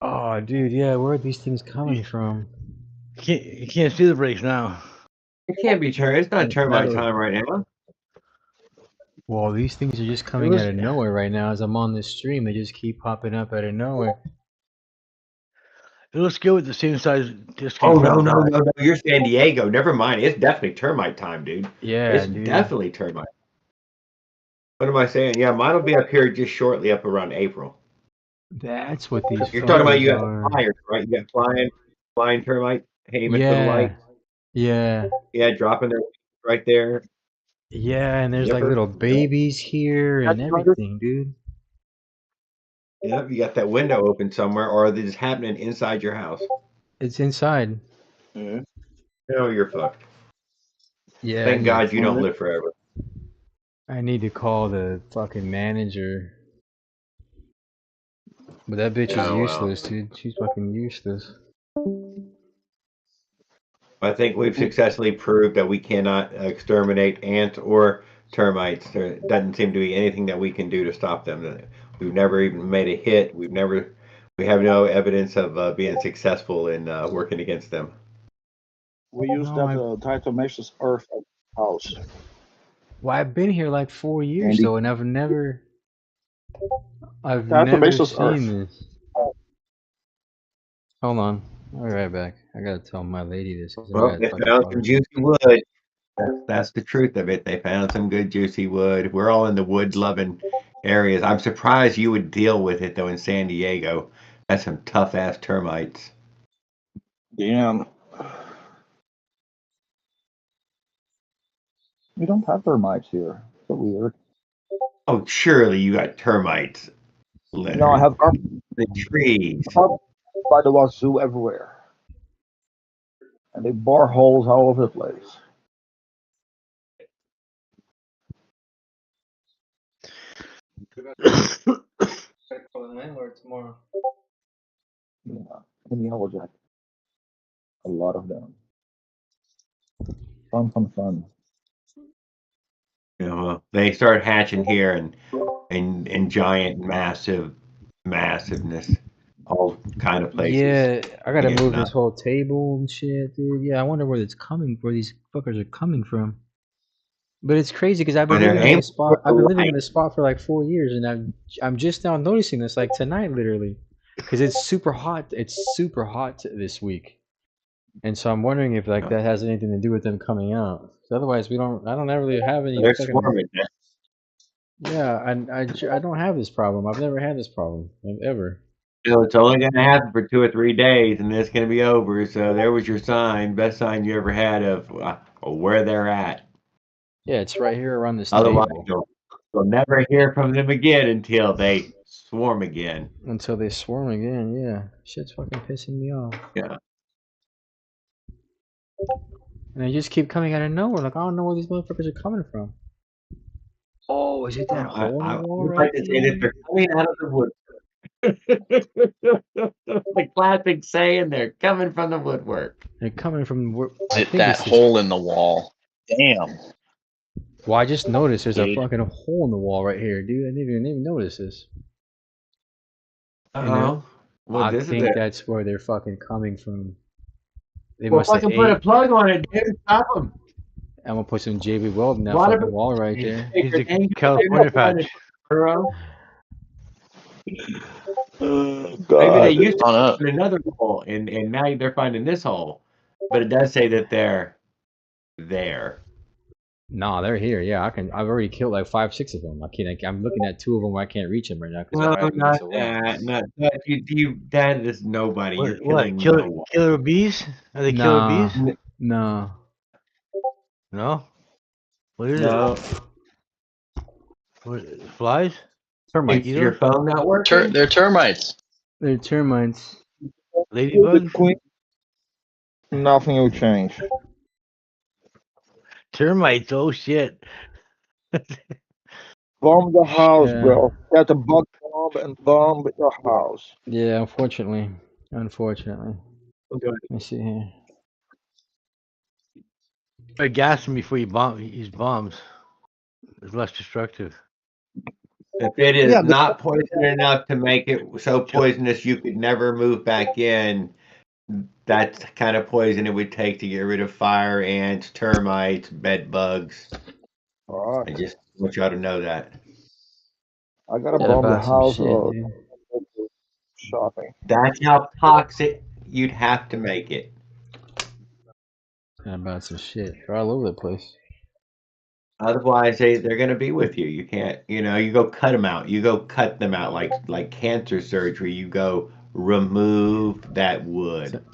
Oh, dude, yeah. Where are these things coming from? You can't see the brakes now. It can't be termite. It's not termite time right now. Well, these things are just coming out of nowhere right now. As I'm on this stream, they just keep popping up out of nowhere. It looks good with the same size disc. Oh, no. You're San Diego. Never mind. It's definitely termite time, dude. Yeah, it's dude. definitely termite. What am I saying? Yeah, mine will be up here just shortly, up around April. That's what these. You're talking about you are. got fires, right? You got flying termite aiming for the Yeah. light. Yeah. Yeah, dropping their right there. Yeah, and there's like Yipper. little babies here and everything, dude. Yep, you got that window open somewhere, or is it happening inside your house? It's inside. No, you're fucked. Yeah. Thank God you don't live forever. I need to call the fucking manager. But that bitch is Oh, well. useless, dude. She's fucking useless. I think we've successfully proved that we cannot exterminate ants or termites. There doesn't seem to be anything that we can do to stop them. We've never even made a hit. We have no evidence of being successful in working against them. We use diatomaceous earth at the house. Well, I've been here like 4 years Andy. though, and I've never Diatomaceous seen earth. this. Hold on, I'll be right back. I gotta tell my lady this. 'Cause I Well, gotta they fucking found call some her. juicy wood. That's the truth of it. They found some good juicy wood. We're all in the wood-loving areas. I'm surprised you would deal with it though in San Diego. That's some tough-ass termites. Damn. We don't have termites here. So weird. Oh, surely you got termites, Leonard. No, I have the trees. By the wazoo everywhere. And they bore holes all over the place. Call the landlord tomorrow. Yeah, in Yellow Jacket. A lot of them. Fun. You know, they start hatching here and giant, massiveness, all kind of places. Yeah, I gotta Yeah, move not- this whole table and shit, dude. Yeah, I wonder where these fuckers are coming from. But it's crazy because I've been And they're living in aiming this spot. I've for been the living in light. this spot for like 4 years, and I'm just now noticing this, like tonight, literally, because it's super hot. It's super hot this week, and so I'm wondering if like that has anything to do with them coming out. 'Cause otherwise, I don't really have any They're fucking. swarming. Yeah, I don't have this problem. I've never had this problem ever. So it's only going to happen for 2 or 3 days, and then it's going to be over. So there was your sign, best sign you ever had of where they're at. Yeah, it's right here around this Otherwise, table. you'll never hear from them again until they swarm again. Until they swarm again, yeah. Shit's fucking pissing me off. Yeah. And they just keep coming out of nowhere. Like, I don't know where these motherfuckers are coming from. Oh, is it that hole in the wall would right like to say that there? they're coming out of the wood. The classic saying, they're coming from the woodwork. They're coming from where Is I it think that it's this. hole in the wall? Damn. Well, I just noticed there's a Dude. fucking hole in the wall right here, dude. I didn't even notice this. Uh-oh. Well, I this think is it. that's where they're fucking coming from. They Well, must have fucking put a ate. plug on it, dude. Stop them. I'm gonna put some JB Weld in that Lot of fucking it- wall right there. He's a California patch. Maybe they used to On up. find another hole, and now they're finding this hole. But it does say that they're there. Nah, they're here. Yeah, I've already killed like 5, 6 of them. I'm looking at 2 of them where I can't reach them right now because No, they're hiding not so well. that. Not that. That is nobody. You're killing Killer, no one. killer bees? Are they killer bees? No. No? What is No. it? What, flies? Termites. Is your phone not working? They're termites. They're termites. Ladybug? Nothing will change. Termites, oh shit. Bomb the house, Yeah. bro. Get a bug bomb and bomb your house. Yeah, unfortunately. Unfortunately. Let me see here. But gas him before you use bombs. It's less destructive. If it is Yeah, but- not poison enough to make it so poisonous you could never move back in, that's the kind of poison it would take to get rid of fire ants, termites, bed bugs. Alright. I just want y'all to know that. I gotta Gotta bomb the buy some house shit, or dude. shopping. That's how toxic you'd have to make it. Gotta buy some shit. They're all over the place. Otherwise, they're going to be with you. You can't, you go cut them out. You go cut them out like cancer surgery. You go remove that wood.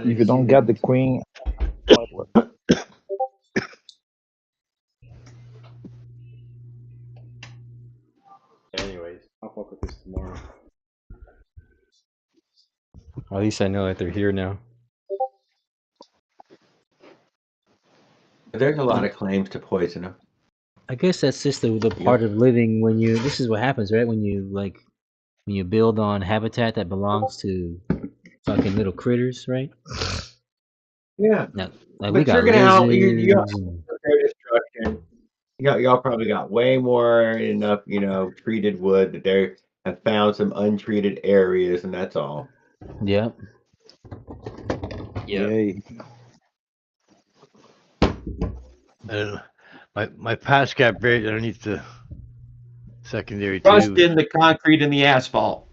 If you don't get the queen, Anyways, I'll fuck with this tomorrow. At least I know that they're here now. There's a lot of claims to poison them. I guess that's just the part of living when you. This is what happens, right? When you build on habitat that belongs to fucking little critters, right? Yeah. Now, like we But you're got gonna out lizards. you their destruction. Y'all probably got way more enough, treated wood that they have found some untreated areas, and that's all. Yep. Yay. And my pass got buried underneath the secondary Trust too. in the concrete and the asphalt.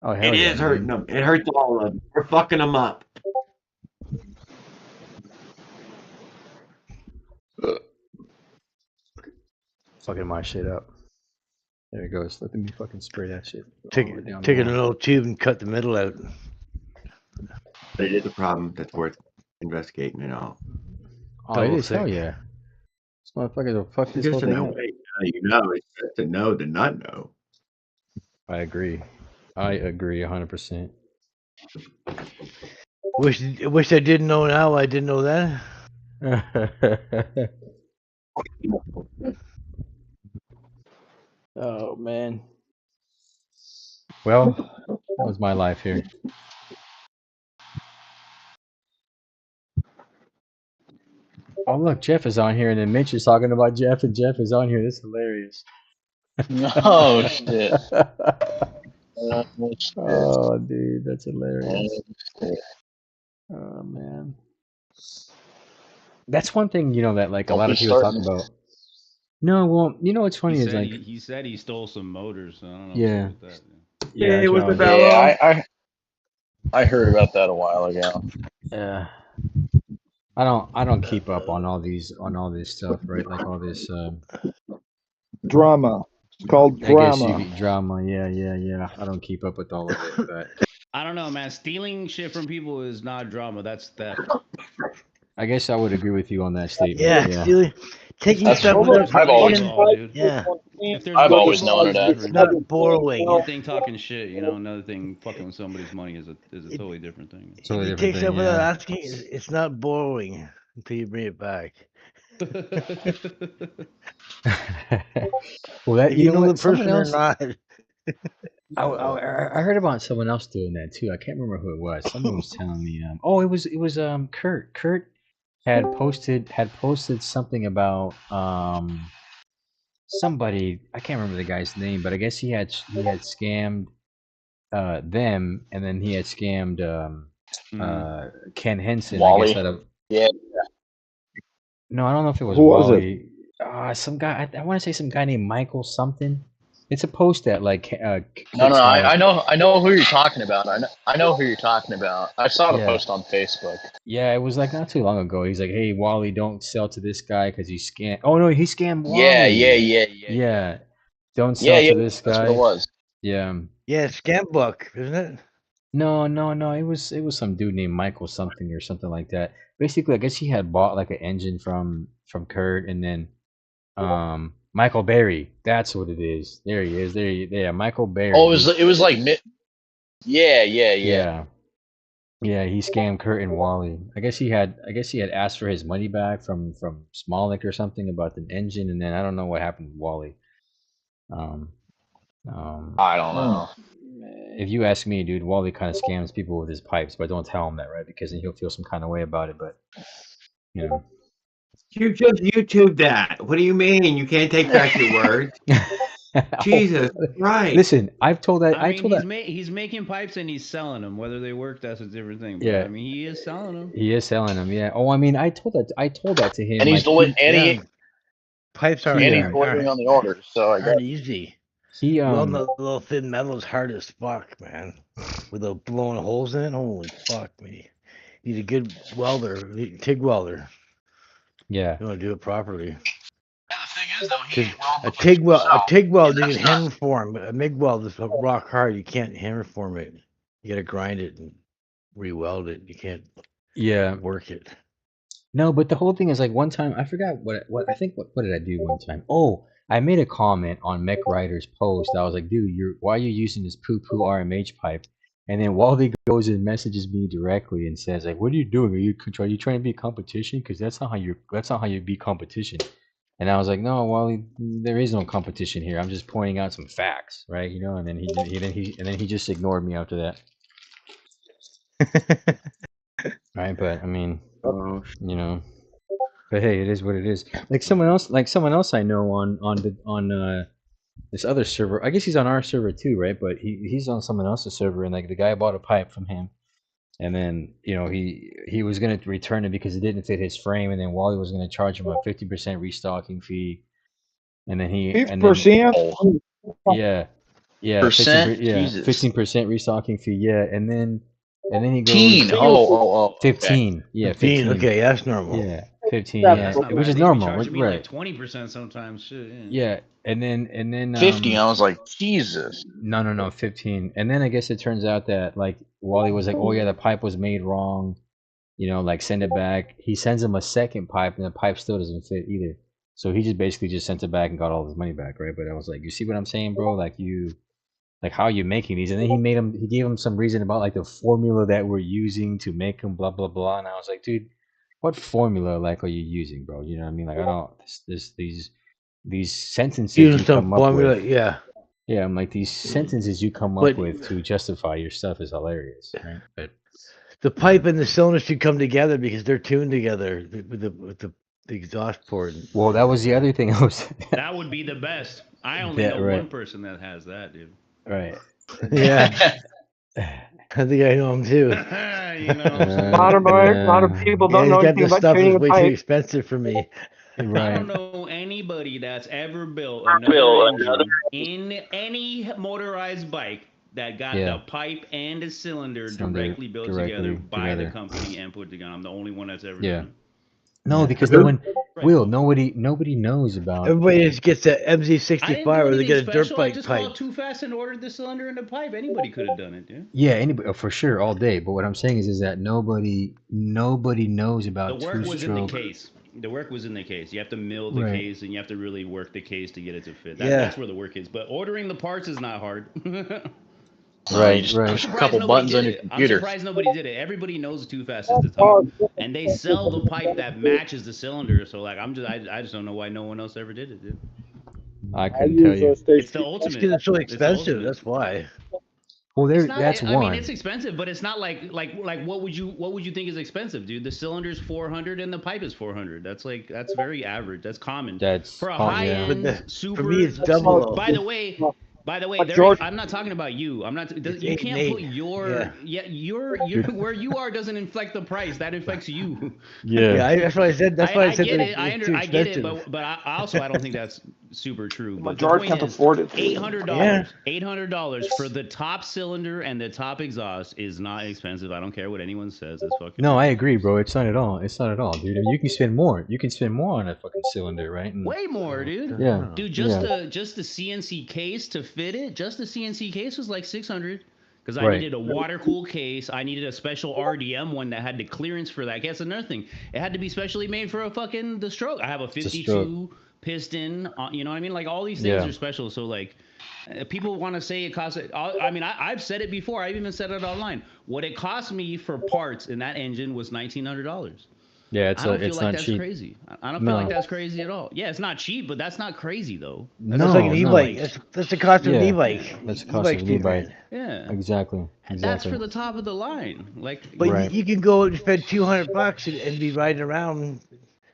Oh hell It yeah, is hurting man. them. It hurts all of them. We're fucking them up. Fucking my shit up. There it goes. Let me fucking spray that shit. Take all down a the little tube and cut the middle out. But it is a problem that's worth investigating and all. Oh, it is. Hell yeah. This motherfucker will fuck this whole Just thing no up. way. You know, it's just to know to not know. I agree. 100%. Wish I didn't know now. I didn't know that. Oh man. Well, that was my life here. Oh look, Jeff is on here, and then Mitch is talking about Jeff, and Jeff is on here. That's hilarious. Oh shit. Oh dude, that's hilarious. Oh man. That's one thing, that like a lot of people talk about. No, well, what's funny is like he said he stole some motors. So I don't know yeah, what's up with that. yeah, it was John. about Yeah, I heard about that a while ago. Yeah. I don't keep up on all this stuff, right? Like all this Drama. It's called I guess drama. drama. Yeah. I don't keep up with all of it, but I don't know, man. Stealing shit from people is not drama. That's theft. I guess I would agree with you on that statement. Yeah, stealing, taking That's stuff what without I've always permission. Yeah. If there's I've money always known involved, it. it's It's different. not borrowing. One thing talking shit, another thing fucking with somebody's money is a totally different thing. If you take stuff without asking, it's not borrowing until you bring it back. Well, that If you know what? the Someone person or else. not. I heard about someone else doing that too. I can't remember who it was. Someone was telling me. It was Kurt. Kurt had posted something about somebody. I can't remember the guy's name, but I guess he had scammed them, and then he had scammed Ken Henson. Wally. I guess out of Yeah. no, I don't know if it was Who was it? Wally. Some guy. I want to say some guy named Michael something. It's a post that like No, I know who you're talking about. I know who you're talking about. I saw the Yeah. post on Facebook. Yeah, it was like not too long ago. He's like, "Hey, Wally, don't sell to this guy because he scammed." Oh no, he scammed Wally. Yeah, don't sell to this guy. That's what it was. Yeah. Yeah, scam book, isn't it? No. It was some dude named Michael something or something like that. Basically, I guess he had bought like an engine from Kurt, and then Michael Berry. That's what it is. There he is. Yeah, Michael Berry. Oh, it was like Yeah. Yeah, he scammed Kurt and Wally. I guess he had asked for his money back from Smolik or something about the engine, and then I don't know what happened with Wally. I don't know. If you ask me, dude, Wally kind of scams people with his pipes, but don't tell him that, right? Because then he'll feel some kind of way about it. But You just YouTube that. What do you mean? You can't take back your words. Jesus Christ. Listen, I've told that. He's making pipes and he's selling them. Whether they work, that's a different thing. But, Yeah. I mean, he is selling them. He is selling them. Yeah. Oh, I mean, I told that to him. And he's pipes and he's delivering on the orders, so I aren't guess. easy. He Welding the little thin metal is hard as fuck, man. Without blowing holes in it, holy fuck me. Need a good welder, TIG welder. Yeah. You want to do it properly. The thing is, though, A TIG weld, you can hammer form. A MIG weld is rock hard. You can't hammer form it. You gotta grind it and re-weld it. You can't work it. No, but the whole thing is like one time I forgot what I think what did I do one time? Oh, I made a comment on Mech Rider's post. I was like, dude, why are you using this poo poo RMH pipe? And then Wally goes and messages me directly and says like, what are you doing? Are you trying to be competition? Because that's not how you beat competition. And I was like, no, Wally, there is no competition here. I'm just pointing out some facts, right? You know. And then he just ignored me after that. Right, but I mean, you know, but hey, it is what it is. Like someone else I know on this other server. I guess he's on our server too, right? But he's on someone else's server, and like the guy bought a pipe from him, and then he was gonna return it because it didn't fit his frame, and then Wally was gonna charge him a 50% restocking fee, and then 50%? yeah, 15% restocking fee, yeah, and then he goes 15, yeah, 15. Okay, that's normal. Yeah, 15, yeah, which is normal, Charging me like right? 20% sometimes. Shit. Yeah, and then 50. I was like, Jesus. No, 15. And then I guess it turns out that like Wally was like, oh yeah, the pipe was made wrong, like send it back. He sends him a second pipe, and the pipe still doesn't fit either. So he just basically just sent it back and got all his money back, right? But I was like, you see what I'm saying, bro? Like how are you making these? And then he gave him some reason about like the formula that we're using to make them, blah blah blah. And I was like, dude, what formula like are you using, bro? You know what I mean? Like I don't these sentences you come up with. Yeah. Yeah, I'm like these sentences you come up with to justify your stuff is hilarious, right? But the pipe and the cylinder should come together because they're tuned together with the exhaust port. Well, that was the other thing I was. That would be the best. I only know one person that has that, dude. Right. Yeah. I think I know him too. A lot of people don't know anything about tuning a way pipe. too expensive for me. Right. I don't know anybody that's ever built another engine in any motorized bike that got the pipe and the cylinder directly built together by the company and put together. I'm the only one that's ever done it. No, because no one nobody knows about. Everybody just gets that MZ65 where they get a dirt bike I just pipe. called too fast and ordered the cylinder and the pipe. Anybody could have done it, dude. Yeah, anybody for sure all day. But what I'm saying is that nobody knows about the work was in the two-stroke. case. The work was in the case. You have to mill the case and you have to really work the case to get it to fit. That's where the work is. But ordering the parts is not hard. Right. Push a couple buttons on your computer. I'm surprised nobody did it. Everybody knows too fast is the top, and they sell the pipe that matches the cylinder. So like, I just don't know why no one else ever did it, dude. I couldn't tell you. It's the ultimate. Because it's so expensive. That's why. Well, that's one. I mean, it's expensive, but it's not like what would you think is expensive, dude? The cylinder's $400 and the pipe is $400. That's very average. That's common. That's for a high-end super. For me, it's double. By the way, I'm not talking about you. I'm not. You can't put your your where you are doesn't inflect the price. That affects you. Yeah, that's what I said. That's why I said get that it. I get it, but I don't think that's super true. But George can't afford it. $800. $800 for the top cylinder and the top exhaust is not expensive. I don't care what anyone says. It's fucking. No, I agree, bro. It's not at all. It's not at all, dude. You can spend more. You can spend more on a fucking cylinder, right? And, way more, dude. Yeah. Dude, just the CNC case to fit it. Just the CNC case was like $600 because I needed a water cooled case. I needed a special RDM one that had the clearance for that. That's another thing. It had to be specially made for the stroke. I have a 52 piston. You know what I mean? Like all these things are special. So like, people want to say it costs. I mean, I've said it before. I've even said it online. What it cost me for parts in that engine was $1,900. Yeah, it's not that's cheap. crazy. I don't feel like that's crazy at all. Yeah, it's not cheap, but that's not crazy though. That's like an e-bike. That's the cost of an e-bike. That's the cost of an e-bike. Yeah, exactly. That's for the top of the line. Like, but you can go and spend $200 and be riding around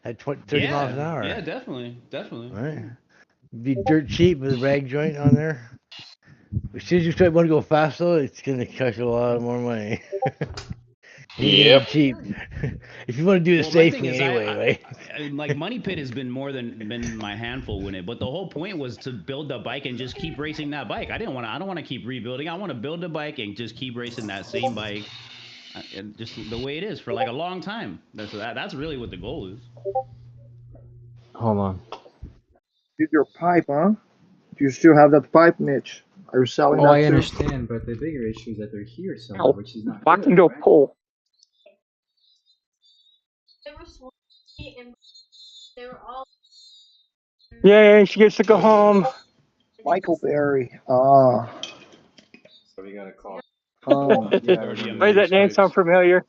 at 30 miles an hour. Yeah, definitely. Right. Be dirt cheap with a rag joint on there. As soon as you want to go fast though, it's gonna cost you a lot more money. Yep. Cheap. If you want to do it safely anyway, right? Like Money Pit has been been my handful with it, but the whole point was to build the bike and just keep racing that bike. I don't want to keep rebuilding. I want to build a bike and just keep racing that same bike, and just the way it is for like a long time. That's really what the goal is. Hold on. Did your pipe, huh? Do you still have that pipe, Mitch? Are you selling Oh, that I too? understand, but the bigger issue is that they're here somewhere, Ow. which is not Walked good, into a right? pole. Yay, she gets to go home. Michael Berry. So we got a call. Oh, yeah. I Already on Why does remember. that name sound familiar?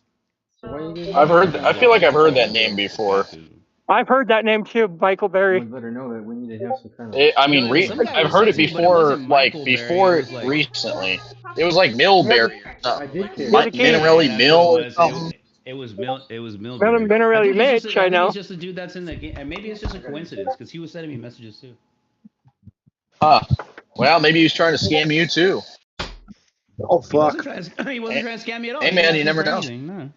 So why you getting I've mad? heard. I feel like I've heard that name before. I've heard that name too, Michael Berry. We'd let her know that we need to have some kind of. I mean, Some guy I've was heard it saying, but it before. wasn't Like Michael Berry. It before was like recently, it was like Millberry or I something. did Like catch You're the it. key. Minerally that's Mill what or it was. something. It was Been Millberry. I really think it's just Mitch, I know. a dude that's in the game, and maybe it's just a coincidence because he was sending me messages too. Huh. Well, maybe he was trying to scam you too. Oh He wasn't fuck. trying to scam me at all. Hey He didn't man, ask you me never for know. anything. No.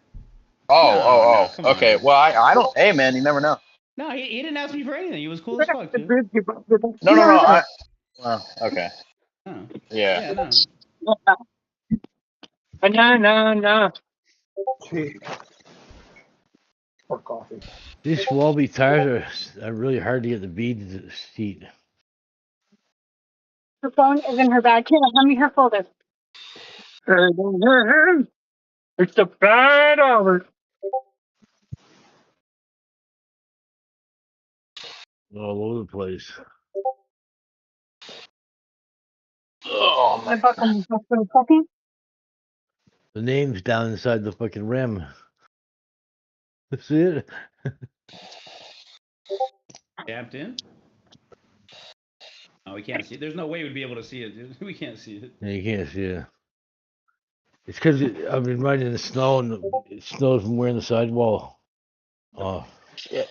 Oh. Come on. Okay. Well, I don't. Hey man, you never know. No, he didn't ask me for anything. He was cool as fuck, dude. No. Well, okay. No. Yeah. Yeah, no. No. Tea. Or coffee. These Schwalbe tires are really hard to get the bead to seat. Her phone is in her bag. Here, hand me her folder. It's the bad hour. All over the place. Oh I my. bought them for the puppy. The name's down inside the fucking rim. See it? Tapped in? Oh, we can't see it. There's no way we'd be able to see it, dude. We can't see it. Yeah, you can't see it. It's because I've been riding in the snow and it snows from wearing the sidewall. Oh, Shit.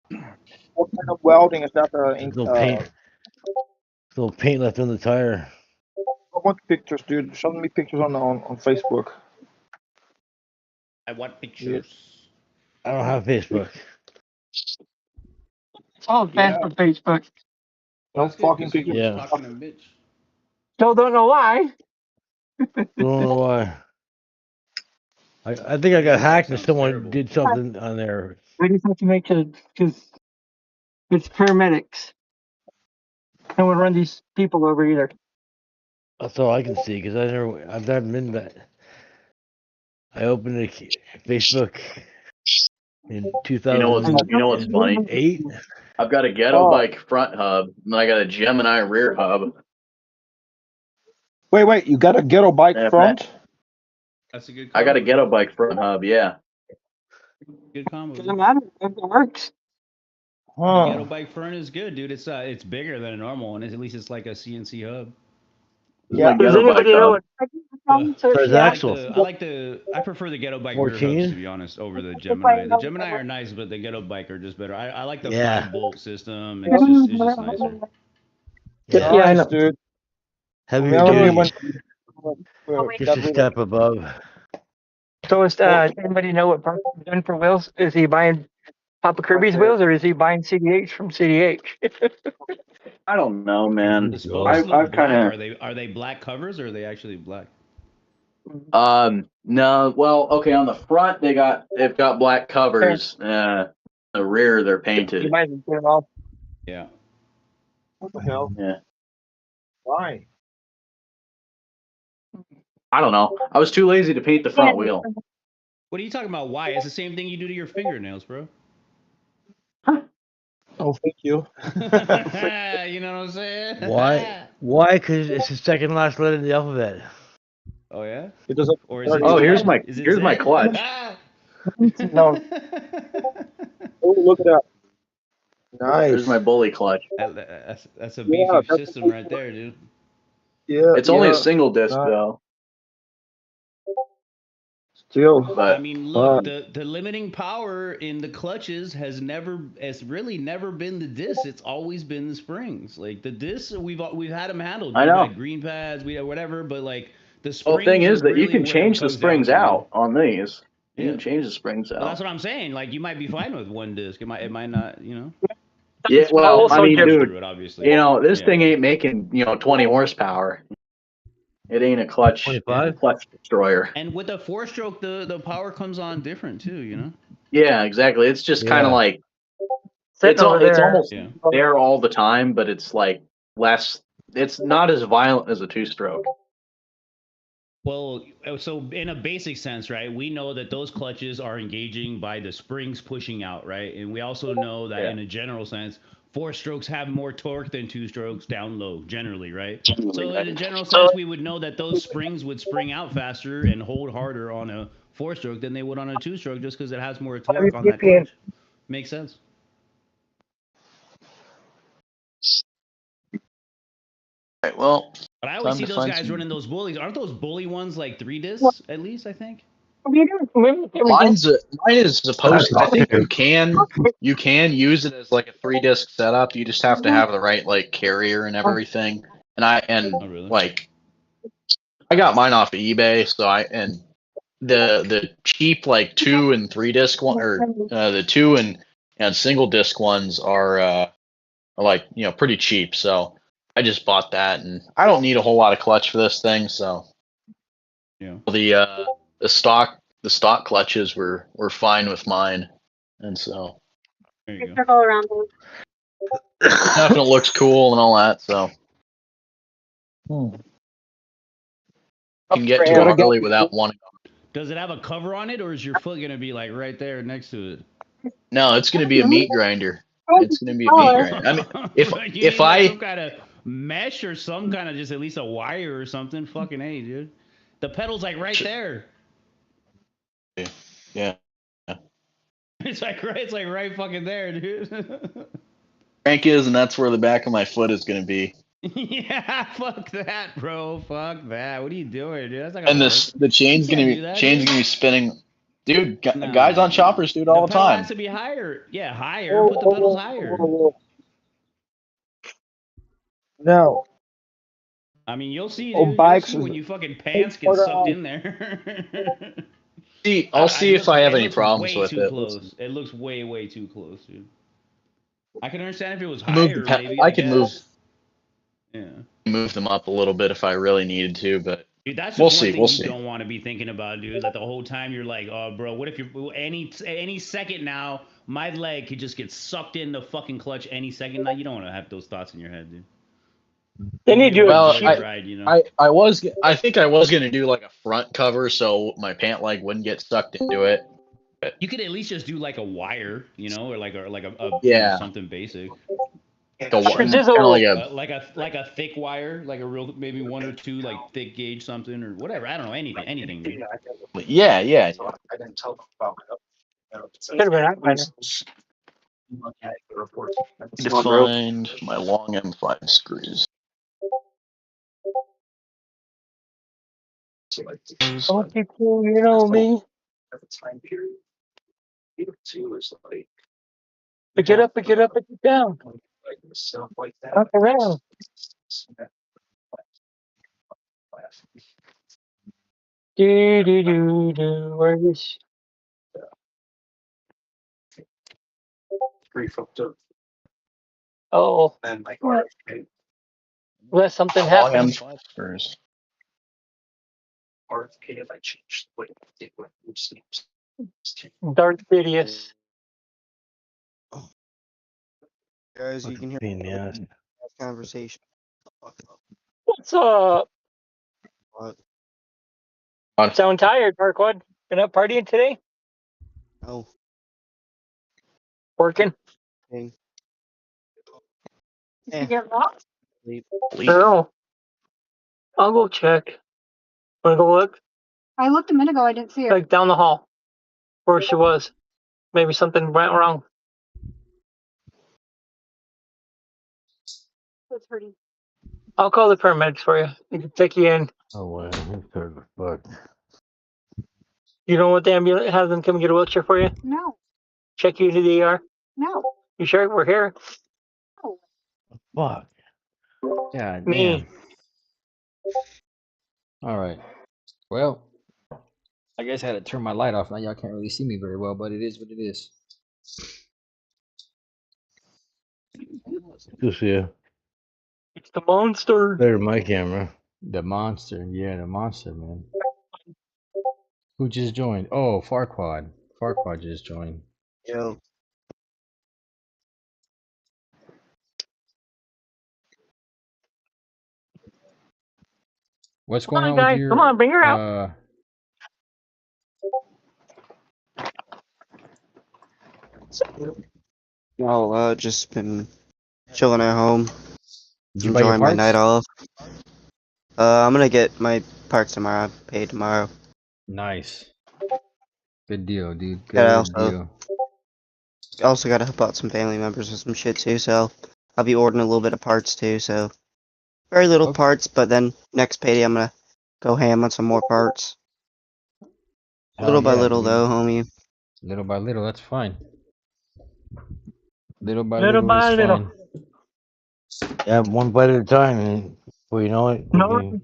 What kind of welding is that? there's no paint. There's no paint left on the tire. I want pictures, dude. Show me pictures on Facebook. I want pictures. I don't have Facebook. It's all bad for Facebook. No That's good, fucking 'cause you pictures. were Yeah. talking to bitch. Still don't know why. Don't know why. I think I got hacked and Sounds someone terrible. did something on there. We just have to make sure because it's paramedics. No one run these people over either. That's all I can see because I've never been that. I opened Facebook in 2008. You know what's funny? I've got a ghetto bike front hub and I got a Gemini rear hub. Wait. You got a ghetto bike front? That's a good combo. I got a ghetto bike front hub. Yeah. Good combo. Doesn't matter. It works. The ghetto bike front is good, dude. It's bigger than a normal one. At least it's like a CNC hub. Yeah. Does anybody know what? Where's Axel? I prefer the ghetto bike rear 14? hubs, to be honest, over the Gemini. The Gemini are nice, but the ghetto bike are just better. I like the 5-bolt system. It's just nicer. Yeah, I know. Dude. Heavy Melanie duty. went. Just a step above. So is anybody know what Brock's doing for wheels? Is he buying Papa Kirby's wheels or is he buying CDH from CDH? I don't know, man. The spokes look I've black. kind of. Are they black covers or are they actually black? No. Well, okay. On the front, they've got black covers. The rear, they're painted. You might as well get them all. Yeah. What the hell? Yeah. Why? I don't know. I was too lazy to paint the front wheel. What are you talking about? Why? It's the same thing you do to your fingernails, bro. Oh, thank you. You know what I'm saying? Why? Why? Because it's the second last letter in the alphabet. Oh yeah. It doesn't. Or is it? Oh, here's Z? my clutch. No. Oh, look at that. Nice. There's my bully clutch. That's a beefy system right there, dude. Yeah. It's only a single disc though. Still. But I mean, look, the limiting power in the clutches has really never been the disc. It's always been the springs. Like the discs, we've had them handled. I know. We've had green pads, whatever, but like the springs. Well, the thing is that really you can change the springs out on these. You can change the springs out. Well, that's what I'm saying. Like you might be fine with one disc. It might not. You know. Yeah. Well, I mean, dude, obviously. this thing ain't making 20 horsepower. It ain't a clutch destroyer. And with a 4-stroke, the power comes on different too, you know? Yeah, exactly. It's just kind of like it's almost there all the time, but it's like less it's not as violent as a two-stroke. Well, so in a basic sense, right, we know that those clutches are engaging by the springs pushing out, right? And we also know that in a general sense, 4-strokes have more torque than 2-strokes down low, generally, right? So in a general sense, we would know that those springs would spring out faster and hold harder on a 4-stroke than they would on a 2-stroke just because it has more torque on that clutch. Makes sense. Right, well, but I always see those guys running those bullies. Aren't those bully ones like 3 discs at least? I think. mine is supposed. I think you can use it as like a 3-disc setup. You just have to have the right like carrier and everything. And like I got mine off of eBay, so the cheap like 2 and 3-disc one, or the 2 and single disc ones are like pretty cheap. So I just bought that, and I don't need a whole lot of clutch for this thing. So yeah, the stock clutches were fine with mine, and so there you go. Circle around them. definitely looks cool and all that. So you can get to it early without wanting. Does it have a cover on it, or is your foot gonna be like right there next to it? No, it's gonna be a meat grinder. It's gonna be a meat grinder. I mean, if I some kind of mesh or some kind of just at least a wire or something, fucking hey, dude, the pedal's like right there. Yeah. It's like right fucking there, dude. Crank is, and that's where the back of my foot is gonna be. Yeah, fuck that, bro. Fuck that. What are you doing, dude? That's not And gonna the chain's gonna be spinning. Dude, guys on choppers do it all the pedal time. has to be higher. Yeah, higher. Put the pedals higher. No. I mean, you'll see, Oh, dude. You'll bikes see is when you fucking pants get sucked in there. I'll see if I have any problems way with too it. Close. It looks way too close, dude. I can understand if it was Move higher, the maybe. I could move. Yeah. Move them up a little bit if I really needed to, but Dude, that's just we'll one see. thing We'll you see. don't want to be thinking about, dude. Like the whole time you're like, oh, bro, what if you're any second now, my leg could just get sucked in the fucking clutch any second now. You don't want to have those thoughts in your head, dude. Then you do Well, it. Ride, you know? I think I was gonna do like a front cover so my pant leg wouldn't get sucked into it. But You could at least just do like a wire, you know, or like a Yeah. something basic. Like a thick wire, like a real maybe 1 or 2 like thick gauge something or whatever. I don't know, anything. Dude. Yeah. I didn't tell them about To find my long M5 screws. Okay, cool. You know me. Pick it up, pick it down. Walk around. Do. Where is? Oh. Unless something Long happens. M5 screws. Darth Sidious. Guys, you can hear conversation. What's up? What? Sound tired, Marquand? Been up partying today? No. Working? Okay. Did you get lost? No. I'll go check. Wanna go look? I looked a minute ago. I didn't see her. Like down the hall, where she was. Maybe something went wrong. That's pretty. I'll call the paramedics for you. They can take you in. Oh well, who's fuck? You don't want the ambulance? Have them come and get a wheelchair for you? No. Check you into the ER? No. You sure? We're here. No. Fuck. God Me. damn. All right. Well, I guess I had to turn my light off. Now y'all can't really see me very well, but it is what it is. Just yeah. It's the monster. There's my camera. The monster, yeah, the monster, man. Who just joined? Oh, Farquad. Farquad just joined. Yo. What's Come going on, on with guys. Come on, bring her out. your No, just been chilling at home, Did you buy your enjoying my night parts? off. I'm gonna get my parts tomorrow. Pay tomorrow. Nice. Good deal, dude. Gotta Good deal. also gotta help out some family members with some shit too. So I'll be ordering a little bit of parts too. So very little Okay. parts, but then next payday I'm gonna go ham on some more parts. Hell Little by yeah, little dude. though, homie. Little by little, that's fine. Little by Little little is by little. fine. Yeah, one bite at a time, and before you know it, No,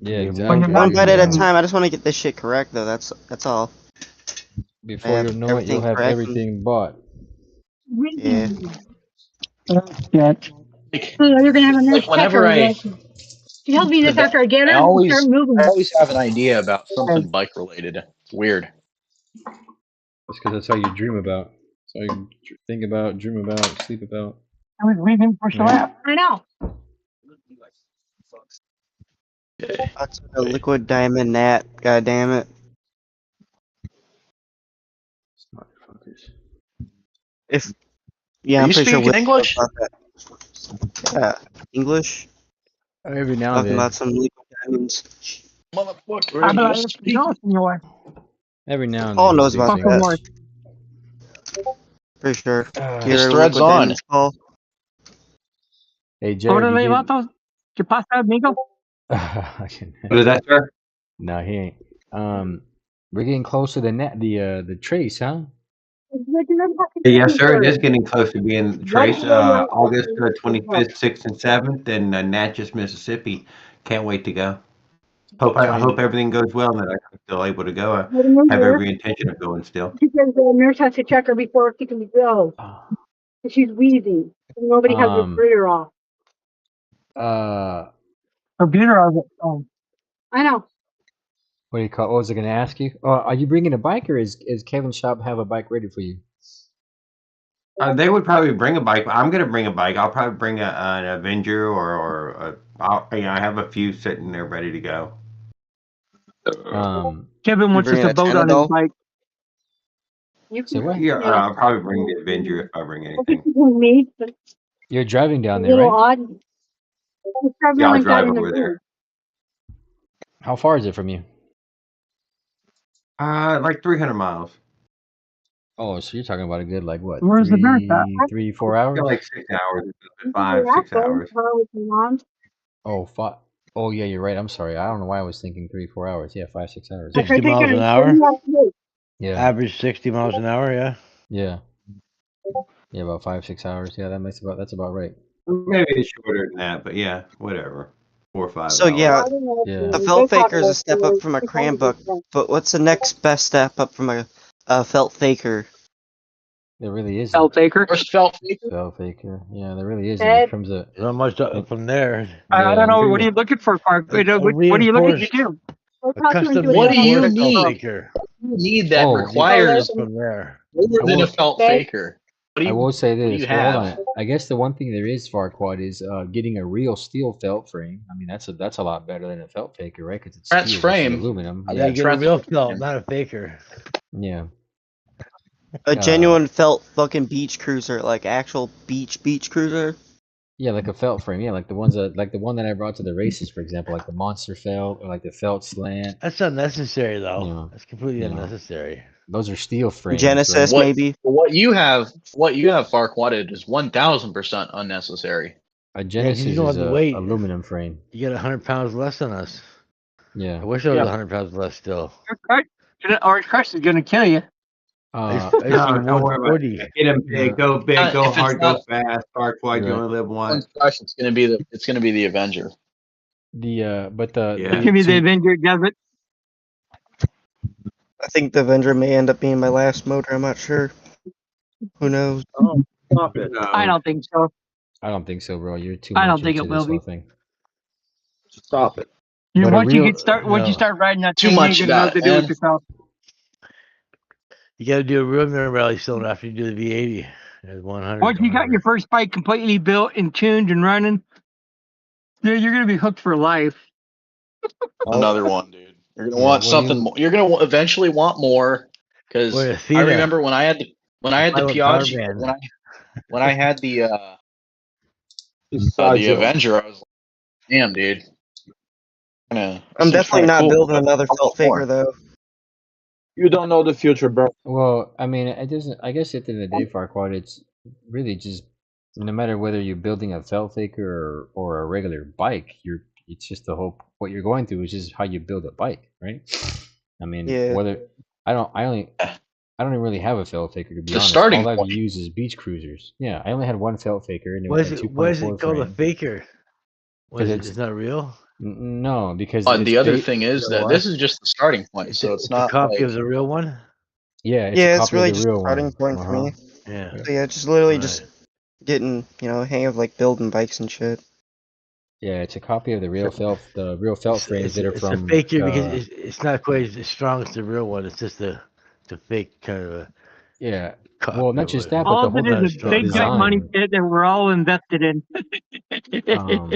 Yeah, you're exactly. you're One not- bite at a And, time. I just want to get this shit correct though. That's all. I before you have know it, you'll everything have correct. everything bought. Yeah. Shit. Like, Oh, you're gonna have a nurse check whenever her. I She tells me to this the after I vet, get I her and start moving. always have an idea about something bike related. It's weird. That's because that's all you dream about. That's all you think about, dream about, sleep about. I was leaving for Celeste. I know. That's a liquid diamond gnat. God damn it. Motherfuckers. If Are I'm you pretty sure speaking we'll English? about that. Yeah, English. Every now and Talking then. about some liquid diamonds. Motherfucker, I'm you like, speak. no, senor. Every now and Paul then. he knows speaks about English. that. For sure. You His heard of thread's liquid on. diamonds, Paul? Hey, Jared, you Órale, get... vatos. ¿Qué pasa, amigo? What is that, sir? No, he ain't. We're getting close to the trace, huh? Yes, sir. It is getting close to being the trace. August 25th, 6th, and 7th in Natchez, Mississippi. Can't wait to go. I hope everything goes well and that I'm still able to go. I have every intention of going still. She says the nurse has to check her before she can go. She's wheezing. Nobody has her Um, breather off. Her beater of it. Oh. I know. what do you call? What was I going to ask you? Are you bringing a bike, or is Kevin's shop have a bike ready for you? They would probably bring a bike. I'm going to bring a bike. I'll probably bring an Avenger I have a few sitting there ready to go. Kevin wants us bringing to a boat on his Panadol? bike. You Say what? Yeah, I'll probably bring the Avenger if I bring anything. Me, You're driving down a there, little right? odd. It's probably Yeah, I'll like that drive in the over there. How far is it from you? Like 300 miles. Oh, so you're talking about a good, like, what? Where's the nurse at? 4 hours? Yeah, like 6 hours, 5, 6 hours. Oh, five. Oh, yeah, you're right. I'm sorry. I don't know why I was thinking 3, 4 hours. Yeah, 5, 6 hours. 60 miles an hour. Yeah. Average 60 miles an hour. Yeah. Yeah. Yeah, about 5, 6 hours. Yeah, that's about right. Maybe it's shorter than that, but yeah, whatever. 4 or 5 So hours. yeah, Yeah. a felt faker is a step up from a cram book, but what's the next best step up from a felt faker? There really is. Felt faker. First felt faker. Felt faker. Yeah, there really is. Ed. It comes a. Not much from there. I don't know. Yeah. What are you looking for, Park? What A are you looking to do? A custom What do you reinforced felt need? faker. You need that Oh, requires From there. more than a felt faker. What do I you, will say what do this. you Well, hold have? on. I guess the one thing there is, Farquad, is getting a real steel felt frame. I mean, that's a lot better than a felt faker, right? Because it's That's steel versus frame. aluminum. Yeah, Yeah. you get a real felt, not a faker. Yeah. A genuine felt fucking beach cruiser, like actual beach cruiser. Yeah, like a felt frame. Yeah, like the ones that, like the one that I brought to the races, for example, like the monster felt or like the felt slant. That's unnecessary though. You know, That's completely you know. unnecessary. Those are steel frames. Genesis, right? maybe. What you have Farquadded is 1,000% unnecessary. A Yeah, 'cause Genesis you don't is have the a weight. aluminum frame. You get 100 pounds less than us. Yeah. I wish I was 100 pounds less still. Orange Crush is going to kill you. I used to get Don't worry about 140. it. Get him big, go big, go If it's hard, go not- fast. Farquaad, you only live once. Crush, it's gonna be the Avenger. But the Yeah. Give me the to- Avenger, does it? I think the Avenger may end up being my last motor. I'm not sure. Who knows? Oh, stop it. I don't think so. I don't think so, bro. You're too I much don't think into it will this whole be. thing. Stop it. But a Once you real- start riding that Too thing, much you're gonna know about what to it, do with man. yourself. You got to do a real mirror rally cylinder after you do the V80. There's 100. Once you got your first bike completely built and tuned and running, you're gonna be hooked for life. Another one, dude. You're gonna Yeah, want well, something more. You're gonna eventually want more, because Boy, I Athena. remember when I had the Power Piaggi, band. when I had the Besides you. Avenger, I was like, damn, dude. I'm Seems definitely kind of not cool. building another I felt want more. faker though. You don't know the future, bro. well, I mean, it doesn't. I guess at the end of the day, Farquaad, it's really just no matter whether you're building a felt faker or a regular bike, it's just the whole what you're going through is just how you build a bike, right? I mean, Yeah. whether I don't even really have a felt faker to be The honest. starting All I've point. used is beach cruisers. Yeah, I only had one felt faker and it Why was is a it? Why is it 2.4 called a frame. faker? Because It's not real. No, because But it's the other thing is You know that what? this is just the starting point, so it's It's a not copy like of the real one. yeah, it's a Yeah, it's copy of really the just a real starting one. point for me. Yeah. So yeah, just literally Right. just getting, hang of like building bikes and shit. Yeah, it's a copy of the real felt frames that are It's a from. faker because it's not quite as strong as the real one. It's just a fake kind of a Yeah, copy. well, not just that, but All the of whole it Not is as a strong. big giant money design. pit that we're all invested in. Yeah,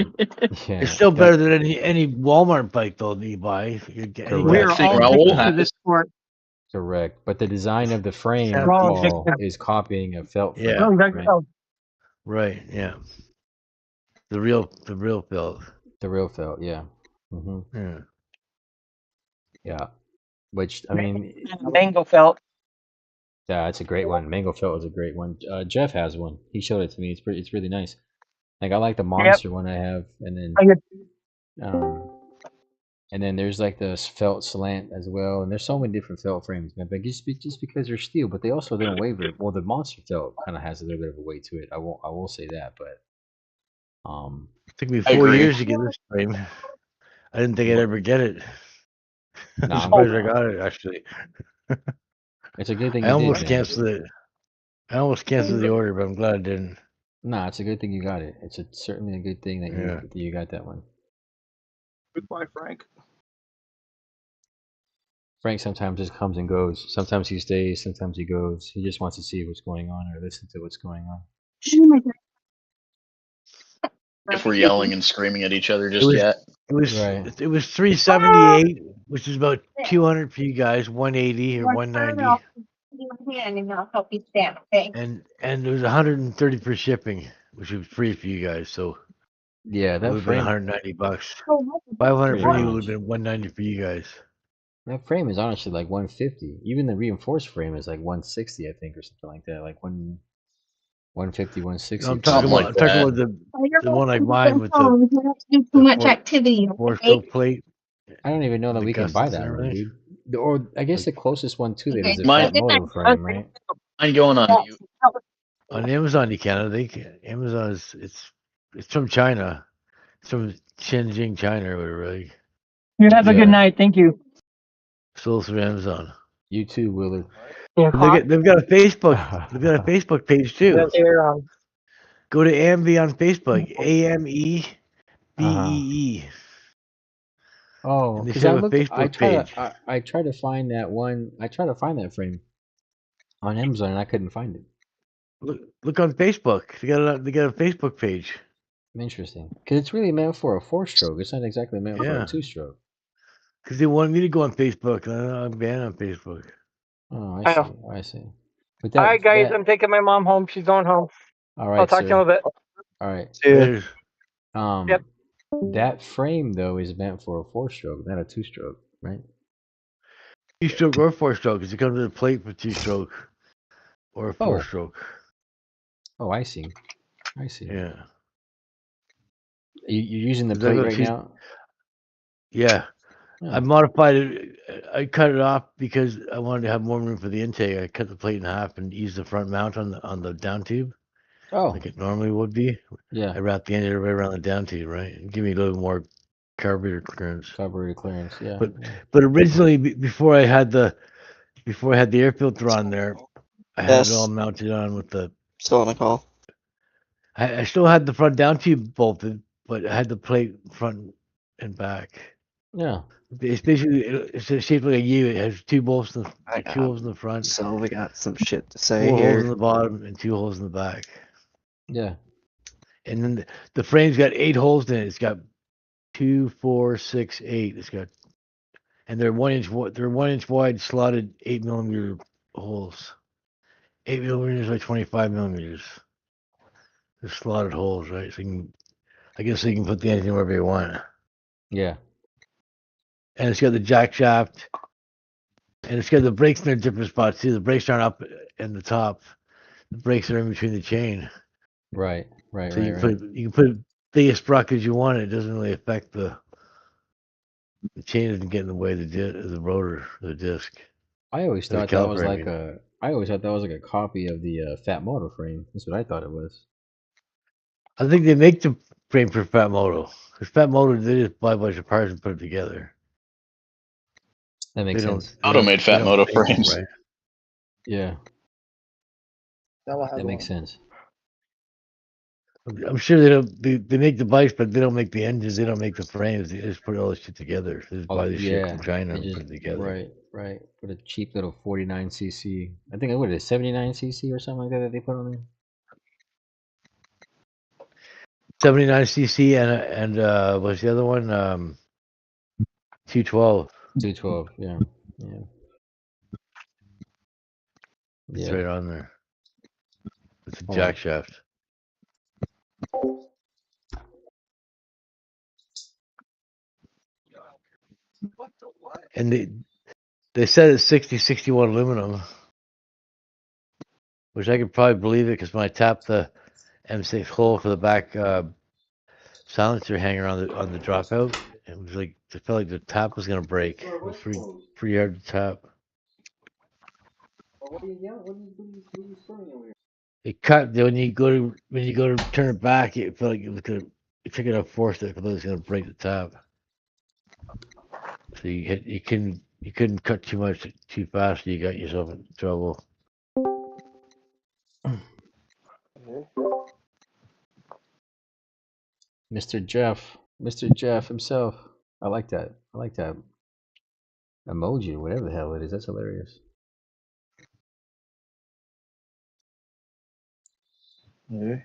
It's still better than any Walmart bike though that you buy. We are all addicted to this sport. Correct, but the design of the frame, We're all Paul, addicted. is copying a felt frame. Yeah. Right? Right. Yeah. The real felt. The real felt, yeah. Yeah. Yeah, which I mean, Mango felt. yeah, it's a great one. Mango felt is a great one. Jeff has one. He showed it to me. It's really nice. Like I like the monster one I have, and then there's like the felt slant as well, and there's so many different felt frames, man. But just because they're steel, but they also don't waver. Well, the monster felt kind of has a little bit of a weight to it. I will say that, but Took me I 4 agree. years to get this frame. I didn't think I'd ever get it. I'm Nah, surprised I got it actually. it's a good thing I you did, almost man. canceled it. I almost canceled the order, but I'm glad I didn't. Nah, it's a good thing you got it. It's certainly a good thing that you got that one. Goodbye, Frank. Frank sometimes just comes and goes. Sometimes he stays, sometimes he goes. He just wants to see what's going on or listen to what's going on. if we're yelling and screaming at each other It just was yet. it was 378, which is about 200 for you guys, 180 or 190, And I'll help you stand, okay? and it was 130 for shipping, which was free for you guys. So Yeah, it that would have been frame 190 bucks. 500 pretty for me much. would have been 190 for you guys. That frame is honestly like 150. Even the reinforced frame is like 160, I think, or something like that. Like 150, 160. I'm talking about the one like mine with the do too much activity. four-stroke plate. I don't even know that the we can buy gussets that and one, everything. dude. Or I guess the closest one to that is the Mine- felt motor frame, right? Mine going on mute. On Amazon, you can. I think Amazon is it's from China. It's from Shenzhen, China, or whatever. Like, You have a good night. Thank you. sold through Amazon. You too, Willard. Yeah, They've got a Facebook. They've got a Facebook page too. Go to AMV on Facebook. AMEBEE. Oh, And they because should I have a looked. Facebook page. I tried to find that one. I tried to find that frame on Amazon, and I couldn't find it. Look on Facebook. They got a Facebook page. Interesting, because it's really meant for a 4-stroke. It's not exactly meant for a Yeah. 2-stroke. Because they wanted me to go on Facebook. And I'm banned on Facebook. Oh, I I see. know. I see. But All right, guys, I'm taking my mom home. She's going home. all right, I'll talk to you in a little bit. All right. There's Yep. That frame though is meant for a 4-stroke, not a 2-stroke, right? 2-stroke or 4-stroke. Because it comes with a plate for 2-stroke or a 4-stroke. Oh, I see. I see. Yeah. You're using the 'Cause I plate got right two- now? Yeah. Oh. I modified it. I cut it off because I wanted to have more room for the intake. I cut the plate in half and used the front mount on the down tube. Oh. Like it normally would be. Yeah. I wrapped the end right around the down tube, right? And give me a little more carburetor clearance. Carburetor clearance, yeah. But originally, before I had the air filter on there, I had it all mounted on with the. Still on a call. I still had the front down tube bolted, but I had the plate front and back. Yeah. It's basically it's shaped like a U. It has two holes in the front. So we got some shit to say 4 here. holes in the bottom and 2 holes in the back. Yeah. And then the frame's got 8 holes in it. It's got 2, 4, 6, 8. It's got, and they're 1 inch. They're 1 inch wide, slotted 8mm holes. 8mm by 25mm. They're slotted holes, right? So I guess you can put the engine wherever you want. Yeah. And it's got the jack shaft, and it's got the brakes in their different spots too. The brakes aren't up in the top. The brakes are in between the chain. Right. So you can put biggest sprocket you want. It doesn't really affect the chain doesn't get in the way of the rotor, the disc. I always Or the thought that was caliper, I like mean. I always thought that was like a copy of the Fat Moto frame. That's what I thought it was. I think they make the frame for Fat Moto. Because Fat Moto, they just buy a bunch of parts and put it together. That makes sense. Auto made Fat Moto make them, frames. right? Yeah. That That makes sense. I'm sure they don't. They make the bikes, but they don't make the engines. They don't make the frames. They just put all this shit together. They just buy this shit Yeah. from China They and just put it together. right. Put a cheap little 49cc. I think what is it, 79cc or something like that they put on there. 79cc and what's the other one? 212. 212. Yeah. It's Yeah. right on there. It's a Hold on. jack shaft. And they said it's 6061 aluminum, which I could probably believe it because when I tapped the M6 hole for the back silencer hanger on the dropout, it was like I felt like the tap was gonna break. It was pretty hard to tap. What are you yelling? What are you screaming over here? It cut when you go to turn it back. It felt like it was gonna. It took enough force that it was gonna break the tap. So you couldn't cut too much too fast. You got yourself in trouble. Mr. Jeff himself. I like that. I like that emoji, whatever the hell it is. That's hilarious. Yeah.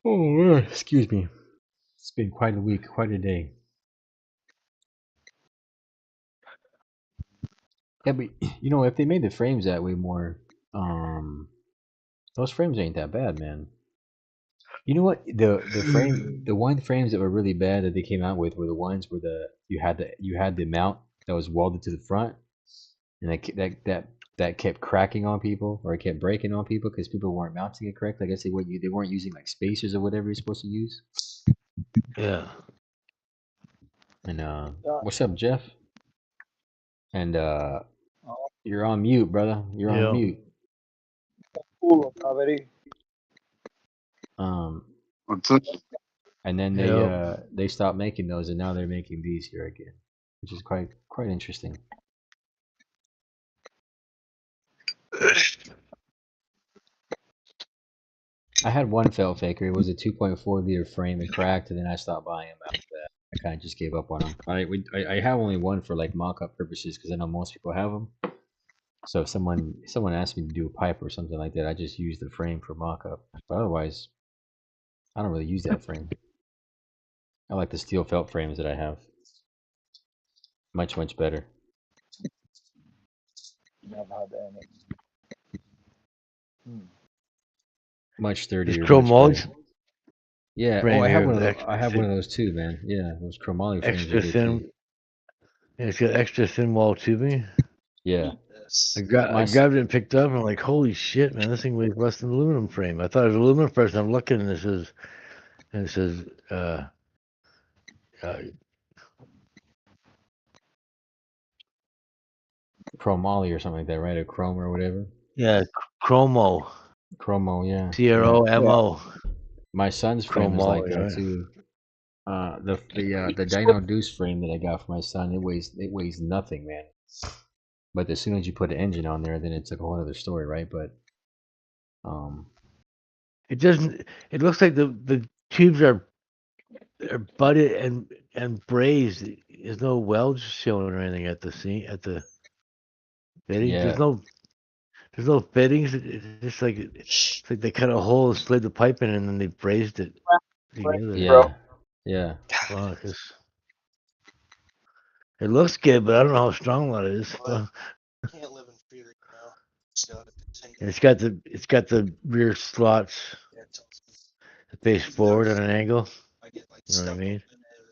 Oh, excuse me. It's been quite a week, quite a day. Yeah, but you know, if they made the frames that way more, those frames ain't that bad, man. You know what? The one frames that were really bad that they came out with were the ones where you had the mount that was welded to the front, and that kept cracking on people or it kept breaking on people because people weren't mounting it correctly. I guess they weren't using like spacers or whatever you're supposed to use. Yeah. And what's up, Jeff? And you're on mute, brother. You're on mute. Cool, already. What's up? And then they stopped making those, and now they're making these here again, which is quite interesting. I had one felt faker. It was a 2.4 liter frame. It cracked, and then I stopped buying them after that. I kind of just gave up on them. I have only one for like mock-up purposes because I know most people have them. So if someone asked me to do a pipe or something like that, I just use the frame for mock-up. But otherwise, I don't really use that frame. I like the steel felt frames that I have. Much better. Never had any. Much sturdier. Is chromoly? Yeah. Oh, I have one of those. I have one of those too, man. Yeah, those chromoly frames are Extra good thin. too. Yeah, it's got extra thin wall tubing. Yeah. I grabbed it and picked up, and I'm like, holy shit, man, this thing weighs less than an aluminum frame. I thought it was aluminum first, and I'm looking, and it says, chromoly or something like that, right? Or chrome or whatever. Yeah, chromo. Chromo, yeah. CROMO. My son's frame is like that too. The Dyno Deuce frame that I got for my son, it weighs nothing, man. But as soon as you put an engine on there, then it's like a whole other story, right? But it doesn't. It looks like the tubes are butted and brazed. There's no welds showing or anything at the fitting. Yeah. There's no fittings. It's like they cut a hole and slid the pipe in, and then they brazed it together. Yeah. Yeah. Well, 'cause it looks good, but I don't know how strong that is. Well, Can't live in fear, you know. Just gotta continue. it's got the rear slots that face forward at an angle. You know what I mean?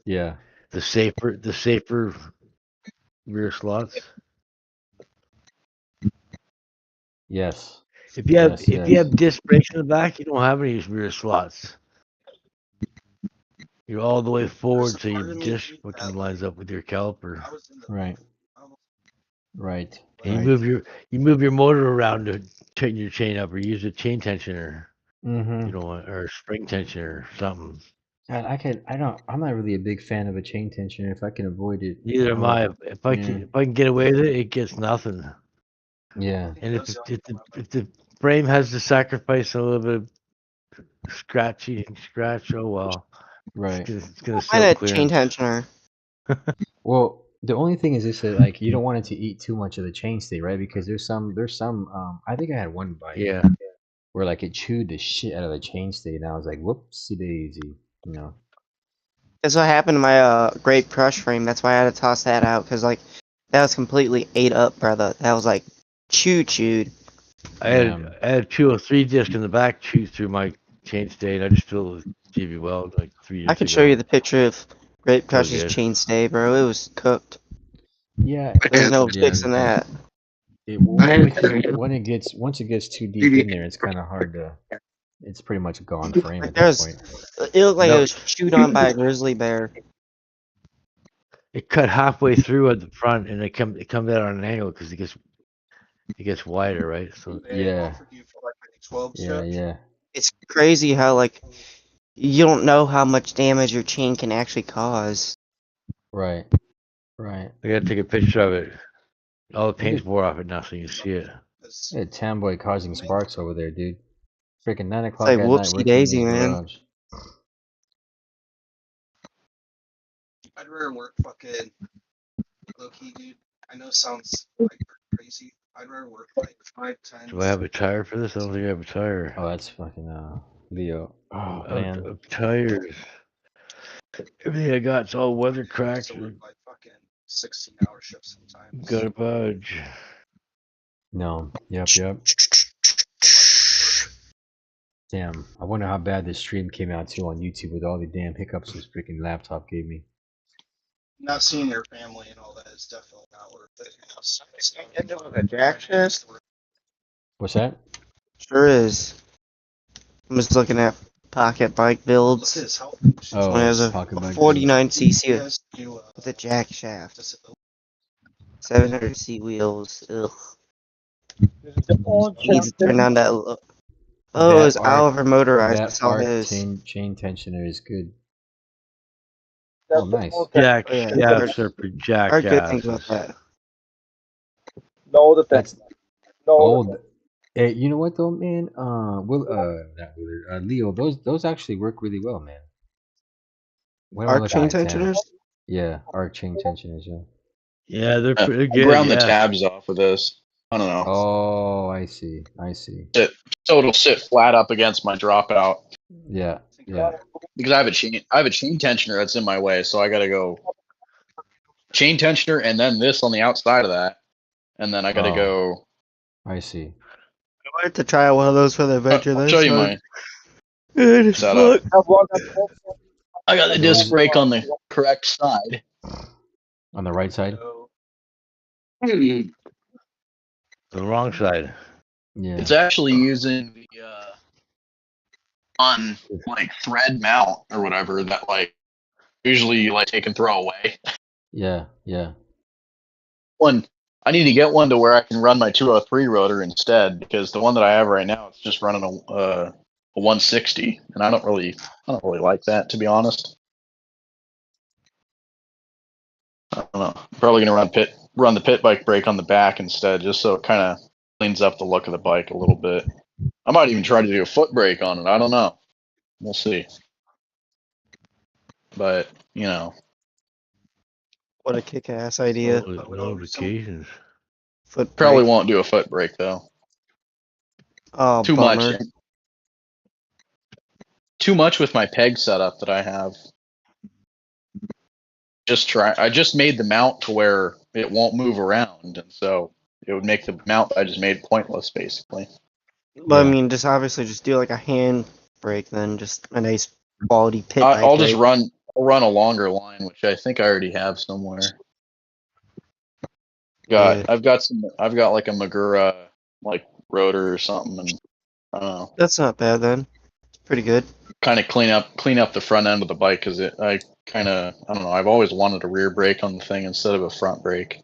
Yeah. The safer rear slots. Yes. If you have Yes. disc brakes in the back, you don't have any rear slots. You're all the way forward, so your disc fucking lines up with your caliper. Right. Right. And Right. you move your motor around to turn your chain up, or use a chain tensioner. Mm-hmm. You know, or a spring tensioner or something. I'm not really a big fan of a chain tensioner if I can avoid it. Neither am I. If I can get away with it, it gets nothing. Yeah. And if the frame has to sacrifice a little bit of scratch, oh well. Right. It's gonna Find sell a chain clearance. tensioner. Well, the only thing is this that like you don't want it to eat too much of the chainstay, right? Because there's some I think I had one bike Yeah. where like it chewed the shit out of the chainstay and I was like, whoopsie daisy, you know. That's what happened to my grape crush frame. That's why I had to toss that out because like that was completely ate up, brother. That was like chewed. I had 203 disc in the back chew through my chainstay, and I just filled it with JB Weld like 3 years I ago. could show you the picture of grape Felt crush's good. chainstay, bro. It was cooked. Yeah. There's no fixing that. Once it gets too deep in there, it's kind of hard to. It's pretty much a gone frame at that point. It looked like it was chewed on by a grizzly bear. It cut halfway through at the front, and it comes out on an angle because it gets wider, right? So Yeah. Yeah. It's crazy how like you don't know how much damage your chain can actually cause. Right. Right. I gotta take a picture of it. All the paint's at- wore off it now, so you can see it. Hey, Tamboy causing sparks over there, dude. Freaking 9 o'clock like at night whoopsie working daisy, in the man. garage. I'd rather work fucking low key, dude. I know it sounds like crazy. I'd rather work like 5, 10. Do I have a tire for this? I don't think I have a tire. Oh, that's fucking Leo. Oh I'm man. I'm tired. Everything I got's all weather cracked. Like fucking 16-hour shifts sometimes. Gotta budge. No. Yep. Damn. I wonder how bad this stream came out too on YouTube with all the damn hiccups this freaking laptop gave me. Not seeing your family and all that is definitely not worth it. End up with a jack shift? What's that? Sure is. I'm just looking at pocket bike builds. Look at his health. Oh, One has a pocket bike 49cc with a jack shaft. 700C wheels. Ugh. Needs to turn on that. Oh, it's Oliver motorized. I That saw arc his. chain tensioner is good. Oh, nice. Jack Oh, yeah. shafts are for I heard good things jackasses. about that. No, That's no. old. Hey, you know what though, man? Not Willard, Leo. Those actually work really well, man. When am I Arc looking chain at, Tam? tensioners? Yeah, arc chain tensioners. Yeah. Yeah, they're pretty I good. ground the Yeah. tabs off with this. I don't know. Oh, I see. So it'll sit flat up against my dropout. Yeah. Because I have a chain tensioner that's in my way, so I gotta go chain tensioner and then this on the outside of that. And then I gotta go. I see. I wanted to try one of those for the adventure. I'll show you my setup. I got the disc brake on the correct side. On the right side? The wrong side. Yeah. It's actually using the on like thread mount or whatever that like usually you like take and throw away. Yeah. One, I need to get one to where I can run my 203 rotor instead, because the one that I have right now it's just running a 160, and I don't really like that, to be honest. I don't know. I'm probably gonna run the pit bike brake on the back instead, just so it kind of cleans up the look of the bike a little bit. I might even try to do a foot brake on it. I don't know. We'll see. But you know, What a kick-ass idea. Notifications. Foot probably brake. won't do a foot brake though. Oh, Too bummer. much. Too much with my peg setup that I have. I just made the mount to where it won't move around, and so it would make the mount I just made pointless, basically. But I mean, just obviously just do like a hand brake, then just a nice quality pit bike. I'll just brake. run a longer line, which I think I already have somewhere. I've got like a Magura like rotor or something, and I don't know. That's not bad then. It's pretty good. Kind of clean up the front end of the bike because I don't know. I've always wanted a rear brake on the thing instead of a front brake.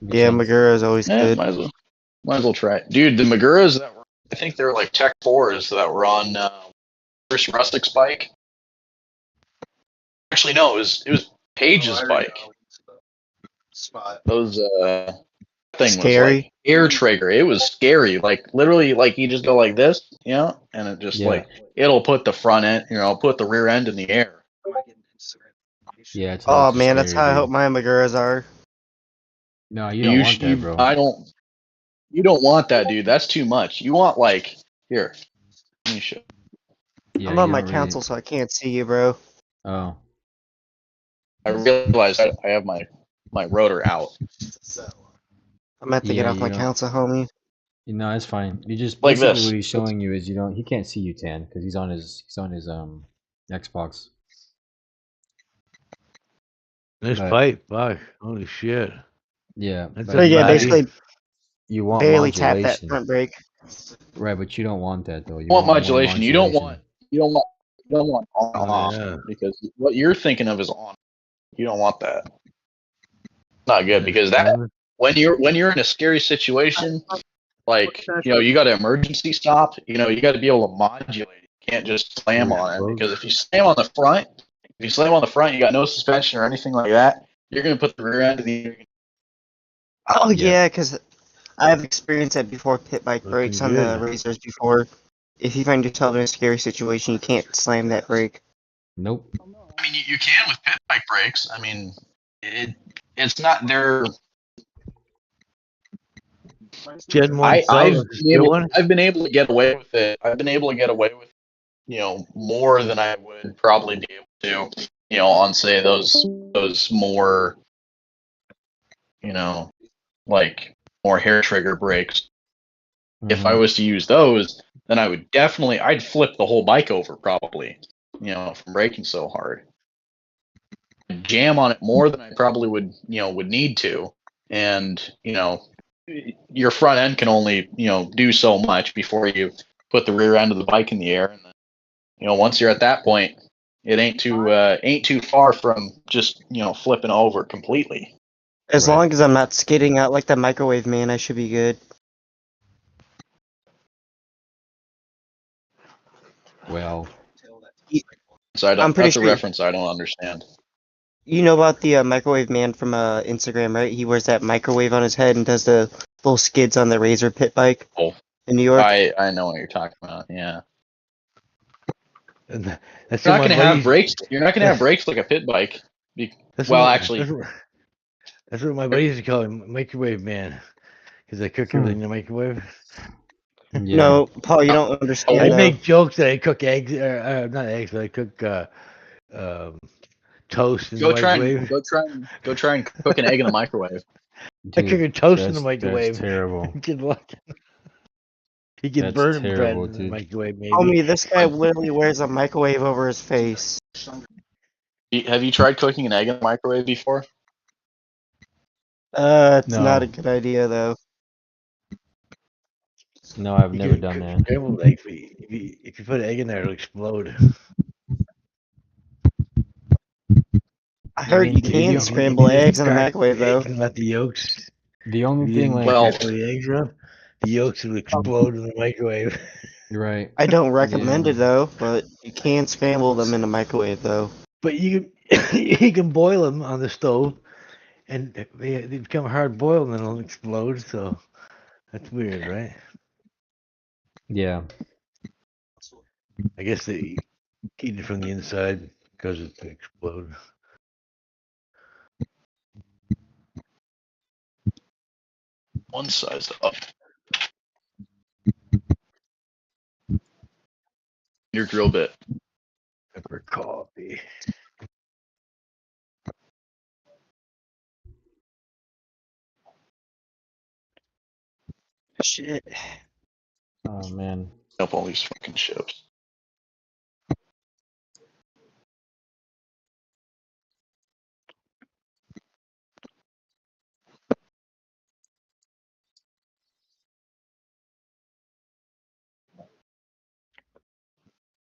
Yeah, Magura is always good. Might as well try it, dude. The Maguras that were, I think they're like Tech 4s that were on Chris Rustick's bike. Actually, no, it was Paige's bike. Spot. Those thing scary. was like air trigger. It was scary. Like literally, like you just go like this, and it just like it'll put the front end, put the rear end in the air. Yeah. It's Oh too man, that's scary, how I dude. hope my Maguras are. No, you don't want that, bro. You don't want that, dude. That's too much. You want like here. Let me show. Yeah, I'm on my console, so I can't see you, bro. Oh. I realized I have my rotor out. I'm gonna have to get off my console, homie. No, it's fine. You just Like basically this. what he's showing you is he can't see you, Tan, because he's on his Xbox. Nice pipe, fuck. Holy shit. Yeah. That's So yeah, basically you want barely tap that modulation. front brake. Right, but you don't want that though. You want want modulation. more You don't want on and off, yeah. because what you're thinking of is on. You don't want that. Not good, because that when you're in a scary situation, like you got to emergency stop. You got to be able to modulate. You can't just slam on it, because if you slam on the front, you got no suspension or anything like that. You're gonna put the rear end of the. Oh yeah, because I've experienced that before. Pit bike brakes on the Razors before. If you find yourself in a scary situation, you can't slam that brake. Nope. I mean, you can with pit bike brakes. I mean, it's not their. Gen 1 I've been able to get away with it. I've been able to get away with, more than I would probably be able to, on say those more, like more hair trigger brakes. If I was to use those, then I'd flip the whole bike over probably, from braking so hard. I'd jam on it more than I probably would need to, and your front end can only do so much before you put the rear end of the bike in the air, and then once you're at that point, it ain't too far from just flipping over completely. As long as I'm not skidding out like the microwave man, I should be good. Well, so I'm pretty that's sure a reference I don't understand. You know about the microwave man from Instagram, right? He wears that microwave on his head and does the little skids on the Razor pit bike in New York. I know what you're talking about. Yeah. That's You're not going to have brakes. You're not going to have brakes like a pit bike. That's what my buddy used to call him, microwave man, because I cook everything in the microwave. Yeah. No, Paul, you don't understand. I make jokes that I cook eggs, not eggs, but I cook toast in the microwave. Go try and cook an egg in the microwave. I cook a toast in the microwave. That's terrible. He can burn bread in the microwave, maybe. Homie, this guy literally wears a microwave over his face. Have you tried cooking an egg in the microwave before? It's not a good idea, though. No, I've never done that. Scrambled egg, if you put an egg in there, it'll explode. I heard you can scramble eggs in the microwave, though. Let the yolks. The only thing, like, the eggs up, the yolks will explode in the microwave. Right. I don't recommend it though, but you can scramble them in the microwave though. But you can boil them on the stove, and they become hard boiled, and then they'll explode. So that's weird, right? Yeah. I guess they eat it from the inside because it explode. One size up. Your drill bit. Pepper coffee. Shit. Oh man. Up all these fucking ships.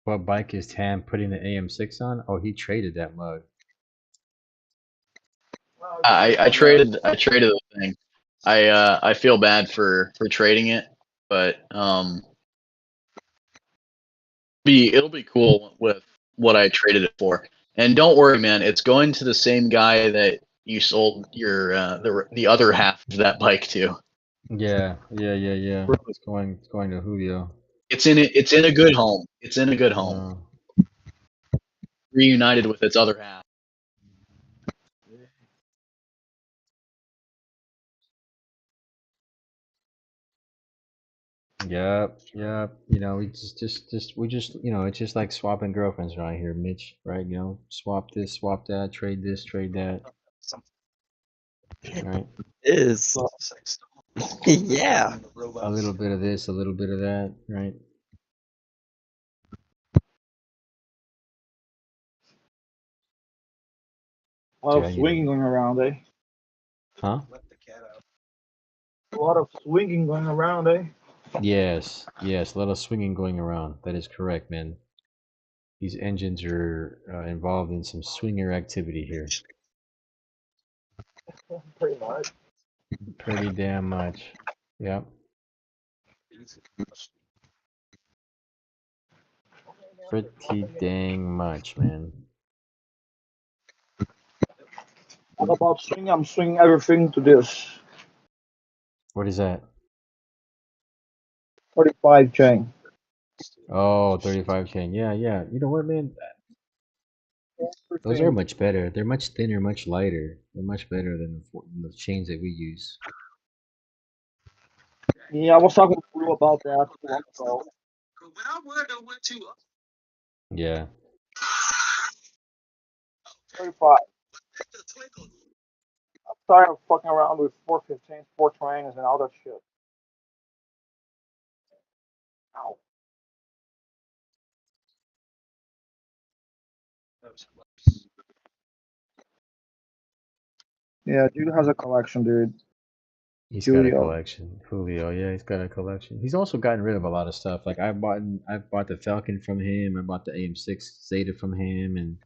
What bike is Tam putting the AM6 on? Oh, he traded that mug. I traded the thing. I feel bad for trading it, but it'll be cool with what I traded it for. And don't worry, man, it's going to the same guy that you sold your the other half of that bike to. Yeah. It's going to Julio. It's in a good home. It's in a good home. Reunited with its other half. Yep. You know, we it's just like swapping girlfriends right here, Mitch. Right? You know, swap this, swap that, trade this, trade that. Right? Is. Yeah. A little bit of this, a little bit of that. Right? A lot of swinging going around, eh? Huh? A lot of swinging going around, eh? Yes. A lot of swinging going around. That is correct, man. These engines are involved in some swinger activity here. Pretty much. Pretty damn much. Yep. Pretty dang much, man. What about swing? I'm swinging everything to this What is that? 45 chain. Oh, 35 chain. Yeah. You know what, man? Those are much better. They're much thinner, much lighter. They're much better than the chains that we use. Yeah, I was talking to you about that. So. Yeah. 35. I'm tired of fucking around with 415s, 420s, and all that shit. Ow. Yeah, dude has a collection, dude. He's got a Julio. collection. Julio, yeah, he's got a collection. He's also gotten rid of a lot of stuff. Like I bought the Falcon from him. I bought the AM6 Zeta from him, and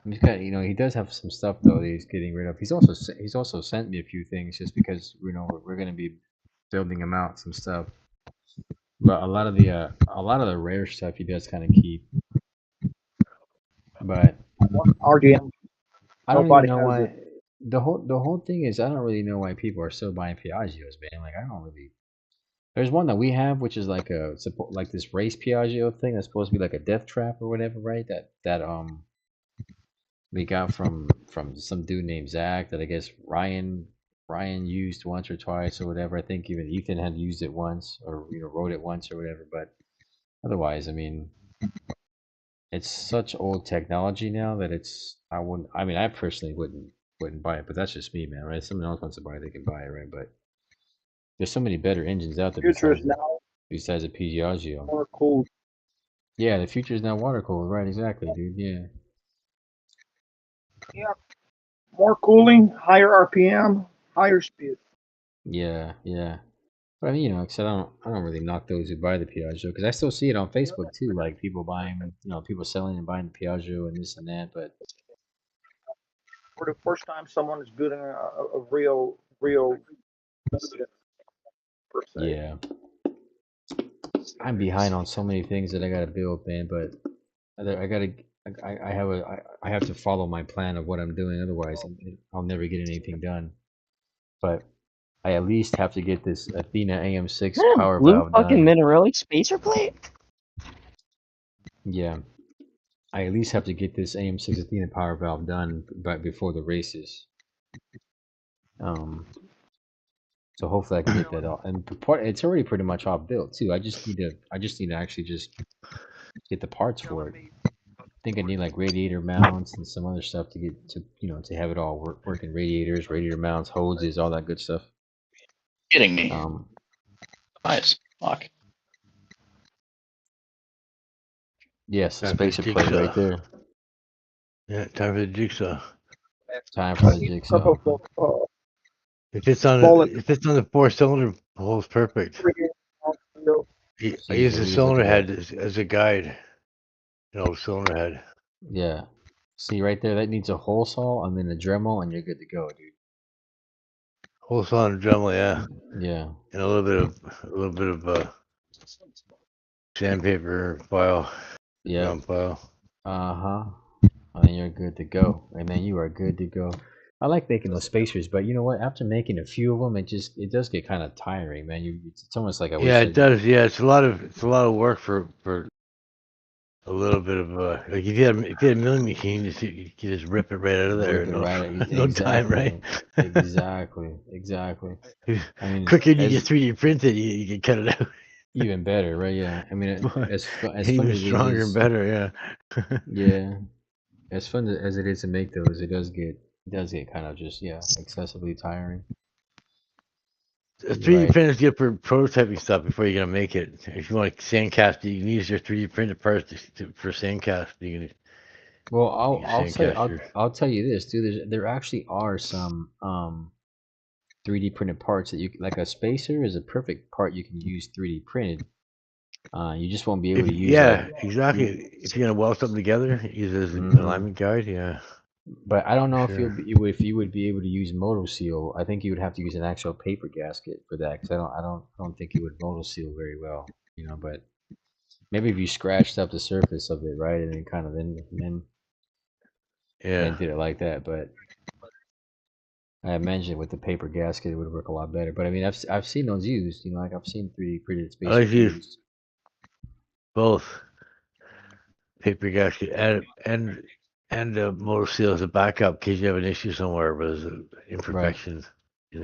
he's got, you know, he does have some stuff though that he's getting rid of. He's also sent me a few things just because, you know, we're gonna be building him out some stuff. But a lot of the rare stuff he does kind of keep. But RGM. I don't even know why. The whole thing is, I don't really know why people are still buying Piaggios, man. Like I don't really. There's one that we have, which is like like this race Piaggio thing that's supposed to be like a death trap or whatever, right? That we got from some dude named Zach that I guess Ryan used once or twice or whatever. I think even Ethan had used it once or, you know, rode it once or whatever. But otherwise, I mean, it's such old technology now that I mean, I personally wouldn't buy it, but that's just me, man, right? If someone else wants to buy it, they can buy it, right? But there's so many better engines out there besides a Piaggio. More cool. Yeah, the future is now water cooled, right? Exactly, dude. Yeah. Yeah. More cooling, higher RPM, higher speed. Yeah. But I mean, you know, except I don't really knock those who buy the Piaggio because I still see it on Facebook too, like people buying, you know, people selling and buying the Piaggio and this and that. But for the first time, someone is building a real per se. Yeah, I'm behind on so many things that I gotta build, man. But I have to follow my plan of what I'm doing. Otherwise, I'll never get anything done. But I at least have to get this Athena AM6 power Blue valve fucking done. Minerali spacer plate? Yeah, I at least have to get this AM6 Athena power valve done before the races. So hopefully I can get that all. And it's already pretty much all built too. I just need to actually just get the parts for it. think I need like radiator mounts and some other stuff to get to to have it all working. Radiators, radiator mounts, hoses, all that good stuff. Kidding me. Nice. Fuck. Yes, a Time for the spacer plate jigsaw. right there. Yeah, time for the jigsaw. Time for the jigsaw. If it's on the 4-cylinder hole's perfect. I use the cylinder head as a guide. Cylinder head. Yeah. See right there, that needs a hole saw and then a Dremel, and you're good to go, dude. Hole saw and a Dremel, yeah. Yeah. And a little bit of sandpaper file. Yeah. Gum file. And then you're good to go. And then you are good to go. I like making those spacers, but you know what? After making a few of them, it does get kind of tiring, man. It's almost like I wish. Yeah, it does. Yeah, it's a lot of work for a little bit of like if you had a milling machine, you could just rip it right out of there. Rip it right. No time, right? Exactly. I mean, Quicker you get 3D printed, you can cut it out. Even better, right? Yeah. I mean, as fun Even as it stronger is, and better, yeah. yeah. As fun as it is to make those, it does get kind of just excessively tiring. A 3D print is good for prototyping stuff before you're gonna make it. If you want to sandcast it, you can use your 3D printed parts for sandcast. Well, I'll tell you this, dude. There actually are some 3D printed parts that like a spacer is a perfect part you can use 3D printed. You just won't be able to use. Exactly. If you're gonna weld something together, use it as an alignment guide. Yeah. But I don't know if you would be able to use moto seal. I think you would have to use an actual paper gasket for that because I don't think it would moto seal very well. But maybe if you scratched up the surface of it, right, and then kind of then did it like that. But I imagine with the paper gasket it would work a lot better. But I mean, I've seen those used. Like I've seen 3D printed spacers used. Both paper gasket and motor seal as a backup in case you have an issue somewhere with imperfections.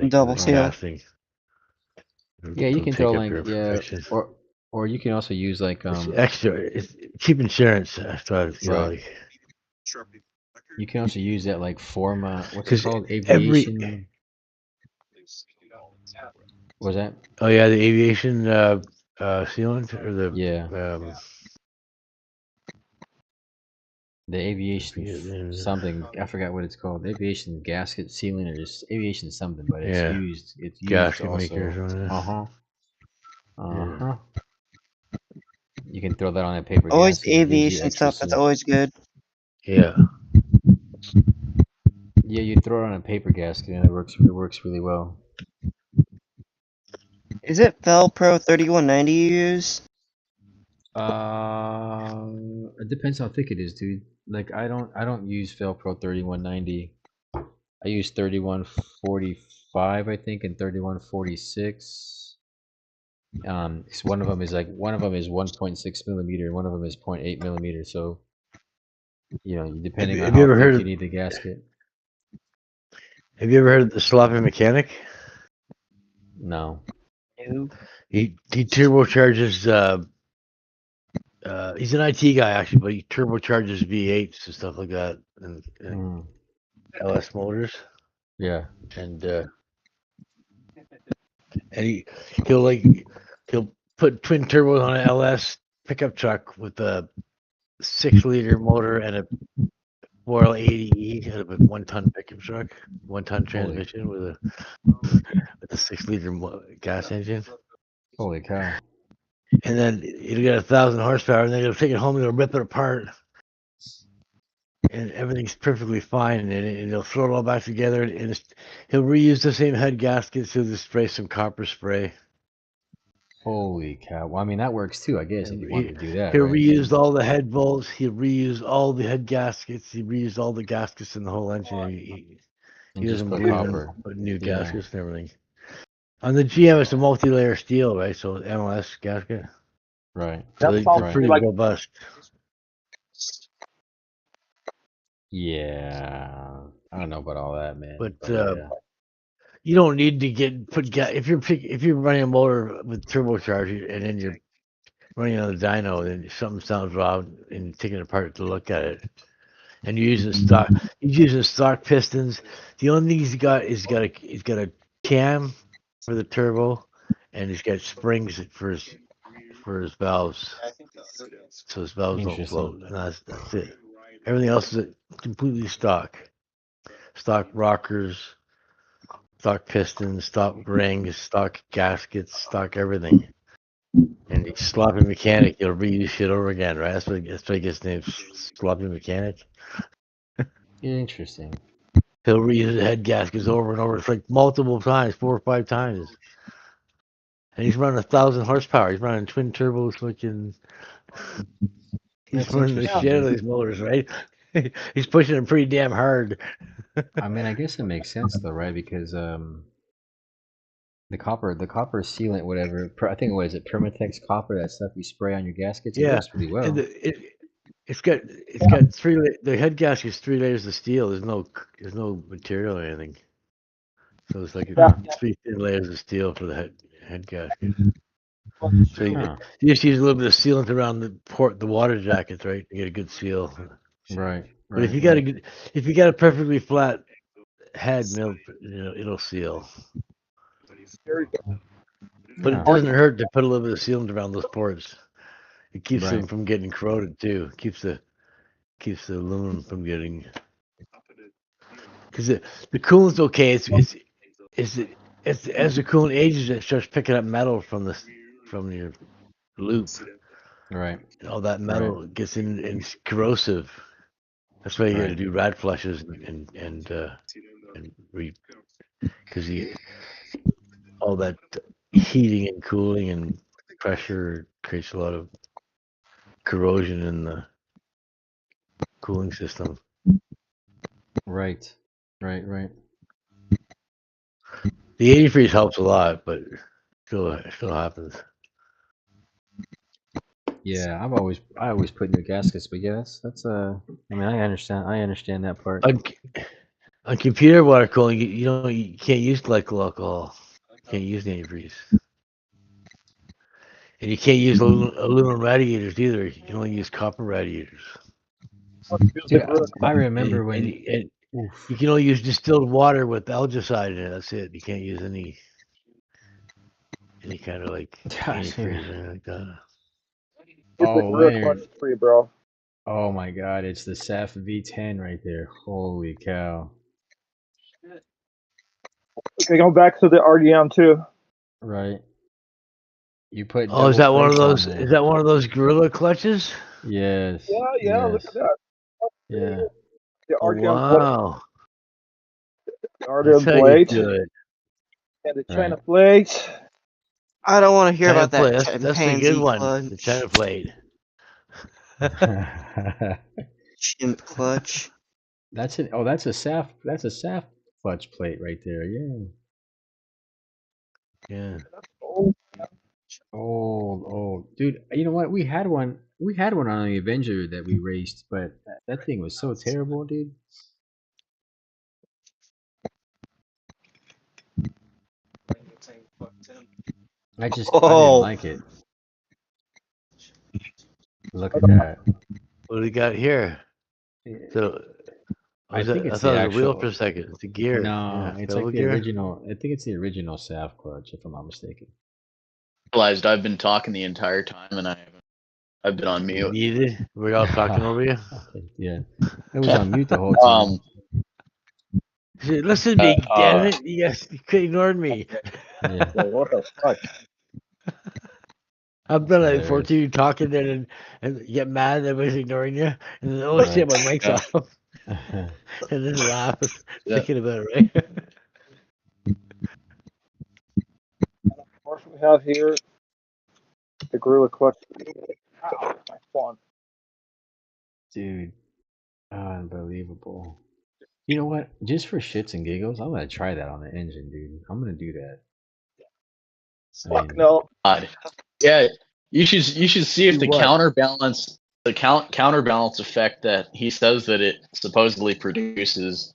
Double seal. Casting. Yeah, you can throw like or you can also use like it's extra. It's cheap insurance. That's what I feel like. You can also use that like Forma. What's it called? Aviation. What was that? Oh yeah, the aviation sealant or the the aviation something. I forgot what it's called. Aviation gasket sealant or just aviation something, but it's used. It's used gasket also. makers. You can throw that on a paper. Always gasket. aviation stuff. That's always good. Yeah. Yeah, you throw it on a paper gasket and it works really well. Is it Velpro 3190 you use? It depends how thick it is, dude. Like I don't use Velpro 3190. I use 3145, I think, and 3146. So one of them is 1.6 millimeter, and one of them is 0.8 millimeter. So, depending on how thick you need the gasket. Have you ever heard of the sloppy mechanic? No. He turbocharges. He's an IT guy actually, but he turbocharges V8s and stuff like that, and LS motors. Yeah. And he'll put twin turbos on an LS pickup truck with a 6-liter motor and a 480E out of a 1-ton pickup truck, 1-ton transmission with a 6-liter gas engine. Holy cow! And then it'll get 1,000 horsepower, and then he'll take it home and he'll rip it apart, and everything's perfectly fine, and he'll throw it all back together, and he'll reuse the same head gaskets. He'll just spray some copper spray. Holy cow! Well, I mean that works too, I guess, if you wanted to do that. He'll right? reuse all the head bolts. He'll reuse all the head gaskets. He reused all the gaskets in the whole engine. He doesn't believe in putting new gaskets and everything. On the GM, it's a multi-layer steel, right? So MLS gasket. Right. So they're pretty robust. Yeah, I don't know about all that, man. But you don't need to put gas if you're running a motor with turbocharger and then you're running on the dyno, and something sounds wrong, and you take it apart to look at it. And you're using stock. He's using stock pistons. The only thing he's got is he's got a cam for the turbo, and he's got springs for his valves, so his valves don't float. And that's it. Everything else is completely stock. Stock rockers, stock pistons, stock rings, stock gaskets, stock everything. And he's sloppy mechanic. He'll reuse shit over again, right? That's what he gets named, sloppy mechanic. Interesting. He'll reuse the head gaskets over and over. It's like multiple times, 4 or 5 times. And he's running 1,000 horsepower. He's running twin turbos, fucking. He's running the shit out of these motors, right? He's pushing them pretty damn hard. I mean, I guess it makes sense though, right? Because the copper sealant, whatever. I think what is it, Permatex copper? That stuff you spray on your gaskets. It Yeah, works pretty well. and it's got 3. The head gasket's 3 layers of steel. There's no material or anything. So it's like 3 thin layers of steel for the head gasket. So you just use a little bit of sealant around the water jackets, right, to get a good seal. Right. But if you got a perfectly flat head, it'll seal. But it doesn't hurt to put a little bit of sealant around those ports. It keeps them from getting corroded too. Keeps the aluminum from getting. Because the coolant's okay. It's as the coolant ages, it starts picking up metal from your loop. Right. All that metal gets in and it's corrosive. That's why you got to do rad flushes because all that heating and cooling and pressure creates a lot of corrosion in the cooling system. Right. The antifreeze helps a lot, but it still happens. Yeah, I always put new gaskets, but yes, that's I mean, I understand that part. On computer water cooling, you can't use glycol alcohol. You can't use antifreeze. And you can't use aluminum radiators either. You can only use copper radiators. Dude, I remember when you can only use distilled water with algicide in it. That's it. You can't use any kind of like antifreeze or anything like that. Leonard. Free, bro. Oh my God, it's the SAF V10 right there. Holy cow! Okay, going back to the RDM too. Right. You put. Oh, is that one of those? Is that one of those gorilla clutches? Yes. Yeah. Look at that. Yeah. The RDM wow. The RDM blade. And the China plate. I don't want to hear China about that. Plate. That's the good one. The China plate. Chimp clutch. That's a SAF. That's a SAF clutch plate right there. Yeah. Yeah. Old, dude. You know what? We had one on the Avenger that we raced, but that thing was so terrible, dude. I didn't like it. Look at that. What do we got here? So I think it's thought the it was actual a wheel for a second. It's a gear. No, yeah, it's like the original. I think it's the original SAF clutch, if I'm not mistaken. Realized I've been talking the entire time and I've been on mute. Needed? We're all talking over you? Yeah. I was on mute the whole time. Listen to me, damn it. You could ignore me. Yeah. What the fuck? I've been like 14 talking and you get mad that everybody's ignoring you. And then, shit, my mic's off. And then laugh thinking about it, right? What we have here, the Gorilla clutch. Ow, my phone. Dude, unbelievable. You know what? Just for shits and giggles, I'm gonna try that on the engine, dude. I'm gonna do that. Fuck no. Yeah, you should see if the counterbalance effect that he says that it supposedly produces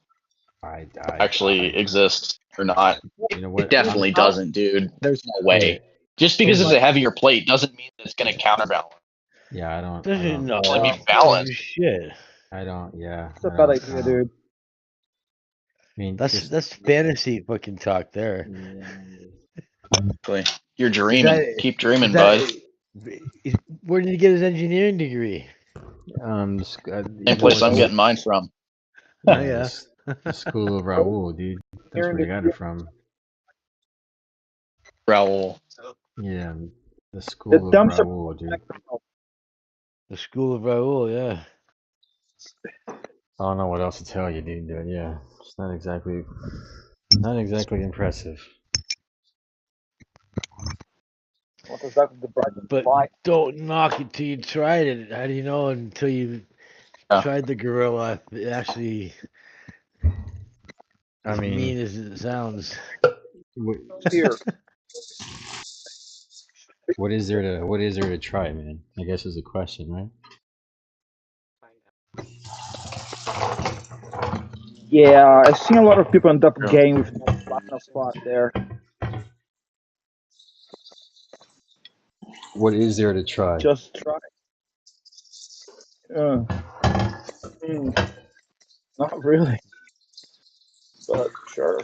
actually exists or not. You know what? It definitely doesn't, dude. There's no way. Just because it's a heavier plate doesn't mean that it's going to counterbalance. Yeah, I don't. Doesn't know. It's going to be balanced. Shit. I don't. Yeah. It's a bad idea, dude. I mean, That's fantasy fucking talk there. You're dreaming. Keep dreaming, bud. Where did he get his engineering degree? Same place I'm getting mine from. Yeah. The school of Raoul, dude. That's where they got it from. Raoul. Yeah, the school of Raoul, dude. The school of Raoul, yeah. I don't know what else to tell you, dude. But yeah, it's not exactly impressive. What is that the bright But don't knock it till you tried it. How do you know until you tried the gorilla? It actually, I mean, mean as it sounds. Here. What is there to try, man? I guess is the question, right? Yeah, I've seen a lot of people end up game with no platinum spot there. What is there to try? Just try. Not really. But sure.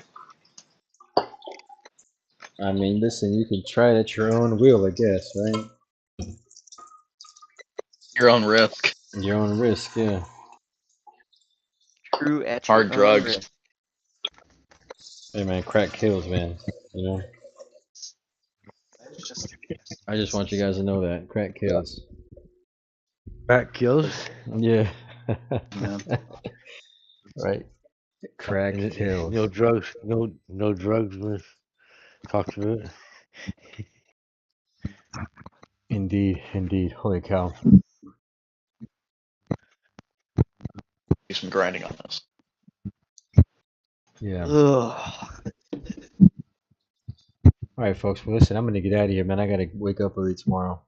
I mean, listen, you can try it at your own will, I guess, right? Your own risk. Your own risk, yeah. True at Hard your own drugs. risk. Hey man, crack kills, man. You know. I just want you guys to know that crack kills. Crack kills. Yeah. Right. Crack kills. No drugs. No drugs. Talk to it. Indeed. Holy cow. Do some grinding on this. Yeah. All right, folks. Well, listen, I'm gonna get out of here, man. I gotta wake up early tomorrow.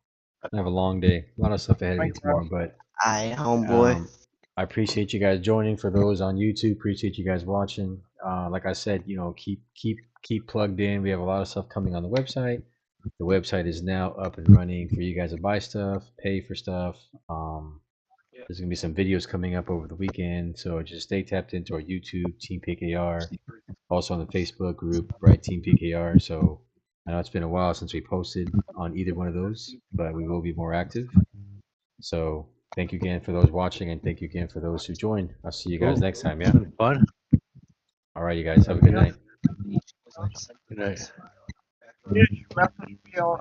I have a long day. A lot of stuff ahead of me tomorrow, but Aye, homeboy. I appreciate you guys joining. For those on YouTube, appreciate you guys watching. Like I said, you know, keep plugged in. We have a lot of stuff coming on the website. The website is now up and running for you guys to buy stuff, pay for stuff. There's gonna be some videos coming up over the weekend, so just stay tapped into our YouTube, Team PKR, also on the Facebook group, right, Team PKR. So I know it's been a while since we posted on either one of those, but we will be more active. So thank you again for those watching, and thank you again for those who joined. I'll see you guys next time. Yeah. Fun. All right, you guys have a good night. Good night.